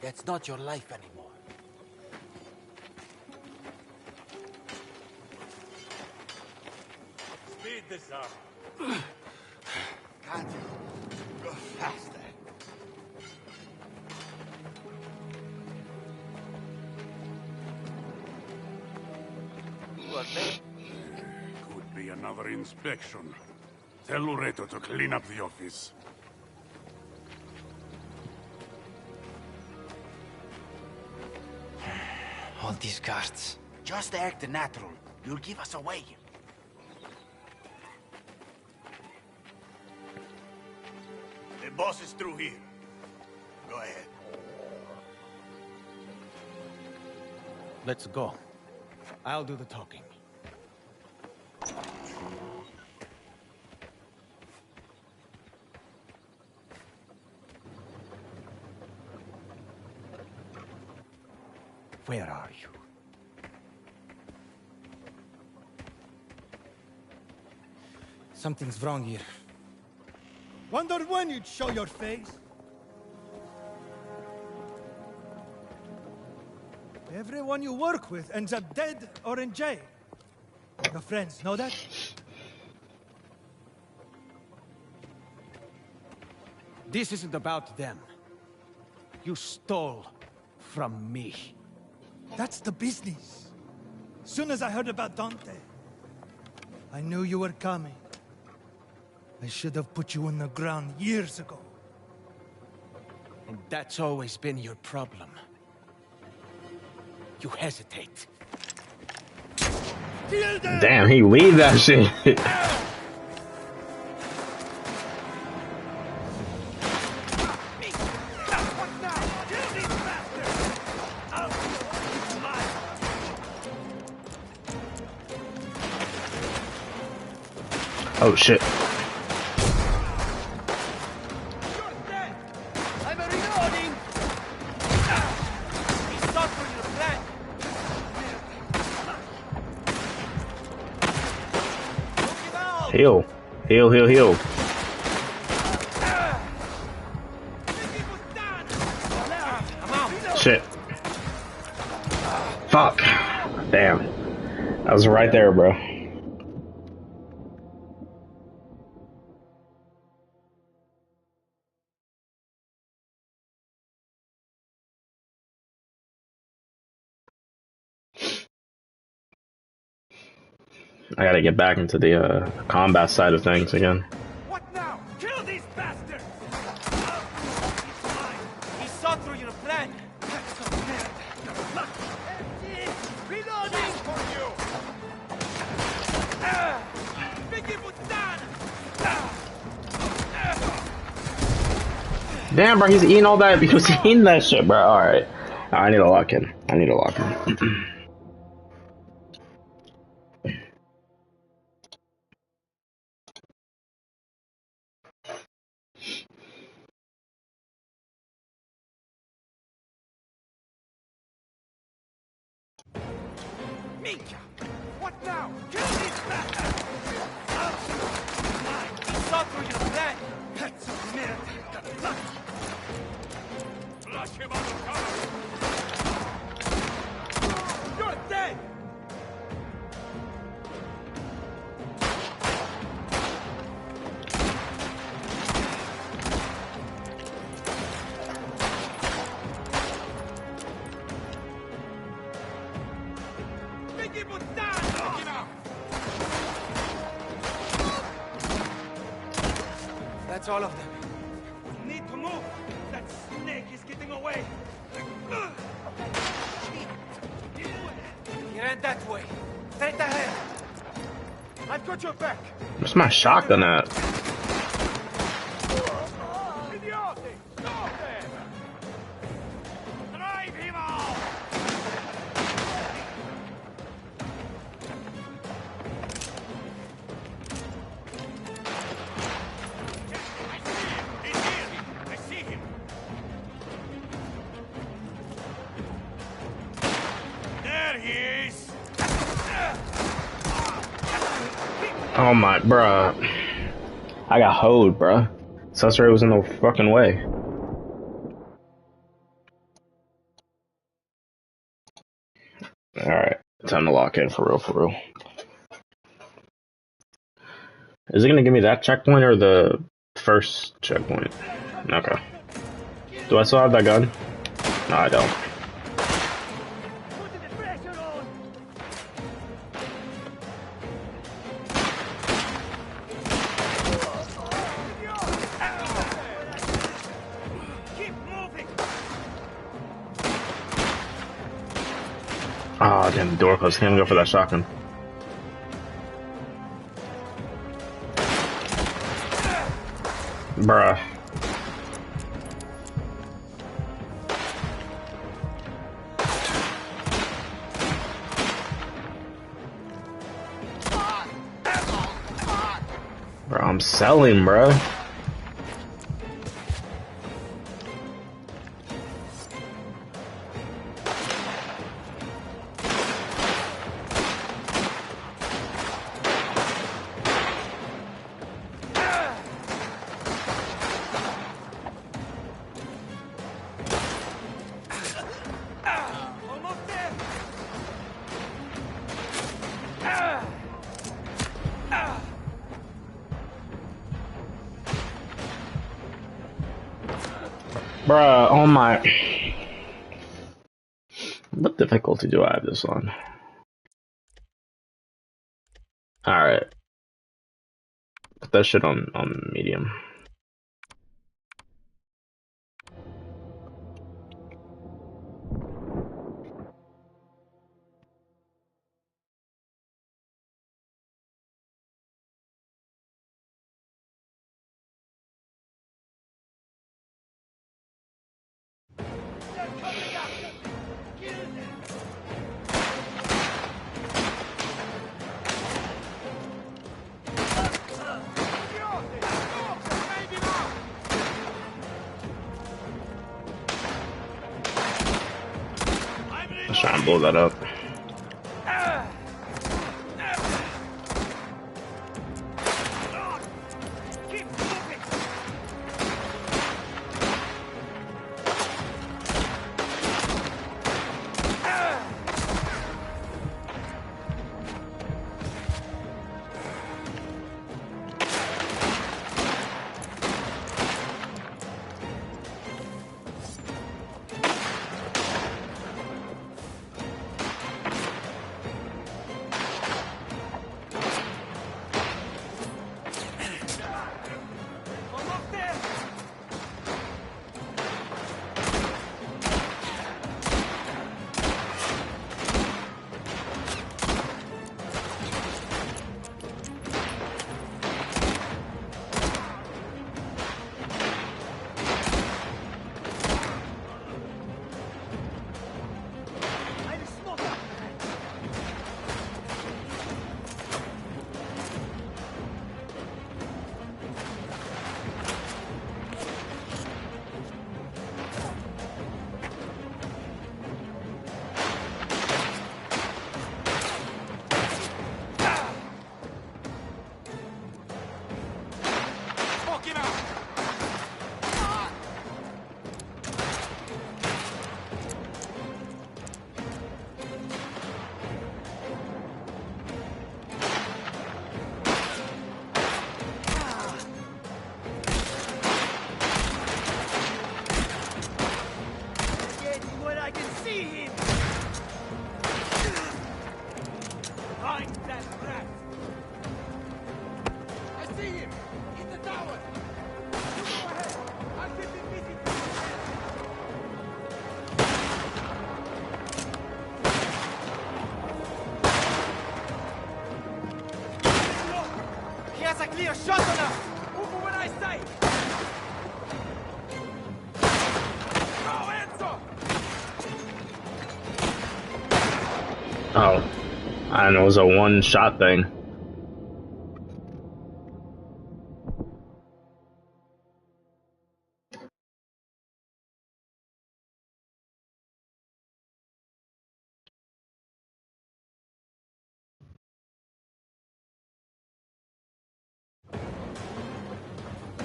That's not your life anymore. Speed this up. Can't go faster. You are late. Could be another inspection. Tell Loreto to clean up the office. All these guards. Just act natural. You'll give us away. The boss is through here. Go ahead. Let's go. I'll do the talking. Where are you? Something's wrong here. Wondered when you'd show your face. Everyone you work with ends up dead or in jail. Your friends know that? This isn't about them. You stole from me. That's the business. Soon as I heard about Dante, I knew you were coming. I should have put you in the ground years ago. And that's always been your problem. You hesitate. Damn, he leave that shit. Oh shit. I'm reloading! He's suffering your plan! Heal. Heal, heal, heal. Shit. Fuck. Damn. I was right there, bro. I gotta get back into the combat side of things again. What now? Kill these bastards! He saw through your plan! Reloading for you! Damn, bro, he's eating all that. He was eating that shit, bro. Alright. I need to lock in. I need to lock in. Mika! What now? Kill these bastards! He saw through your plan! That's a merda! Flush him out of cover! You're dead! That's all of them. We need to move. That snake is getting away. He ran that way. Straight ahead. I've got your back. Where's my shotgun at? Idiotic! Stop there! Drive him out! I see him! There he is! Oh my, bruh. I got hoed, bruh. Susray was in the fucking way. Alright, time to lock in for real, for real. Is it gonna give me that checkpoint or the first checkpoint? Okay. Do I still have that gun? No, I don't. Oh, damn, the door closed. Can't go for that shotgun. Bruh. Bro, I'm selling, bro. Bruh, oh my. What difficulty do I have this on? Alright. Put that shit on medium. Let's try and blow that up. Oh, and it was a one-shot thing.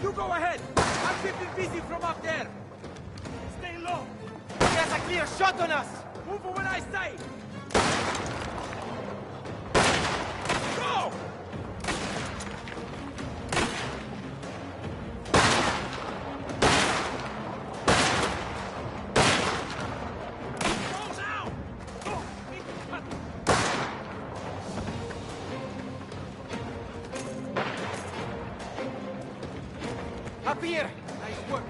You go ahead! I'm keeping busy from up there! Stay low! He has a clear shot on us! Move when I say! Go! Up here! Nice work,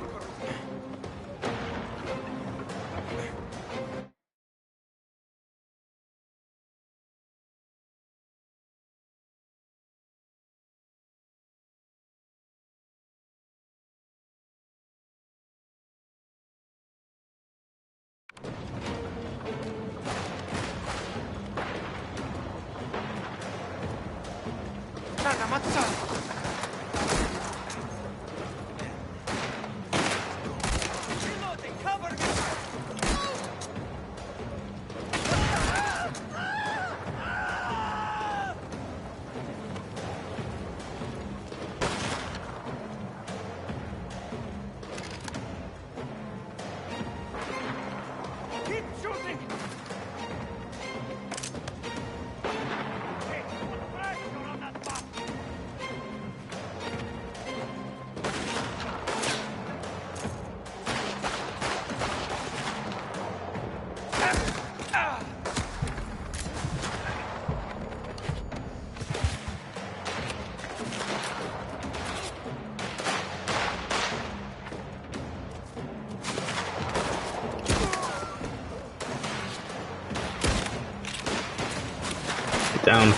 down.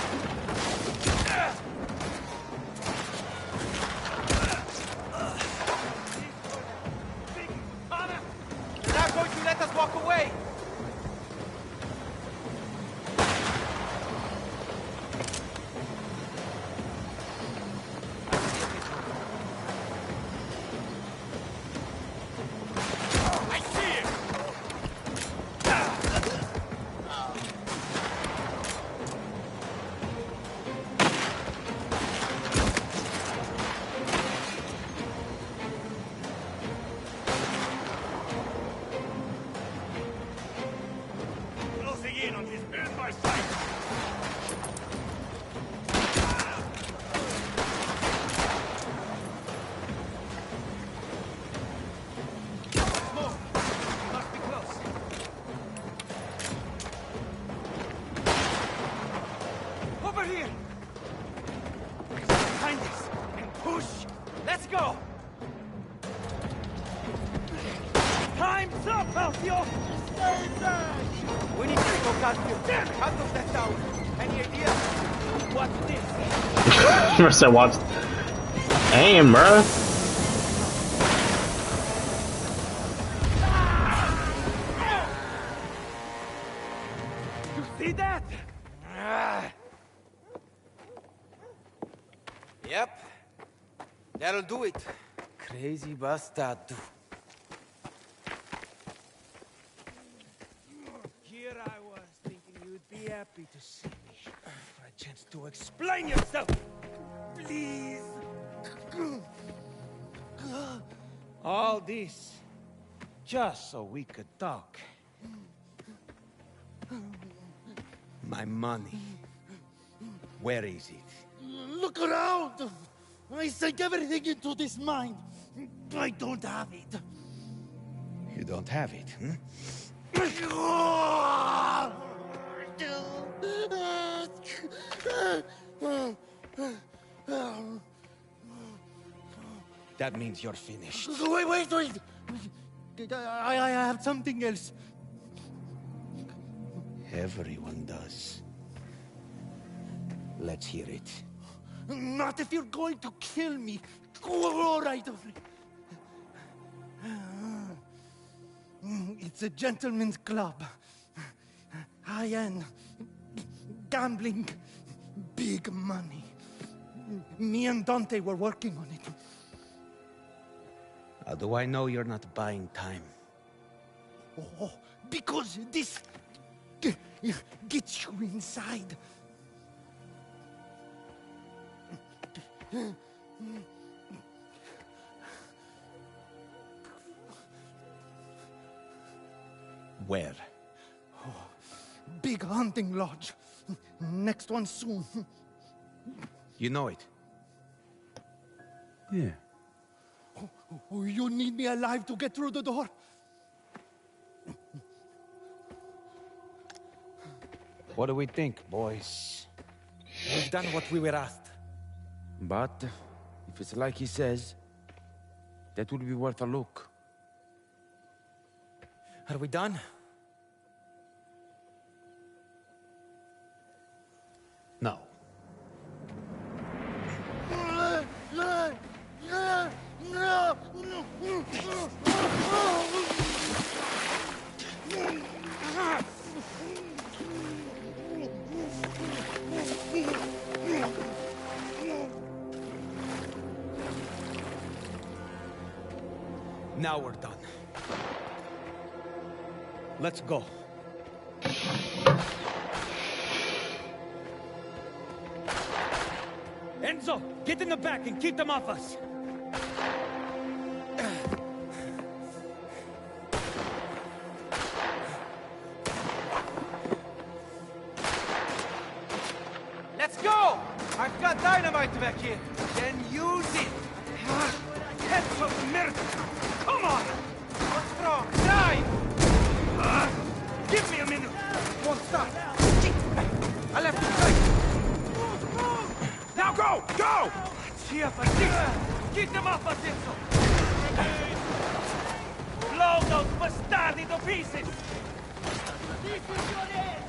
You're not going to let us walk away! Closing in on his bird by sight. Move! Must be close. Over here! Behind us! And push! Let's go! Time's up, Alfio! Stay back! We need to go Garfield. Out of that tower. Any idea? What's this? First I watched. Damn, bro. You see that? Yep. That'll do it. Crazy bastard. Here I was thinking you'd be happy to see me. For a chance to explain yourself. Please. All this just so we could talk. My money. Where is it? Look around! I sank everything into this mine. I don't have it. You don't have it, hmm? That means you're finished. Wait! I have something else. Everyone does. Let's hear it. Not if you're going to kill me. All right. It's a gentleman's club. High-end. Gambling. Big money. Me and Dante were working on it. How do I know you're not buying time? Oh, because this gets you inside. Where? Oh, big hunting lodge. Next one soon. You know it? Yeah. Oh, you need me alive to get through the door? What do we think, boys? We've done what we were asked. But, if it's like he says, that will be worth a look. Are we done? No. Now we're done. Let's go. Enzo, get in the back and keep them off us. Let's go! I've got dynamite back here. Then use it. Heads of murder. Come on! What's wrong? Drive! Give me a minute. Won't stop. I left it right. Now go! Go! Cheer for this. Get them off us, Enzo. Blow those bastardi to pieces. This is your end.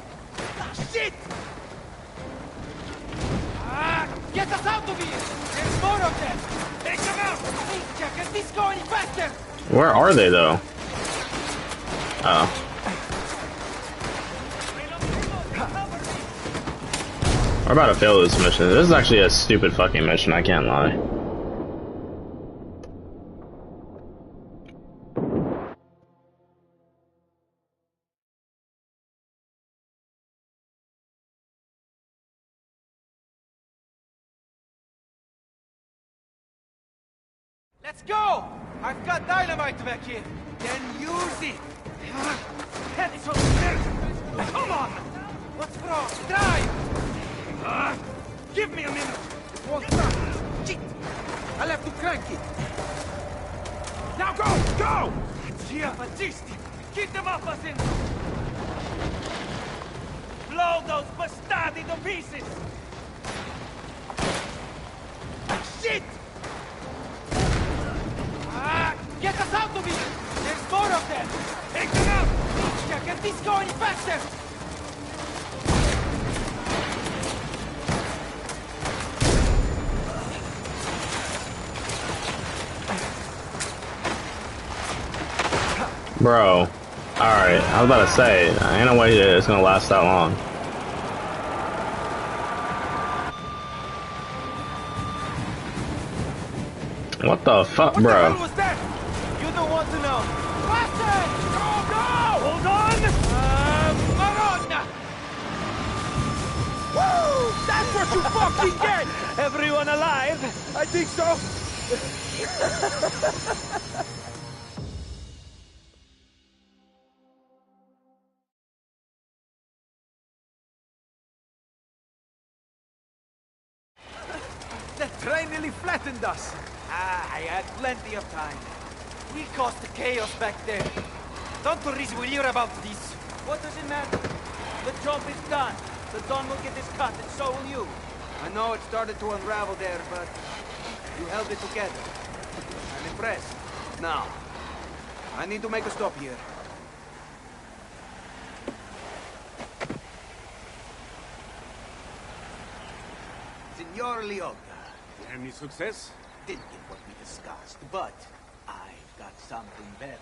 Shit! Get us out of here! There's more of them! Take them out! Hey, can this go any faster? Where are they though? Oh. We're about to fail this mission. This is actually a stupid fucking mission, I can't lie. Let's go! I've got dynamite back here. Then use it. Heads on there. Come on! What's wrong? Drive! Give me a minute. It won't start. Shit! I'll have to crank it. Now go! Go! Giappagisti! Get them up us in! Blow those bastardi to pieces! Shit! Get us out of here! There's more of them! Take them out! Can this go any faster? Bro. Alright, I was about to say, ain't no way it's gonna last that long. What the fuck, bro? What the hell was that? You don't want to know. Faster! Go, go! Hold on! Maronna! Woo! That's what you fucking get! Everyone alive? I think so. That train nearly flattened us. I had plenty of time. We caused the chaos back there. Don't worry, we'll hear about this. What does it matter? The job is done. The Don will get his cut, and so will you. I know it started to unravel there, but you held it together. I'm impressed. Now, I need to make a stop here. Signor Leota. Any success? Didn't get what we discussed, but I've got something better.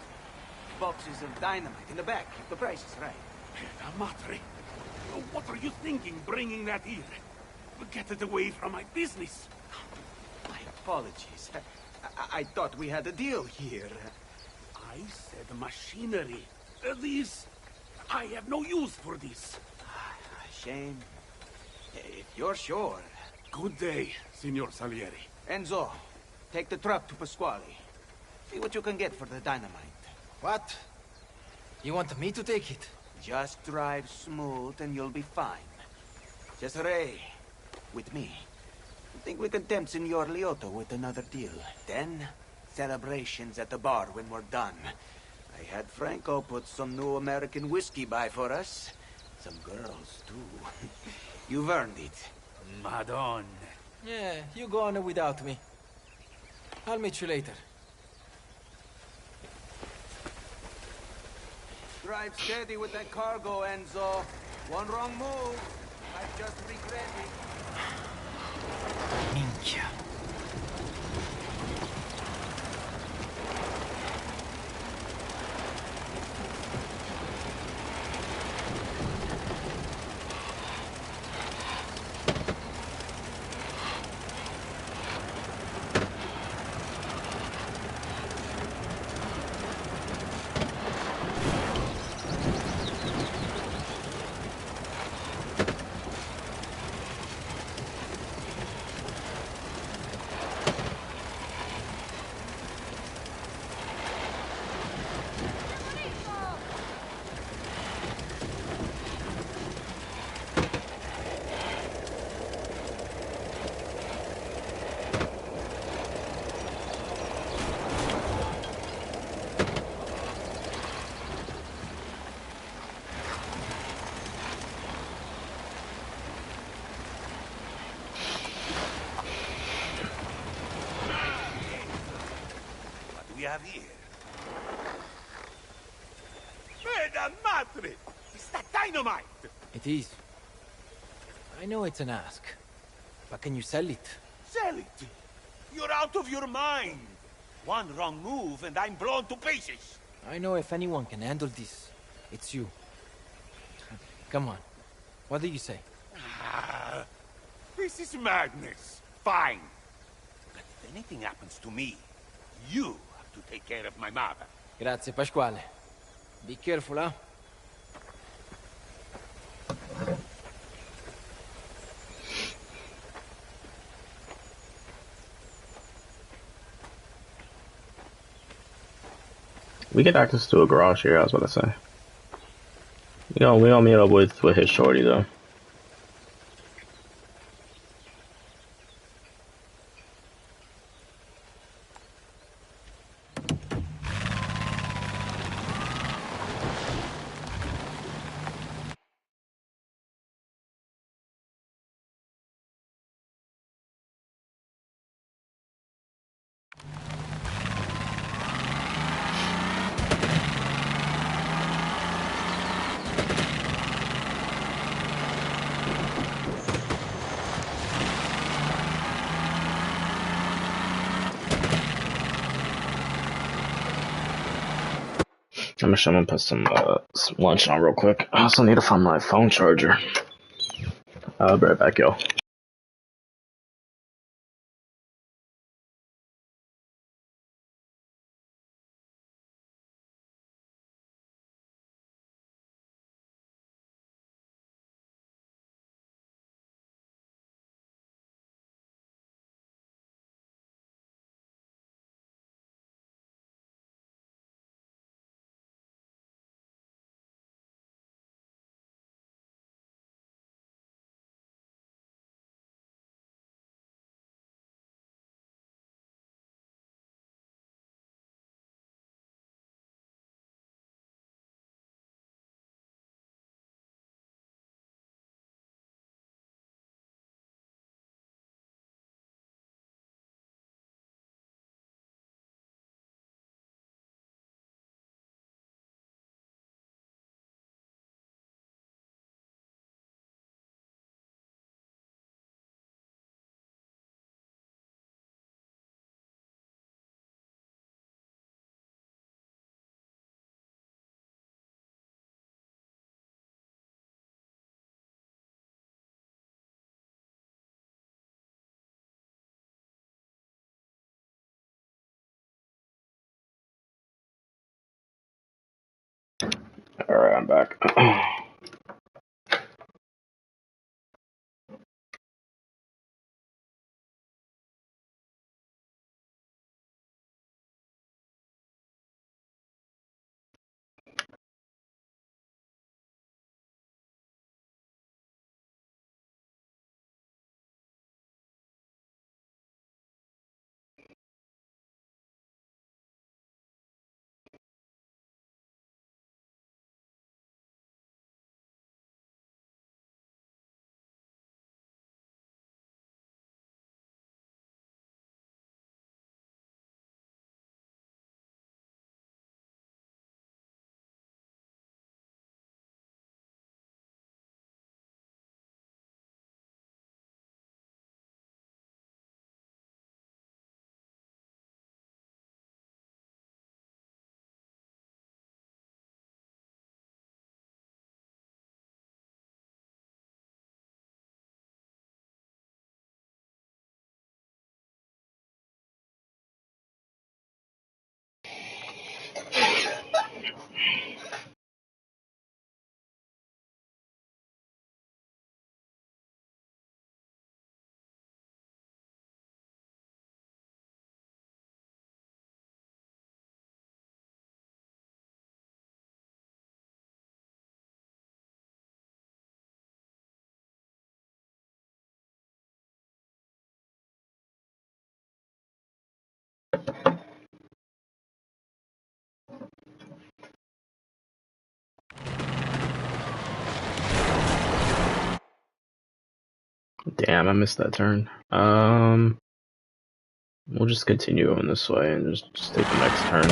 Boxes of dynamite in the back, if the price is right. Pera madre. What are you thinking, bringing that here? Get it away from my business. My apologies. I thought we had a deal here. I said machinery. These... I have no use for this. Shame. If you're sure. Good day, Signor Salieri. Enzo, take the truck to Pasquale. See what you can get for the dynamite. What? You want me to take it? Just drive smooth and you'll be fine. Cesare, with me. I think we can tempt Signor Leota with another deal. Then, celebrations at the bar when we're done. I had Franco put some new American whiskey by for us. Some girls, too. You've earned it. Madonna. Yeah, you go on without me. I'll meet you later. Drive steady with that cargo, Enzo. One wrong move. Might just regret it. Minchia. We have here. Pera madre! Is that dynamite? It is. I know it's an ask. But can you sell it? Sell it? You're out of your mind. One wrong move and I'm blown to pieces. I know if anyone can handle this, it's you. Come on. What do you say? Ah, this is madness. Fine. But if anything happens to me, you have to take care of my mother. Grazie, Pasquale. Be careful, huh? We get access to a garage here, I was about to say. We don't meet up with his shorty though. I'm gonna put some lunch on real quick. I also need to find my phone charger. I'll be right back, yo. Alright, I'm back. Damn, I missed that turn. We'll just continue going this way and just take the next turn.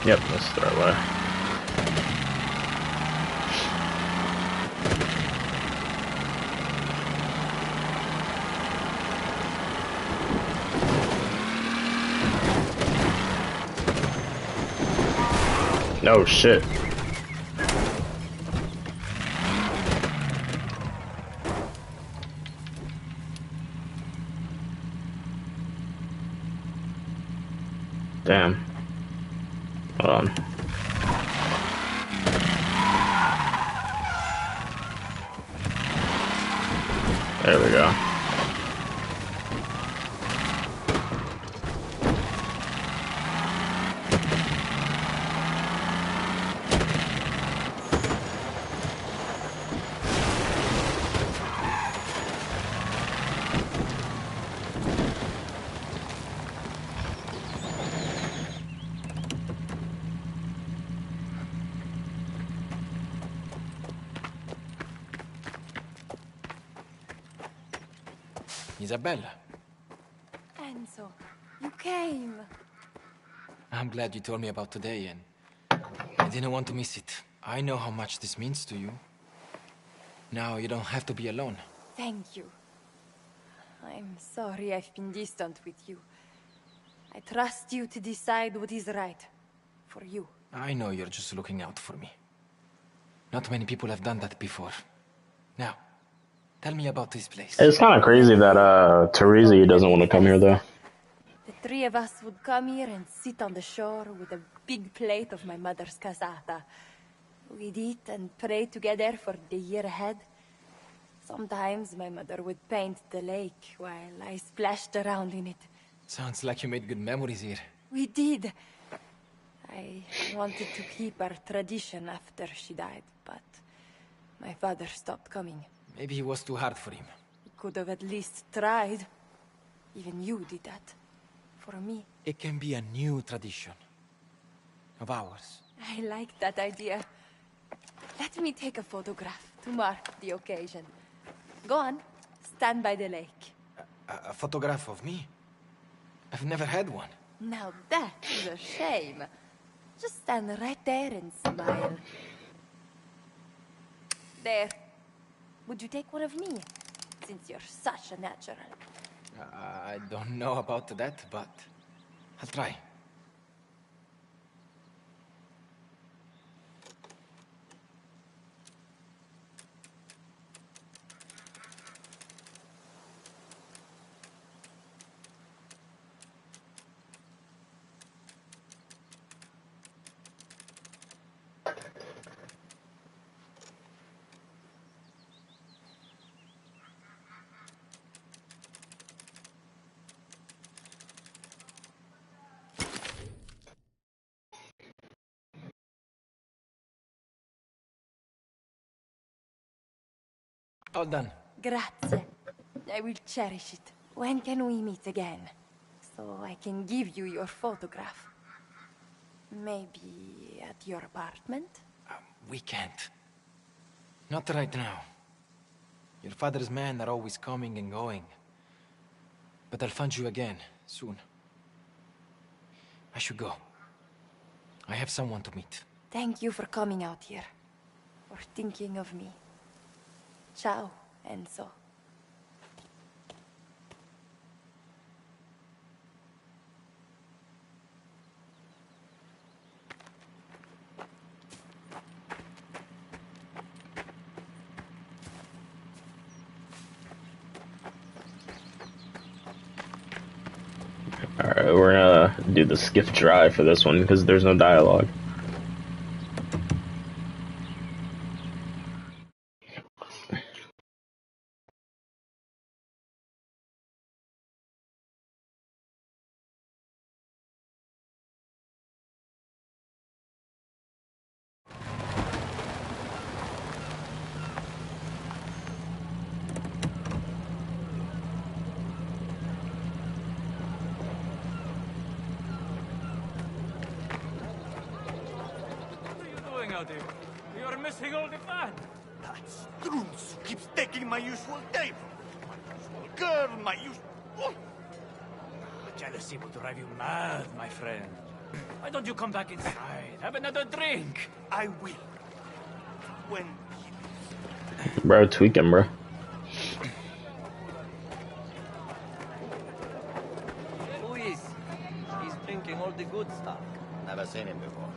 Yep, that's the right way. Oh shit. Damn. Hold on. There we go. Isabella, Enzo, you came. I'm glad you told me about today, and I didn't want to miss it. I know how much this means to you. Now you don't have to be alone. Thank you. I'm sorry I've been distant with you. I trust you to decide what is right. For you. I know you're just looking out for me. Not many people have done that before. Now, tell me about this place. It's kind of crazy that Teresa doesn't want to come here though. The three of us would come here and sit on the shore with a big plate of my mother's casata. We'd eat and pray together for the year ahead. Sometimes my mother would paint the lake while I splashed around in it. Sounds like you made good memories here. We did. I wanted to keep our tradition after she died, but my father stopped coming. Maybe it was too hard for him. He could have at least tried. Even you did that. For me. It can be a new tradition. Of ours. I like that idea. Let me take a photograph to mark the occasion. Go on. Stand by the lake. A photograph of me? I've never had one. Now that is a shame. Just stand right there and smile. There. Would you take one of me? Since you're such a natural. I don't know about that, but I'll try. All done. Grazie. I will cherish it. When can we meet again? So I can give you your photograph. Maybe at your apartment? We can't. Not right now. Your father's men are always coming and going. But I'll find you again, soon. I should go. I have someone to meet. Thank you for coming out here. For thinking of me. Ciao, Enzo. Alright, we're gonna do the skiff drive for this one because there's no dialogue. You're missing all the fun. That Strunz keeps taking my usual table. My usual girl, my usual... Oh. Jealousy will drive you mad, my friend. Why don't you come back inside? Have another drink. I will. When Bro, tweaking, bro. Who is? He's drinking all the good stuff. Never seen him before.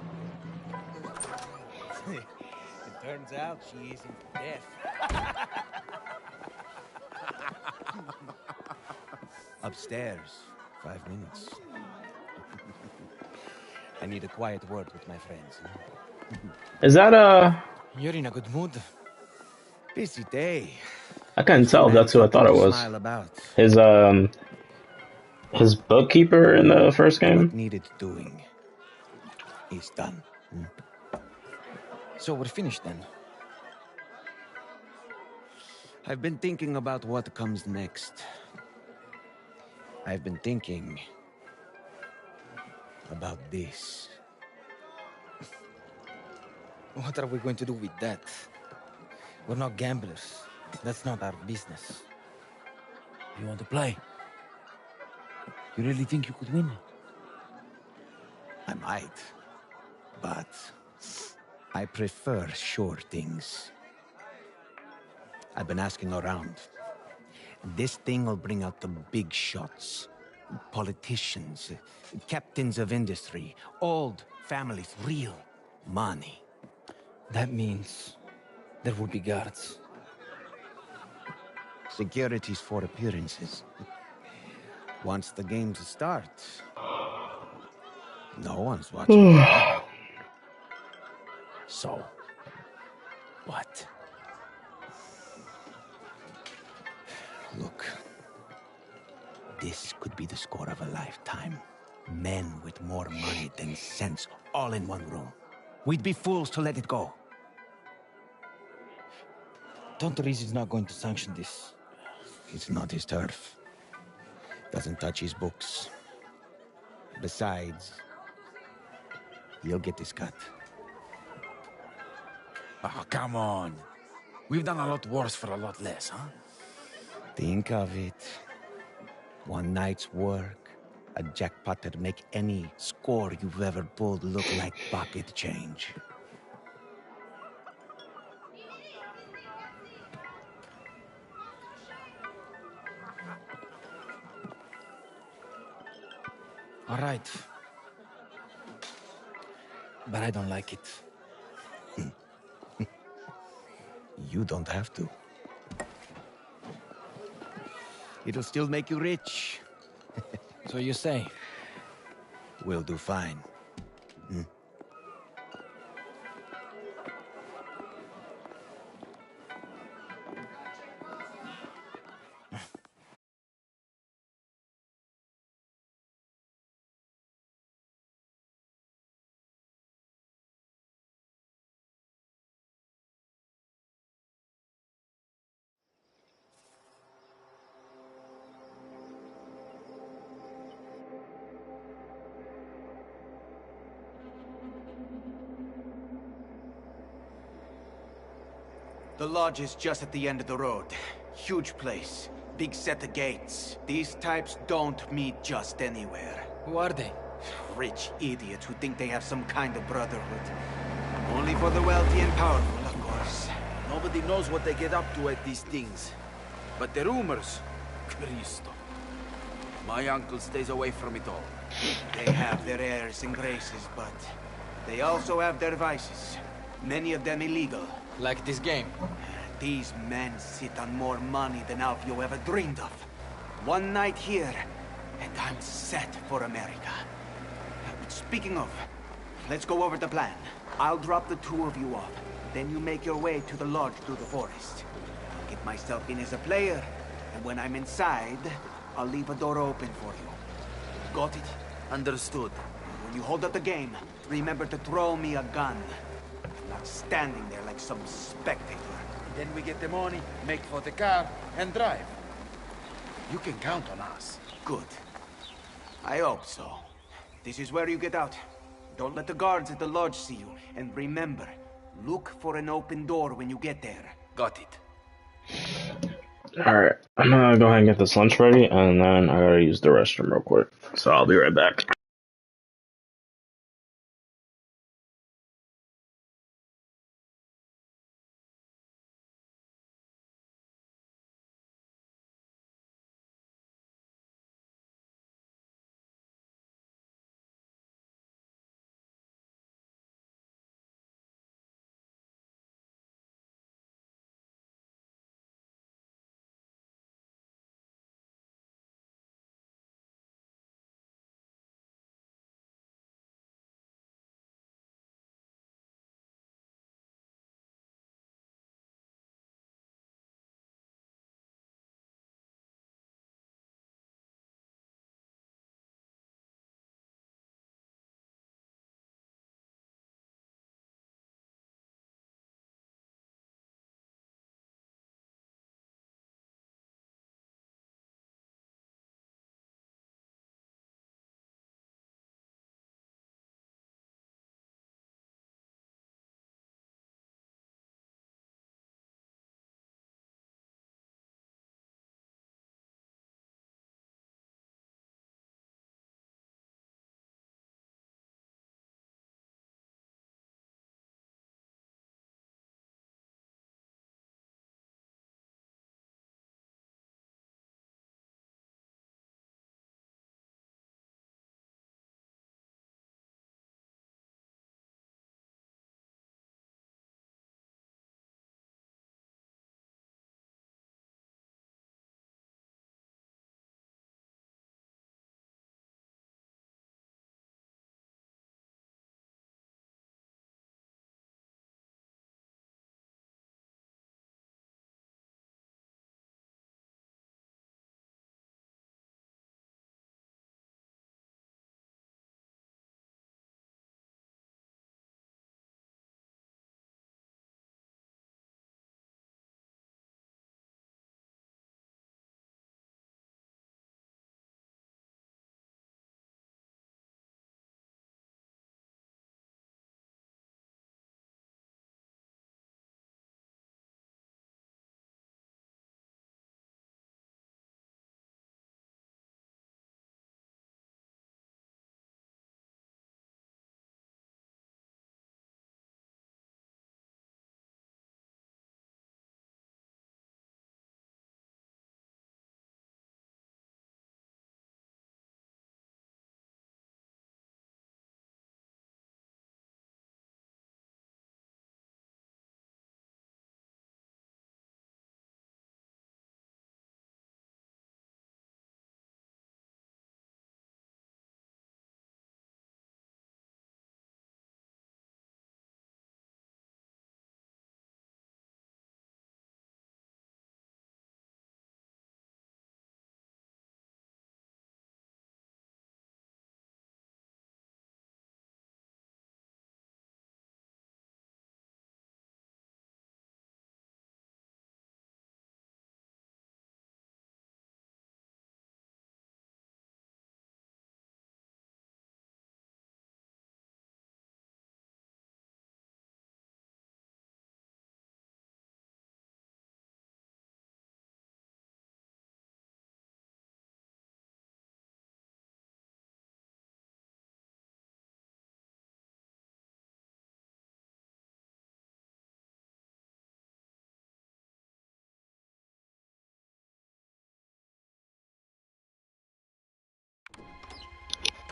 It turns out she isn't deaf. Upstairs. 5 minutes. I need a quiet word with my friends. Is that You're in a good mood. Busy day. I couldn't tell if that's who I thought it was. Smile about. His bookkeeper in the first game. What needed doing is done. So we're finished then. I've been thinking about what comes next. I've been thinking about this. What are we going to do with that? We're not gamblers. That's not our business. You want to play? You really think you could win? I might, but I prefer sure things. I've been asking around. This thing will bring out the big shots. Politicians, captains of industry, old families, real money. That means there will be guards. Security's for appearances. Once the games start, no one's watching. So, what? Look, this could be the score of a lifetime. Men with more money than sense, all in one room. We'd be fools to let it go. Don Toriz is not going to sanction this. It's not his turf. Doesn't touch his books. Besides, he'll get his cut. Oh, come on. We've done a lot worse for a lot less, huh? Think of it. One night's work, a jackpot that'd make any score you've ever pulled look like pocket change. All right. But I don't like it. You don't have to. It'll still make you rich. So you say? We'll do fine. The lodge is just at the end of the road. Huge place. Big set of gates. These types don't meet just anywhere. Who are they? Rich idiots who think they have some kind of brotherhood. Only for the wealthy and powerful, of course. Nobody knows what they get up to at these things. But the rumors... Cristo. My uncle stays away from it all. They have their airs and graces, but they also have their vices. Many of them illegal. Like this game? These men sit on more money than Alfio ever dreamed of. One night here, and I'm set for America. Speaking of, let's go over the plan. I'll drop the two of you off. Then you make your way to the lodge through the forest. I'll get myself in as a player, and when I'm inside, I'll leave a door open for you. Got it? Understood. When you hold up the game, remember to throw me a gun. Not standing there like some spectator. Then we get the money, make for the car, and drive. You can count on us. Good. I hope so. This is where you get out. Don't let the guards at the lodge see you. And remember, look for an open door when you get there. Got it. Alright, I'm gonna go ahead and get this lunch ready, and then I gotta use the restroom real quick. So I'll be right back.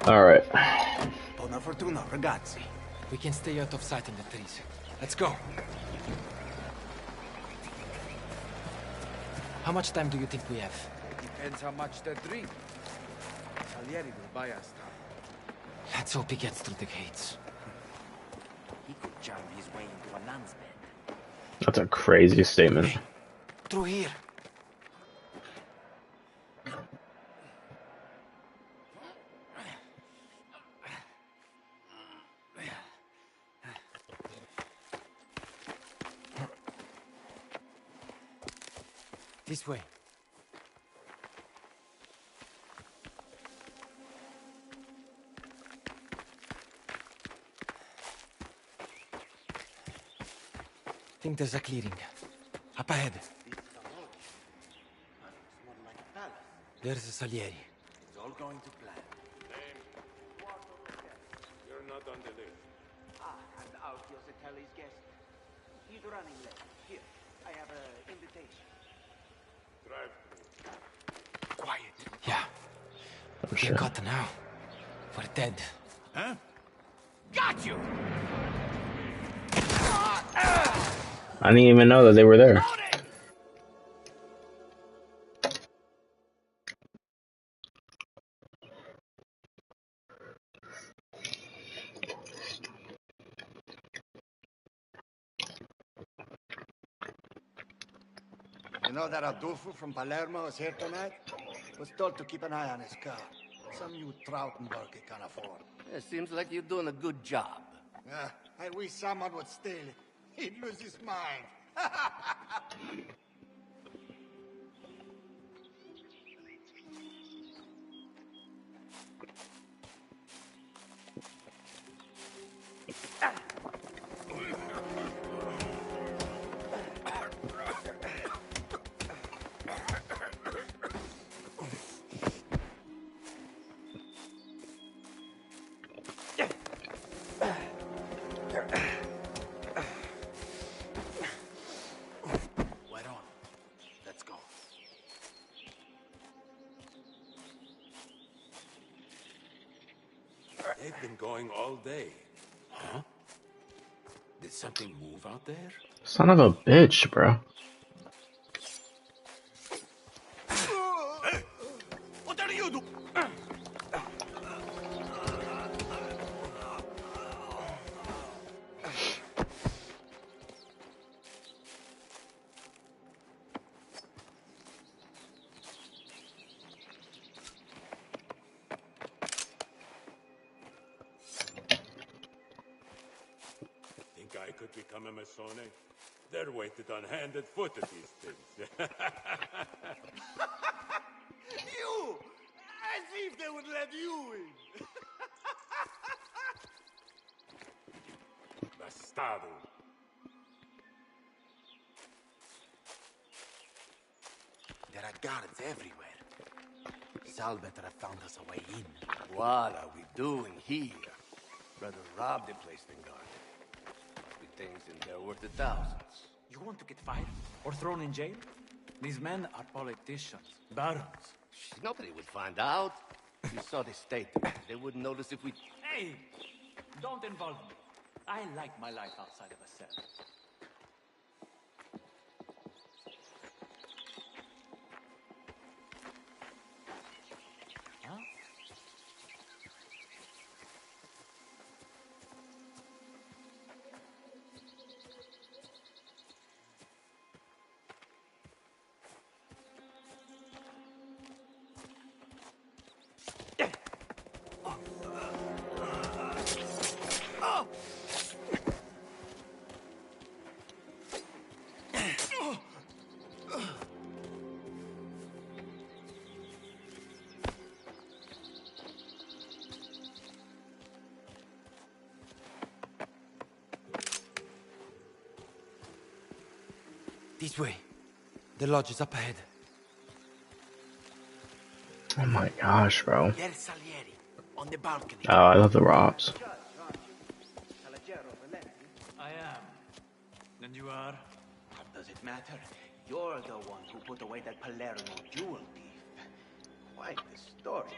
All right. Buona fortuna, ragazzi. We can stay out of sight in the trees. Let's go. How much time do you think we have? Depends how much they drink. Salieri will buy us time. Let's hope he gets through the gates. He could charm his way into a nun's bed. That's a crazy statement. Hey, through here. This way. Think there's a clearing. Up ahead. There's a Salieri. It's all going to plan. You're not on the list. And out Yositelli's guest. He's running late. Here, I have an invitation. Drive. Quiet. Yeah. Oh, We're shit. caught now. We're dead. Huh? Got you! I didn't even know that they were there. You know that Adolfo from Palermo is here tonight? Was told to keep an eye on his car. Some new Trautenberg he can afford. It seems like you're doing a good job. Yeah, I wish someone would steal it. He'd lose his mind. Right on. Let's go. They've been going all day. Huh? Did something move out there? Son of a bitch, bro. Hey! What are you doing? Think I could become a Masone? They're weighted on hand and foot at these things. You! As if they would let you in. Bastardo. There are guards everywhere. Sal better have found us a way in. What are we doing here? Rather rob the place than guard it. Must be things in there worth the thousands. You want to get fired or thrown in jail? These men are politicians, barons. Nobody would find out. You saw the statement. They wouldn't notice if we... Hey, don't involve me. I like my life outside of a cell. Huh? This way. The lodge is up ahead. Oh my gosh, bro. There's Salieri on the balcony. Oh, I love the Robs. I am. And you are? How does it matter? You're the one who put away that Palermo jewel thief. Quite the story.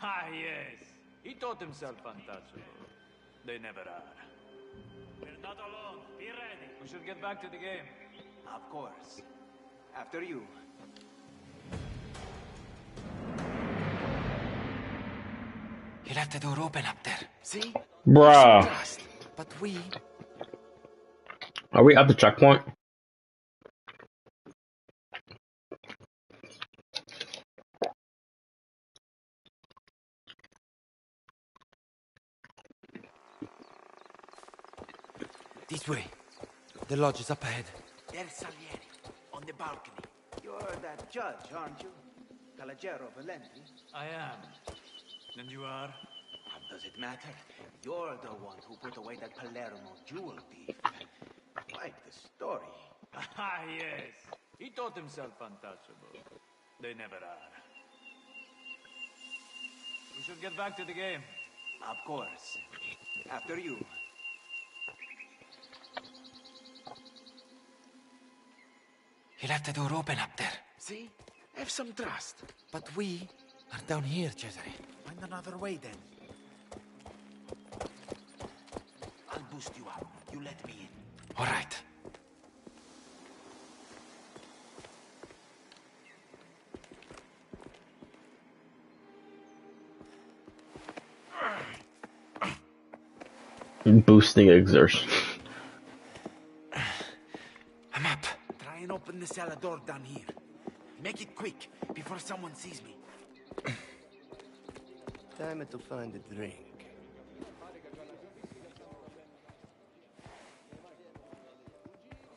Ah, yes. He thought himself untouchable. They never are. We're not alone. Be ready. We should get back to the game. Of course. After you. He left the door open up there. See? Bruh. Trust. But we... Are we at the checkpoint? This way. The lodge is up ahead. There's Salieri, on the balcony. You're that judge, aren't you? Calagero Valenti? I am. And you are? How does it matter? You're the one who put away that Palermo jewel thief. Quite the story. Ah, yes. He thought himself untouchable. They never are. We should get back to the game. Of course. After you. He left the door open up there. See? Have some trust. But we are down here, Cesare. Find another way, then. I'll boost you up. You let me in. All right. Boosting exertion. I'm up. Try and open the cellar door down here. Make it quick, before someone sees me. Time to find a drink.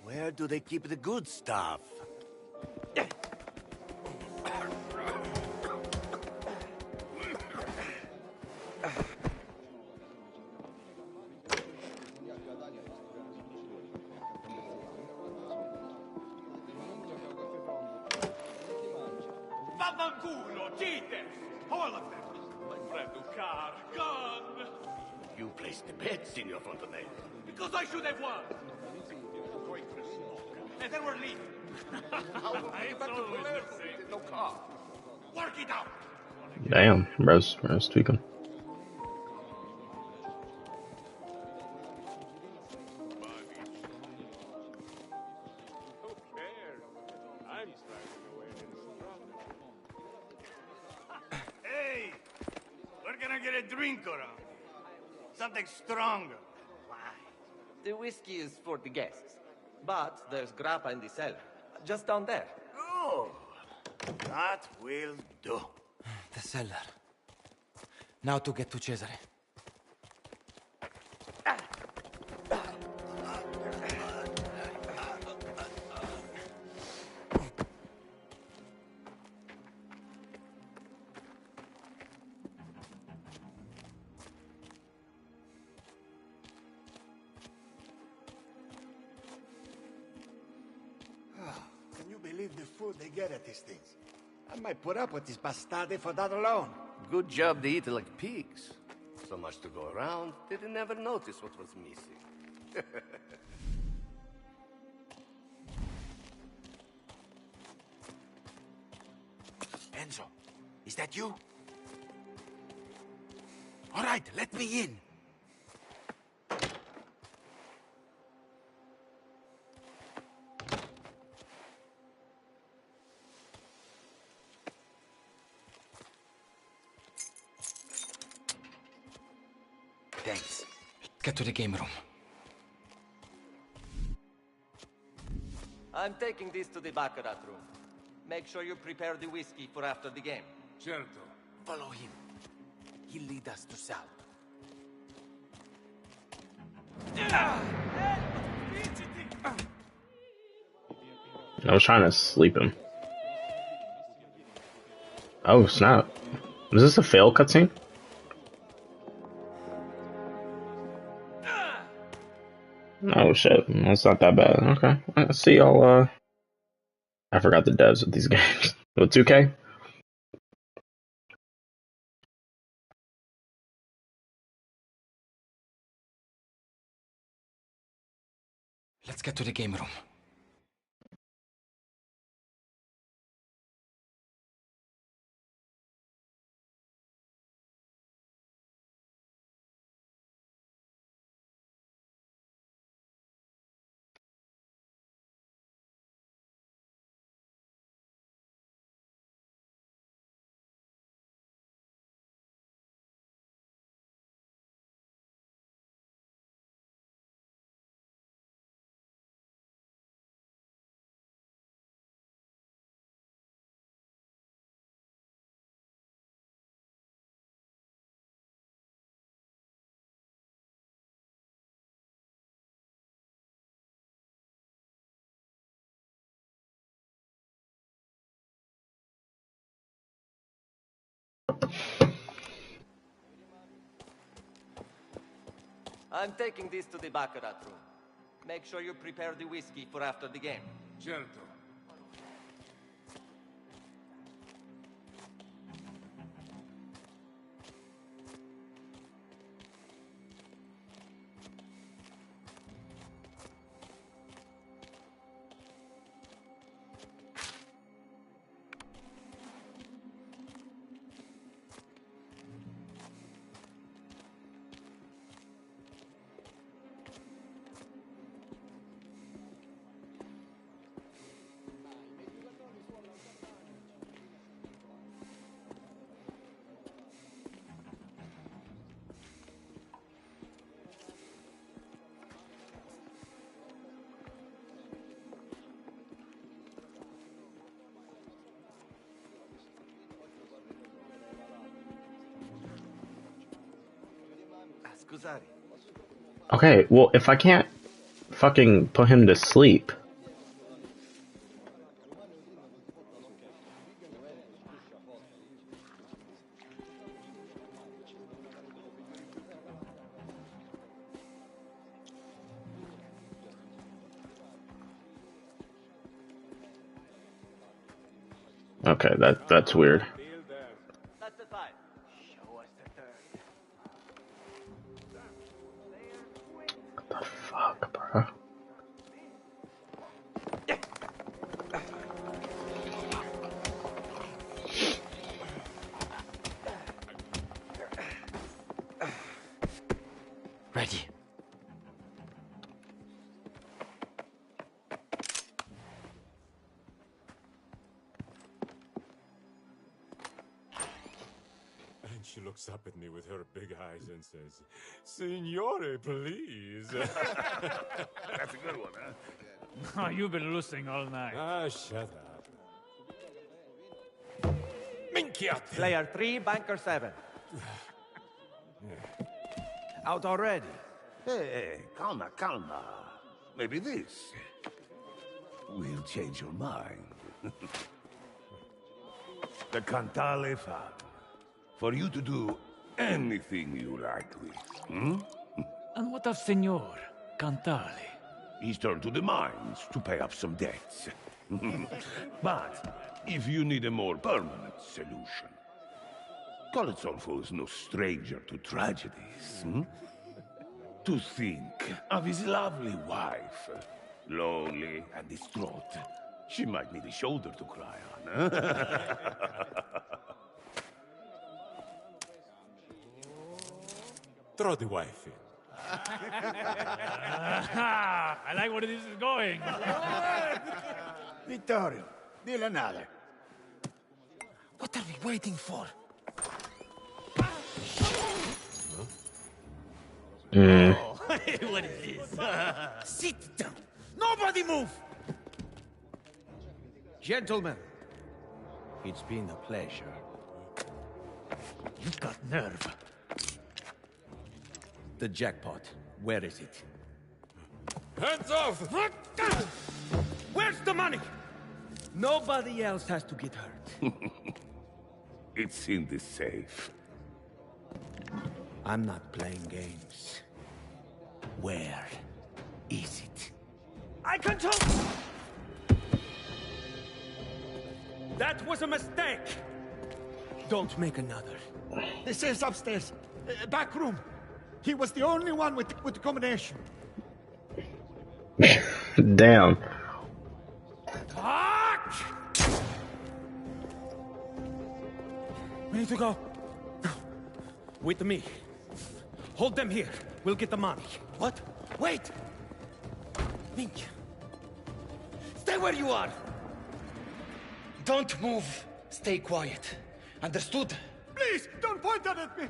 Where do they keep the good stuff? Vaffanculo, cheaters! All of them! My friend Ucar, gone! You placed the bet, Signor Fontanelli. Because I should have won! Going for a smoke. And then we're leaving. It's always the same. No car. Work it out! Damn, bro's tweaking. Hey! Where can I get a drink around? Something stronger. The whiskey is for the guests. But there's grappa in the cellar. Just down there. Oh, that will do. The cellar. Now to get to Cesare. Can you believe the food they get at these things? I might put up with this bastarde for that alone. Good job they eat like pigs. So much to go around, they didn't ever notice what was missing. Enzo, is that you? All right, let me in. Thanks. Get to the game room. I'm taking this to the Baccarat room. Make sure you prepare the whiskey for after the game. Certo. Follow him. He'll lead us to Sal. I was trying to sleep him. Oh snap! Is this a fail cutscene? Oh shit, that's not that bad. Okay, I see y'all. I forgot the devs of these games. With 2K. Let's get to the game room. I'm taking this to the Baccarat room. Make sure you prepare the whiskey for after the game. Certo. Scusate. Okay, well, if I can't fucking put him to sleep. Okay, that's weird. That's the five. Show us the third. What the fuck, bro? Ready. And she looks up at me with her big eyes and says, Signore, please. That's a good one, huh? Oh, you've been listening all night. Ah, shut up. Minchiate! Player 3, banker 7. Out already? Hey, calma, calma. Maybe this will change your mind. The Cantale Farm. For you to do anything you like with. Hmm? And what of Signor Cantale? He's turned to the mines to pay off some debts. But if you need a more permanent solution, Colazzolfo is no stranger to tragedies. Hmm? To think of his lovely wife, lonely and distraught. She might need a shoulder to cry on. Throw the wife in. I like where this is going. Vittorio, dile nada. What are we waiting for? Oh, what is this? Sit down. Nobody move. Gentlemen, it's been a pleasure. You got nerve. The jackpot, where is it? Hands off! Where's the money? Nobody else has to get hurt. It's in the safe. I'm not playing games. Where is it? I control. That was a mistake. Don't make another. The safe's upstairs. Back room. He was the only one with the combination. Damn. We need to go. Wait to me. Hold them here. We'll get the money. What? Wait! Mink. Stay where you are! Don't move. Stay quiet. Understood? Please, don't point that at me!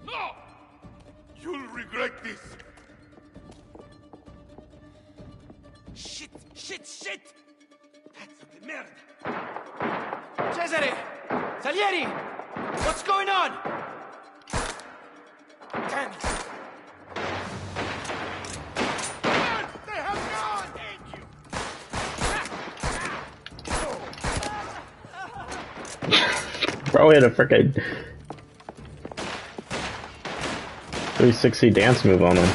No! You'll regret this. Shit! Shit! Shit! That's the merda! Cesare! Salieri! What's going on? Damn it! They have gone! Thank you! Bro had a freaking 360 dance move on him.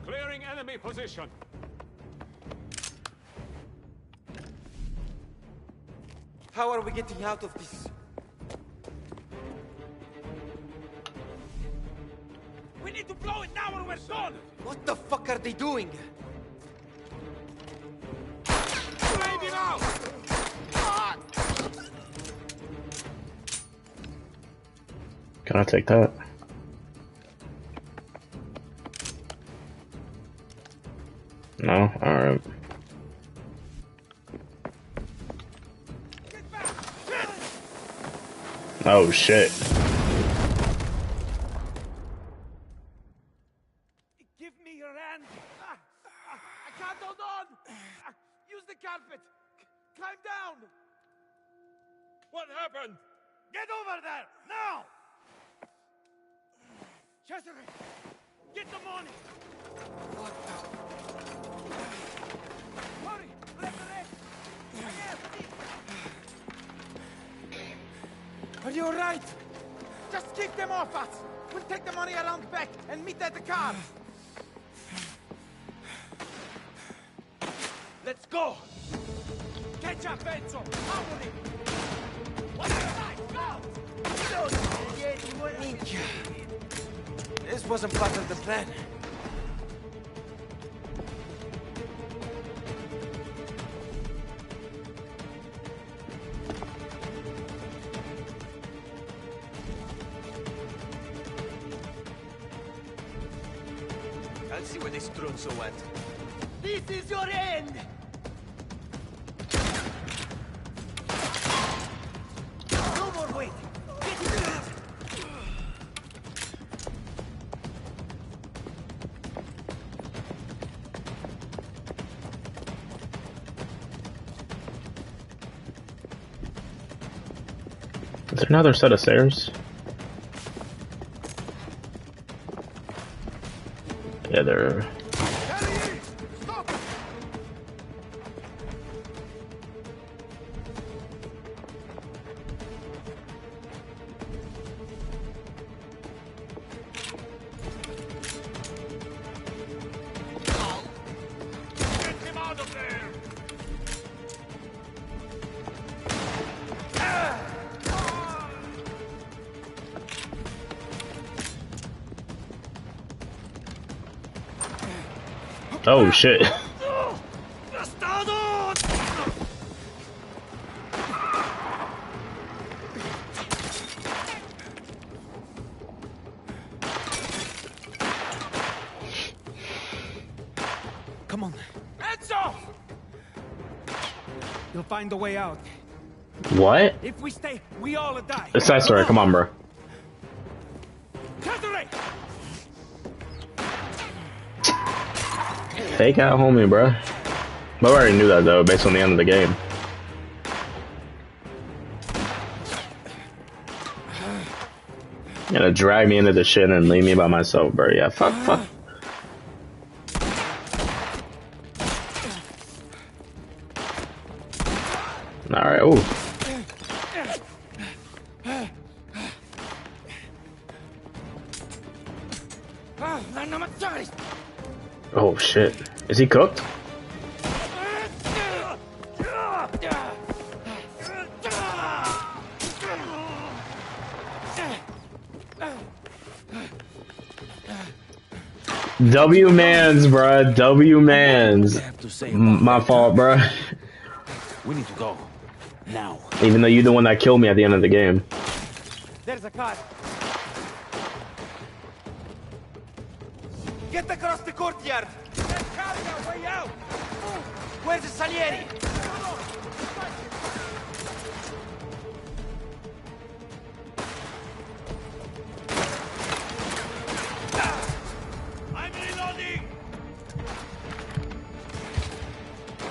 Clearing enemy position. How are we getting out of this? We need to blow it now or we're gone! What the fuck are they doing? Baby now! Can I take that? No? Alright. Oh shit. Give me your hand! I can't hold on! Use the carpet! Climb down! What happened? Get over there! Now! Cesare! Get the money! What the... Hurry! Grab the rest! Are you alright? Just kick them off us! We'll take the money around back and meet at the car! Let's go! Catch up, Enzo! Harmony! One side, go! Minchia. This wasn't part of the plan. I'll see where this Strunzo went. This is your end! No more waiting! Get it! Is there another set of stairs? Yeah, there. Oh shit. Come on. Enzo! You'll find a way out. What? If we stay, we all die. It's that story, come on, bro. Fake out homie, bro. But I already knew that though, based on the end of the game. You gotta drag me into the shit and leave me by myself, bro. Yeah, fuck. Alright, ooh. Oh shit. Is he cooked? W-mans, bruh. W-mans. My fault, bruh. We need to go. Now. Even though you're the one that killed me at the end of the game. There's a car. Get across the courtyard. That car got way out. Where's the Salieri? I'm reloading!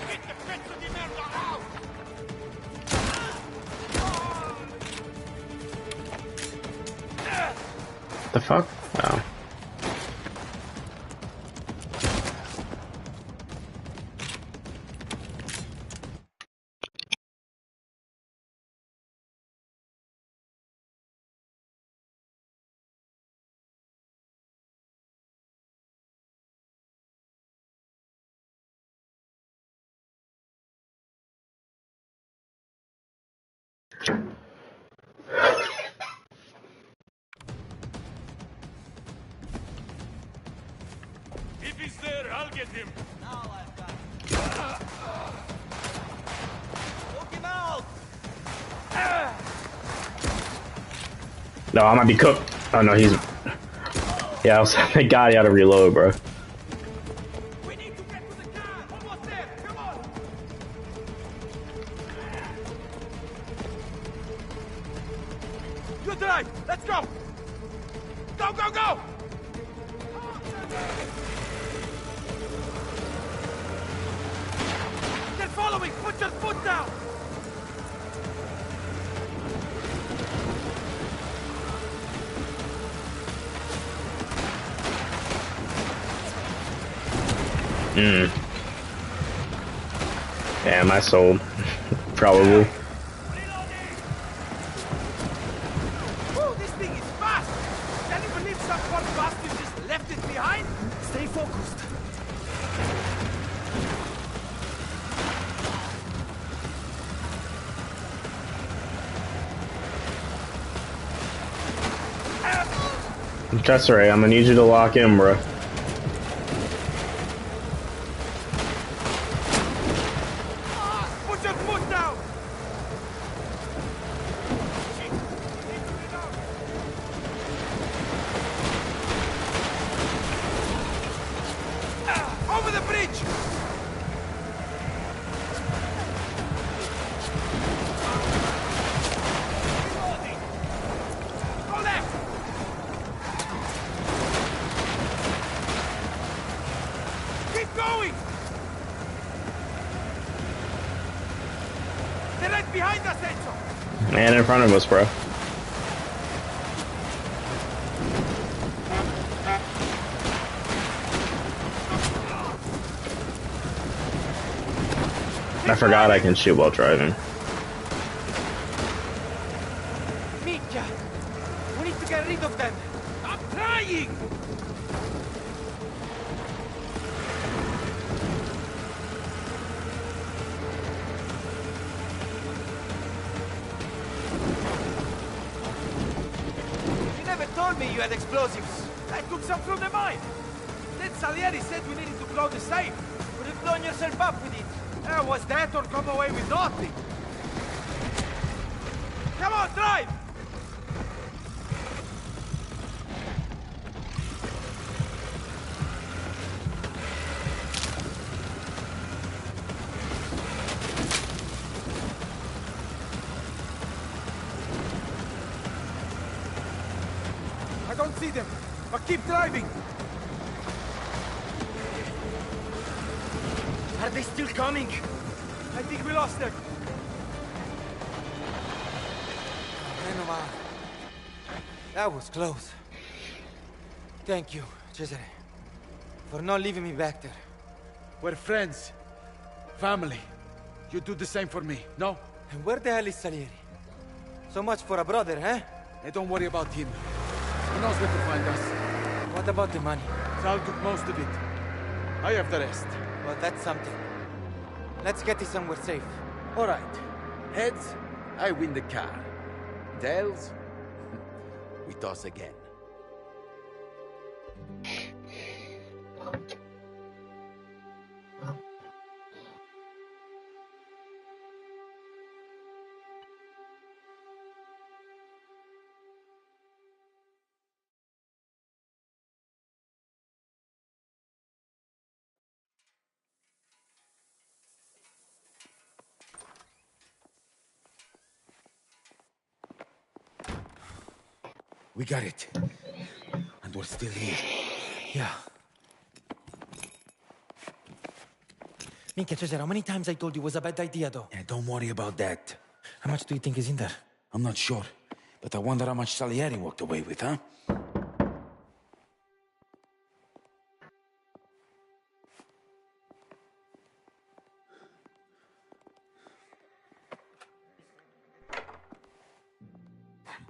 Get the pezzo di merda out! The fuck? Oh. If he's there, I'll get him. Now I've got him. Look him out! No, I might be cooked. Oh no, he's. Yeah, I was. Thank God he had to reload, bro. We need to get to the car! Almost there! Come on! You drive! Let's go! Go, go, go! They're following! Put your foot down! Damn, I sold. Probably. Whoa, this thing is fast! Can you believe some poor bastard just left it behind? Stay focused. That's right, I'm gonna need you to lock in, bro. Put your foot down! Over the bridge! Go left! Keep going! They're right behind us, Enzo! And in front of us, bro. I forgot I can shoot while driving. Micchia! We need to get rid of them! I'm trying! You never told me you had explosives. I took some from the mine. Then Salieri said we needed to blow the safe. Could have blown yourself up with it. Was that or come away with nothing? Come on, drive! I don't see them, but keep driving. Are they still coming? I think we lost them. Renova. That was close. Thank you, Cesare, for not leaving me back there. We're friends. Family. You do the same for me, no? And where the hell is Salieri? So much for a brother, eh? Hey, don't worry about him. He knows where to find us. What about the money? Sal took most of it. I have the rest. Well, that's something. Let's get it somewhere safe. All right. Heads, I win the car. Tails, we toss again. We got it. And we're still here. Yeah. Minchia, Cesare, how many times I told you it was a bad idea, though? Yeah, don't worry about that. How much do you think is in there? I'm not sure, but I wonder how much Salieri walked away with, huh?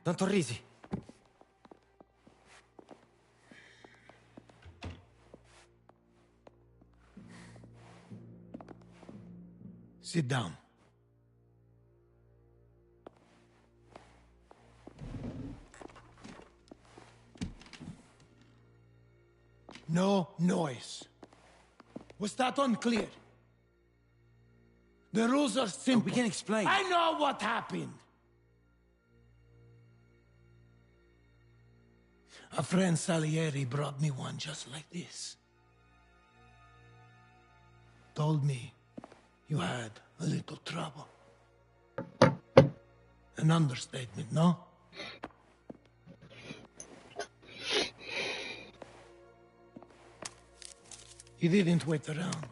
Don Torrisi. Sit down. No noise. Was that unclear? The rules are simple. We can explain. I know what happened. A friend Salieri brought me one just like this. Told me you had a little trouble. An understatement, no? He didn't wait around.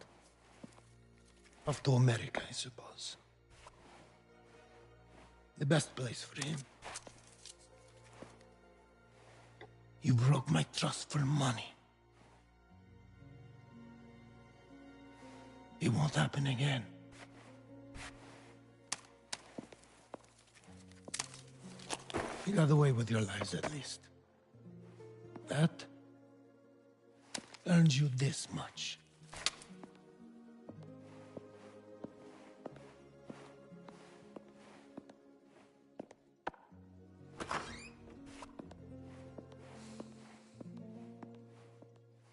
Off to America, I suppose. The best place for him. You broke my trust for money. It won't happen again. You got away with your lives, at least. That earns you this much.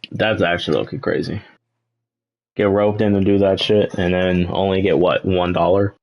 That's actually looking crazy. Get roped in to do that shit and then only get what, $1?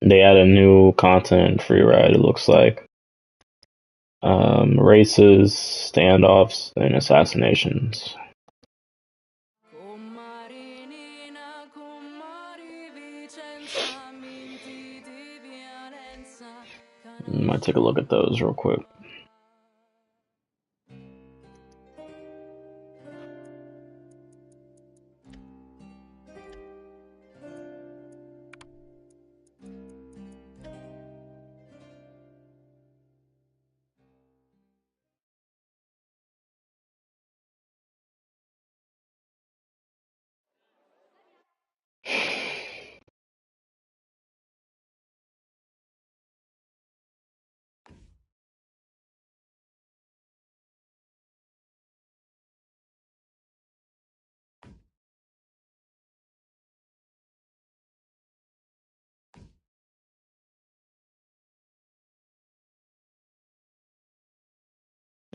They added new content free ride, it looks like. Races, standoffs, and assassinations. Might take a look at those real quick.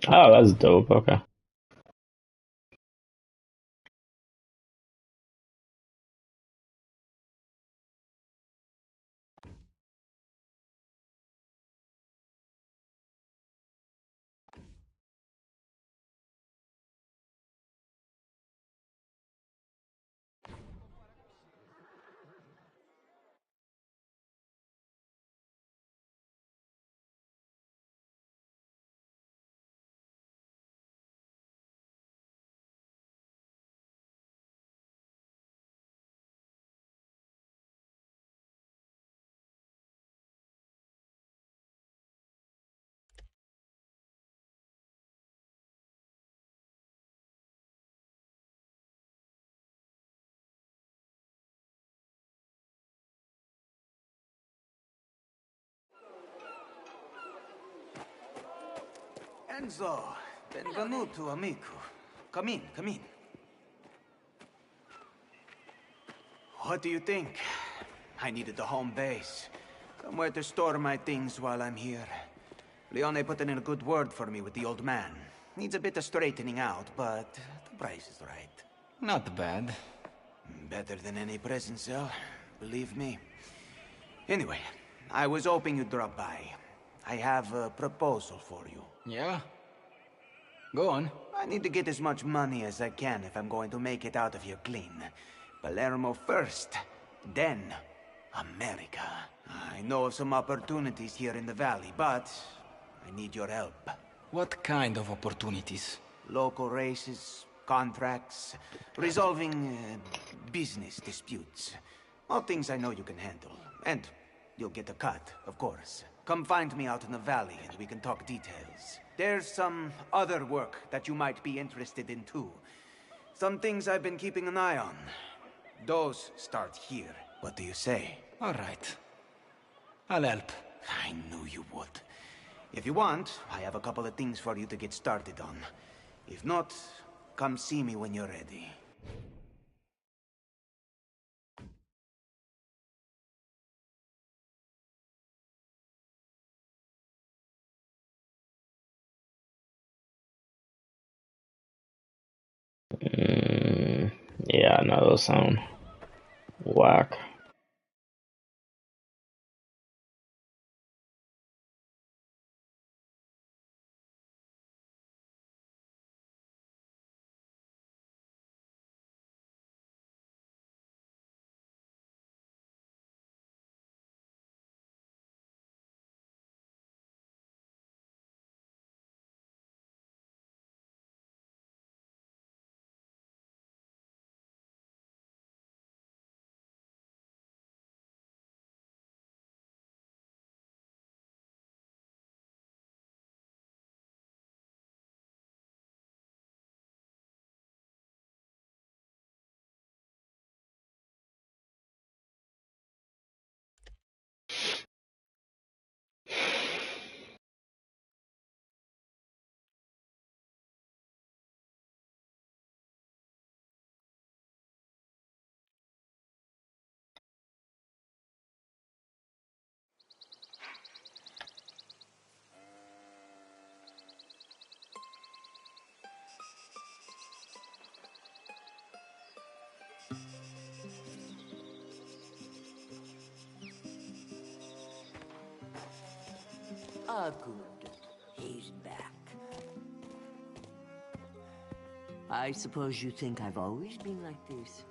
Oh, that's dope. Okay. Enzo, benvenuto, amico. Come in, come in. What do you think? I needed the home base. Somewhere to store my things while I'm here. Leone put in a good word for me with the old man. Needs a bit of straightening out, but the price is right. Not bad. Better than any prison cell, believe me. Anyway, I was hoping you'd drop by. I have a proposal for you. Yeah? Go on. I need to get as much money as I can if I'm going to make it out of here clean. Palermo first, then America. I know of some opportunities here in the valley, but I need your help. What kind of opportunities? Local races, contracts, resolving business disputes. All things I know you can handle. And you'll get a cut, of course. Come find me out in the valley and we can talk details. There's some other work that you might be interested in too. Some things I've been keeping an eye on. Those start here. What do you say? All right. I'll help. I knew you would. If you want, I have a couple of things for you to get started on. If not, come see me when you're ready. Yeah, no, those sound whack. Ah, good. He's back. I suppose you think I've always been like this?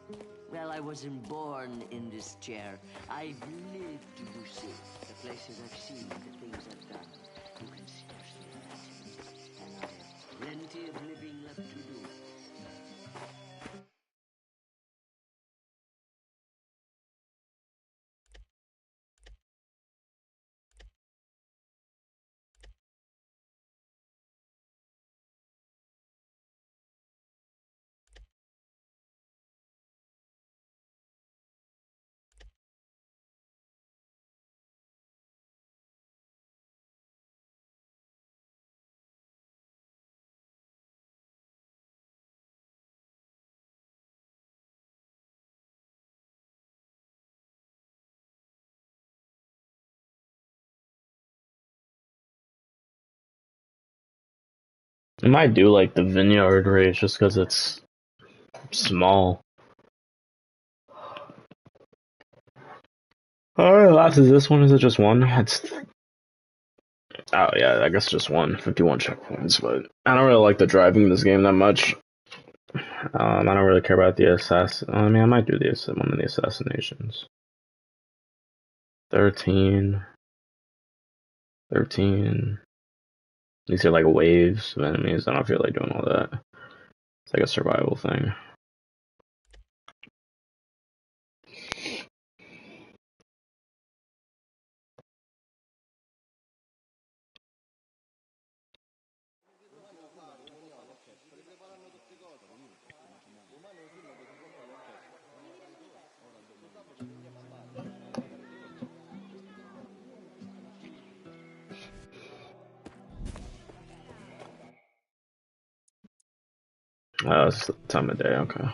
Well, I wasn't born in this chair. I've lived, you see. The places I've seen, the things I've done. You can scarcely imagine. And I have plenty of living left to do. I might do like the vineyard race just because it's small. Alright, last is this one. Is it just one? It's oh yeah, I guess just one. 51 checkpoints, but I don't really like the driving in this game that much. I don't really care about the assassin. I mean, I might do one of the assassinations. 13. These are like waves of enemies. I don't feel like doing all that. It's like a survival thing. It's the time of day, okay.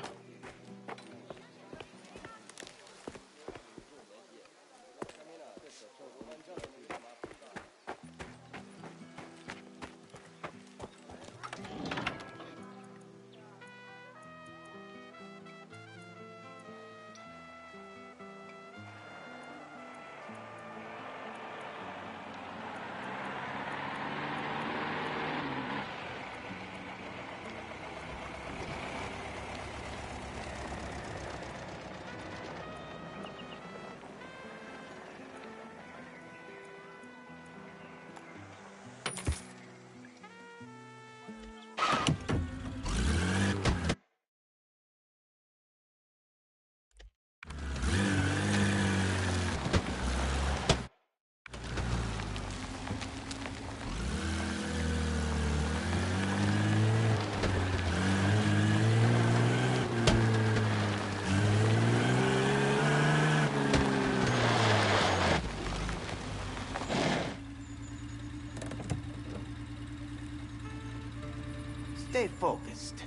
Stay focused.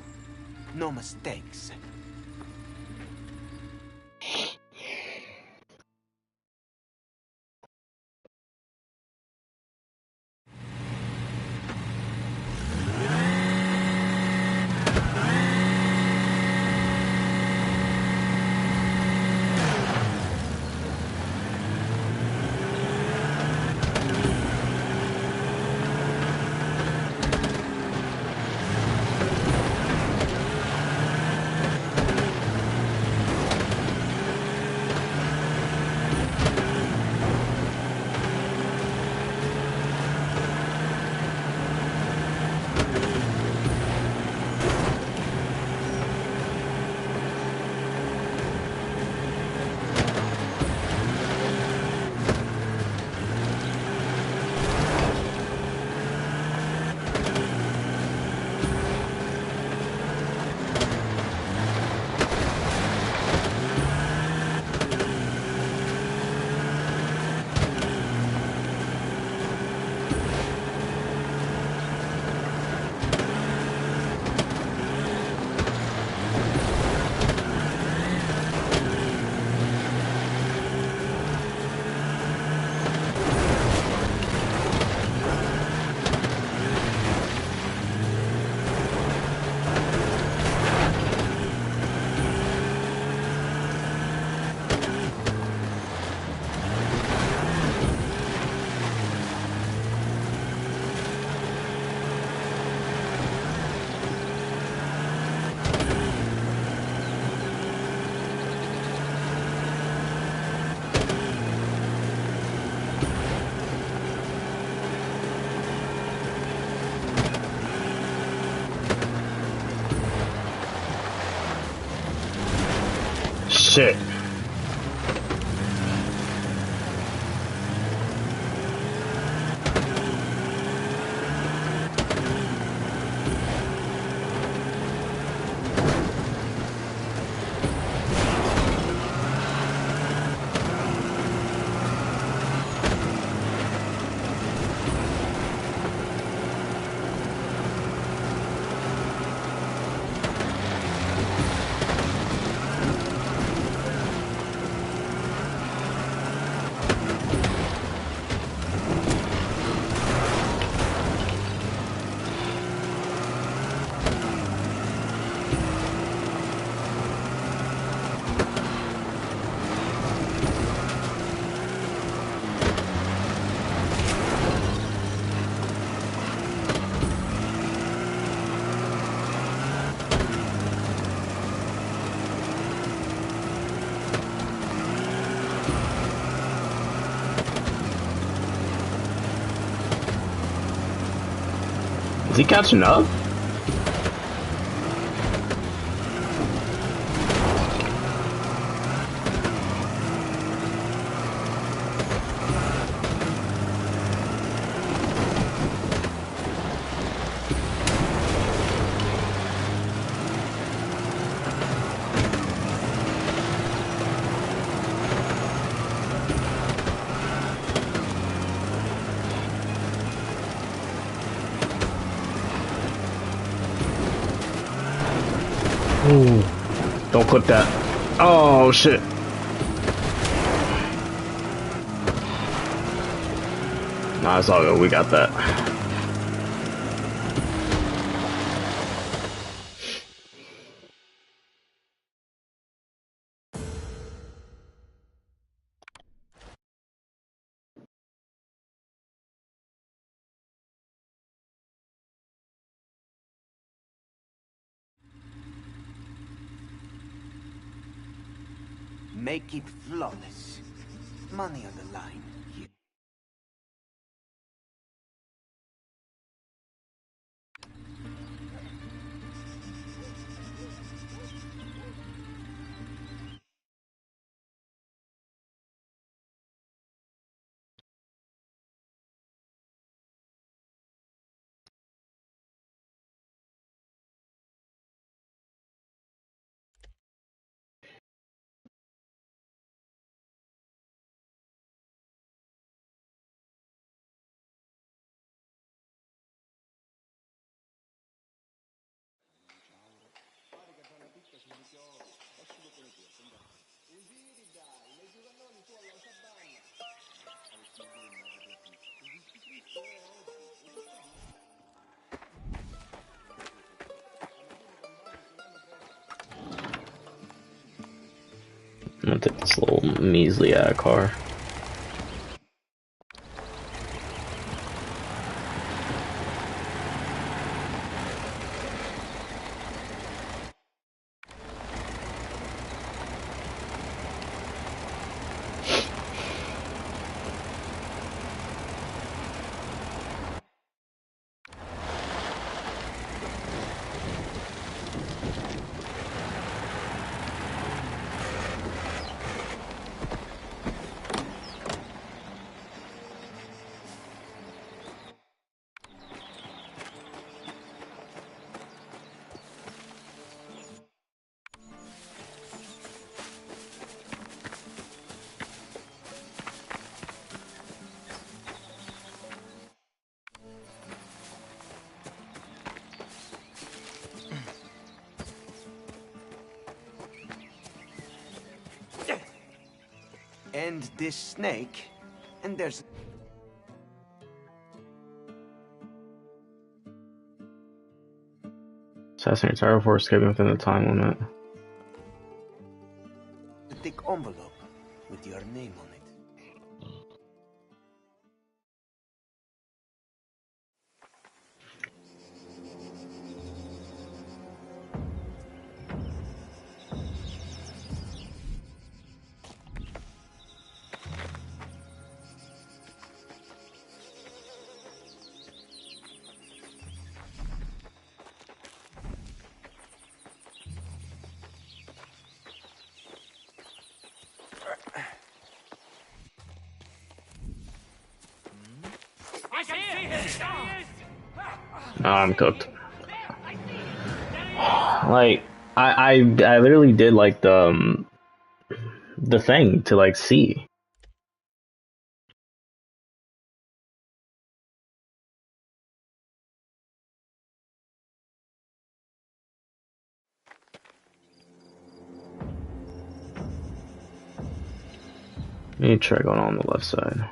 No mistakes. Shit. Is he catching up? Ooh. Don't clip that. Oh shit. Nah, it's all good. We got that. Make it flawless. Money on the line. I'm gonna take this little measly car. And this snake, and there's... Assassinate target for escaping within the time limit. a thick envelope with your name on it. I can see him! There he is! Oh, I'm cooked. Like, I literally did like the thing to like see. Let me try going on the left side.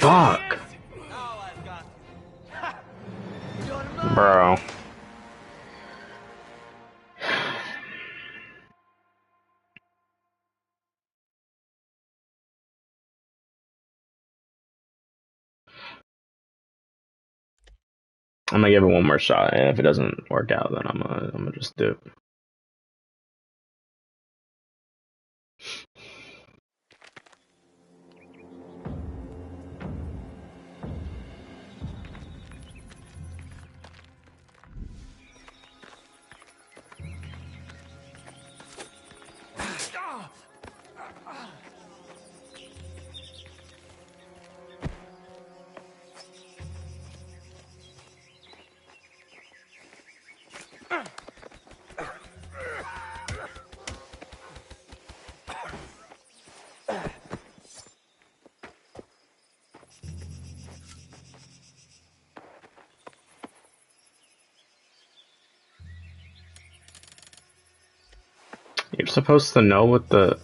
Fuck. Bro. I'm gonna give it one more shot, and if it doesn't work out, then I'm gonna just do it. You're supposed to know what the...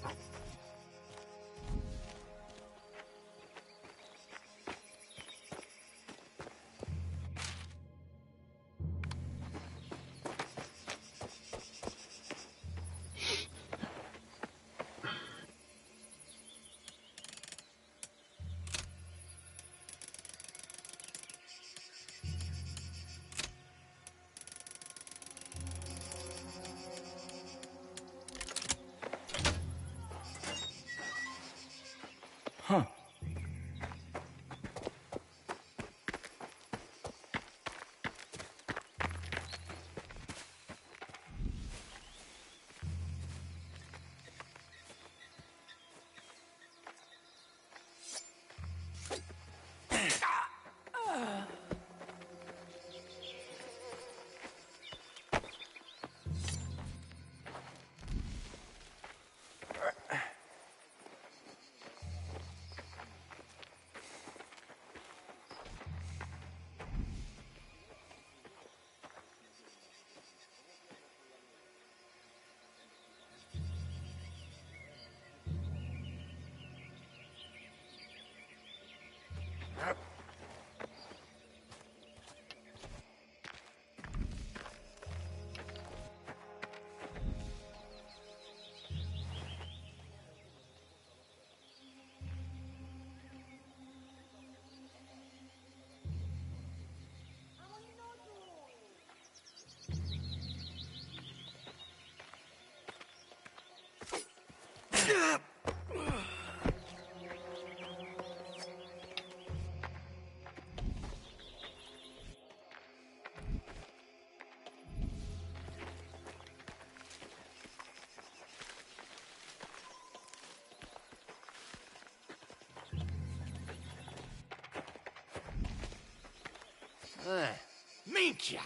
Minchia!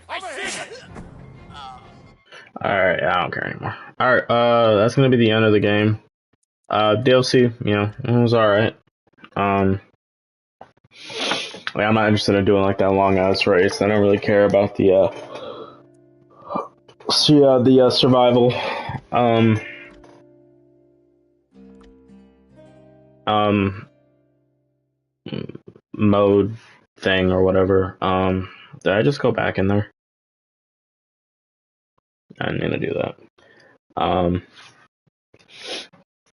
I see it! Alright, I don't care anymore. Alright, that's gonna be the end of the game. DLC, you know, it was alright. Like, I'm not interested in doing like that long ass race. I don't really care about the survival um mode thing or whatever. Did I just go back in there? I'm gonna do that.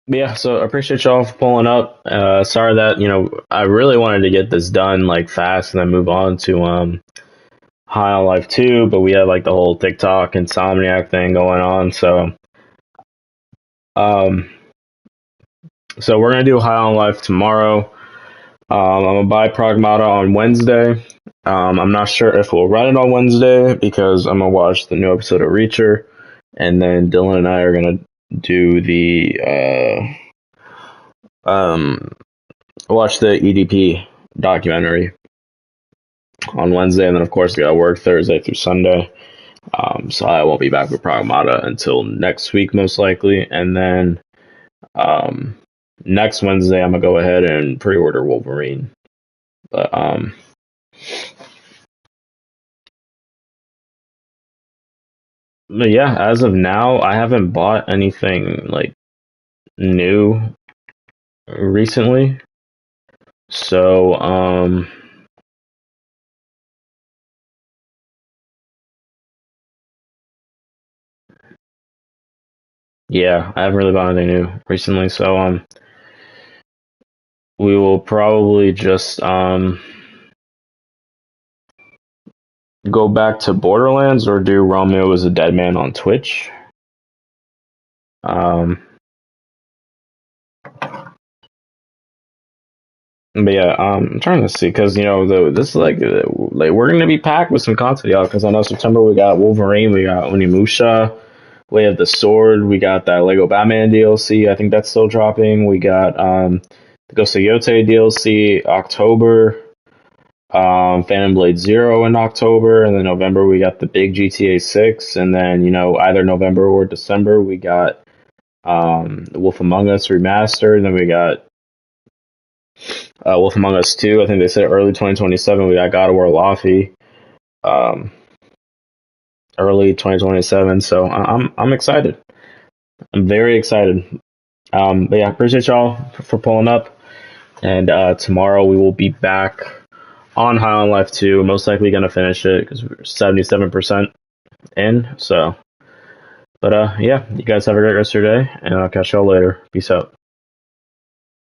But yeah, so I appreciate y'all for pulling up. Sorry that, you know, I really wanted to get this done like fast and then move on to High on Life 2, but we had like the whole TikTok Insomniac thing going on, um so we're gonna do High on Life tomorrow. I'm gonna buy Pragmata on Wednesday. I'm not sure if we'll run it on Wednesday because I'm gonna watch the new episode of Reacher, and then Dylan and I are gonna do the watch the EDP documentary on Wednesday, and then of course I gotta work Thursday through Sunday. So I won't be back with Pragmata until next week most likely, and then next Wednesday I'm gonna go ahead and pre-order Wolverine. But yeah, as of now, I haven't bought anything like new recently. So yeah, I haven't really bought anything new recently. So we will probably just go back to Borderlands or do Romeo as a Dead Man on Twitch. But yeah, I'm trying to see because you know this is like we're gonna be packed with some content, y'all. Because I know September we got Wolverine, we got Onimusha, we have the Sword, we got that Lego Batman DLC. I think that's still dropping. We got the Ghost of Yote DLC October, Phantom Blade Zero in October, and then November we got the big GTA 6, and then you know either November or December we got The Wolf Among Us remastered, and then we got Wolf Among Us 2. I think they said early 2027. We got God of War Laufey, early 2027. So I'm excited. I'm very excited. But yeah, appreciate y'all for pulling up. And tomorrow we will be back on High on Life 2. Most likely gonna finish it because we're 77% in. So, but yeah, you guys have a great rest of your day, and I'll catch y'all later. Peace out.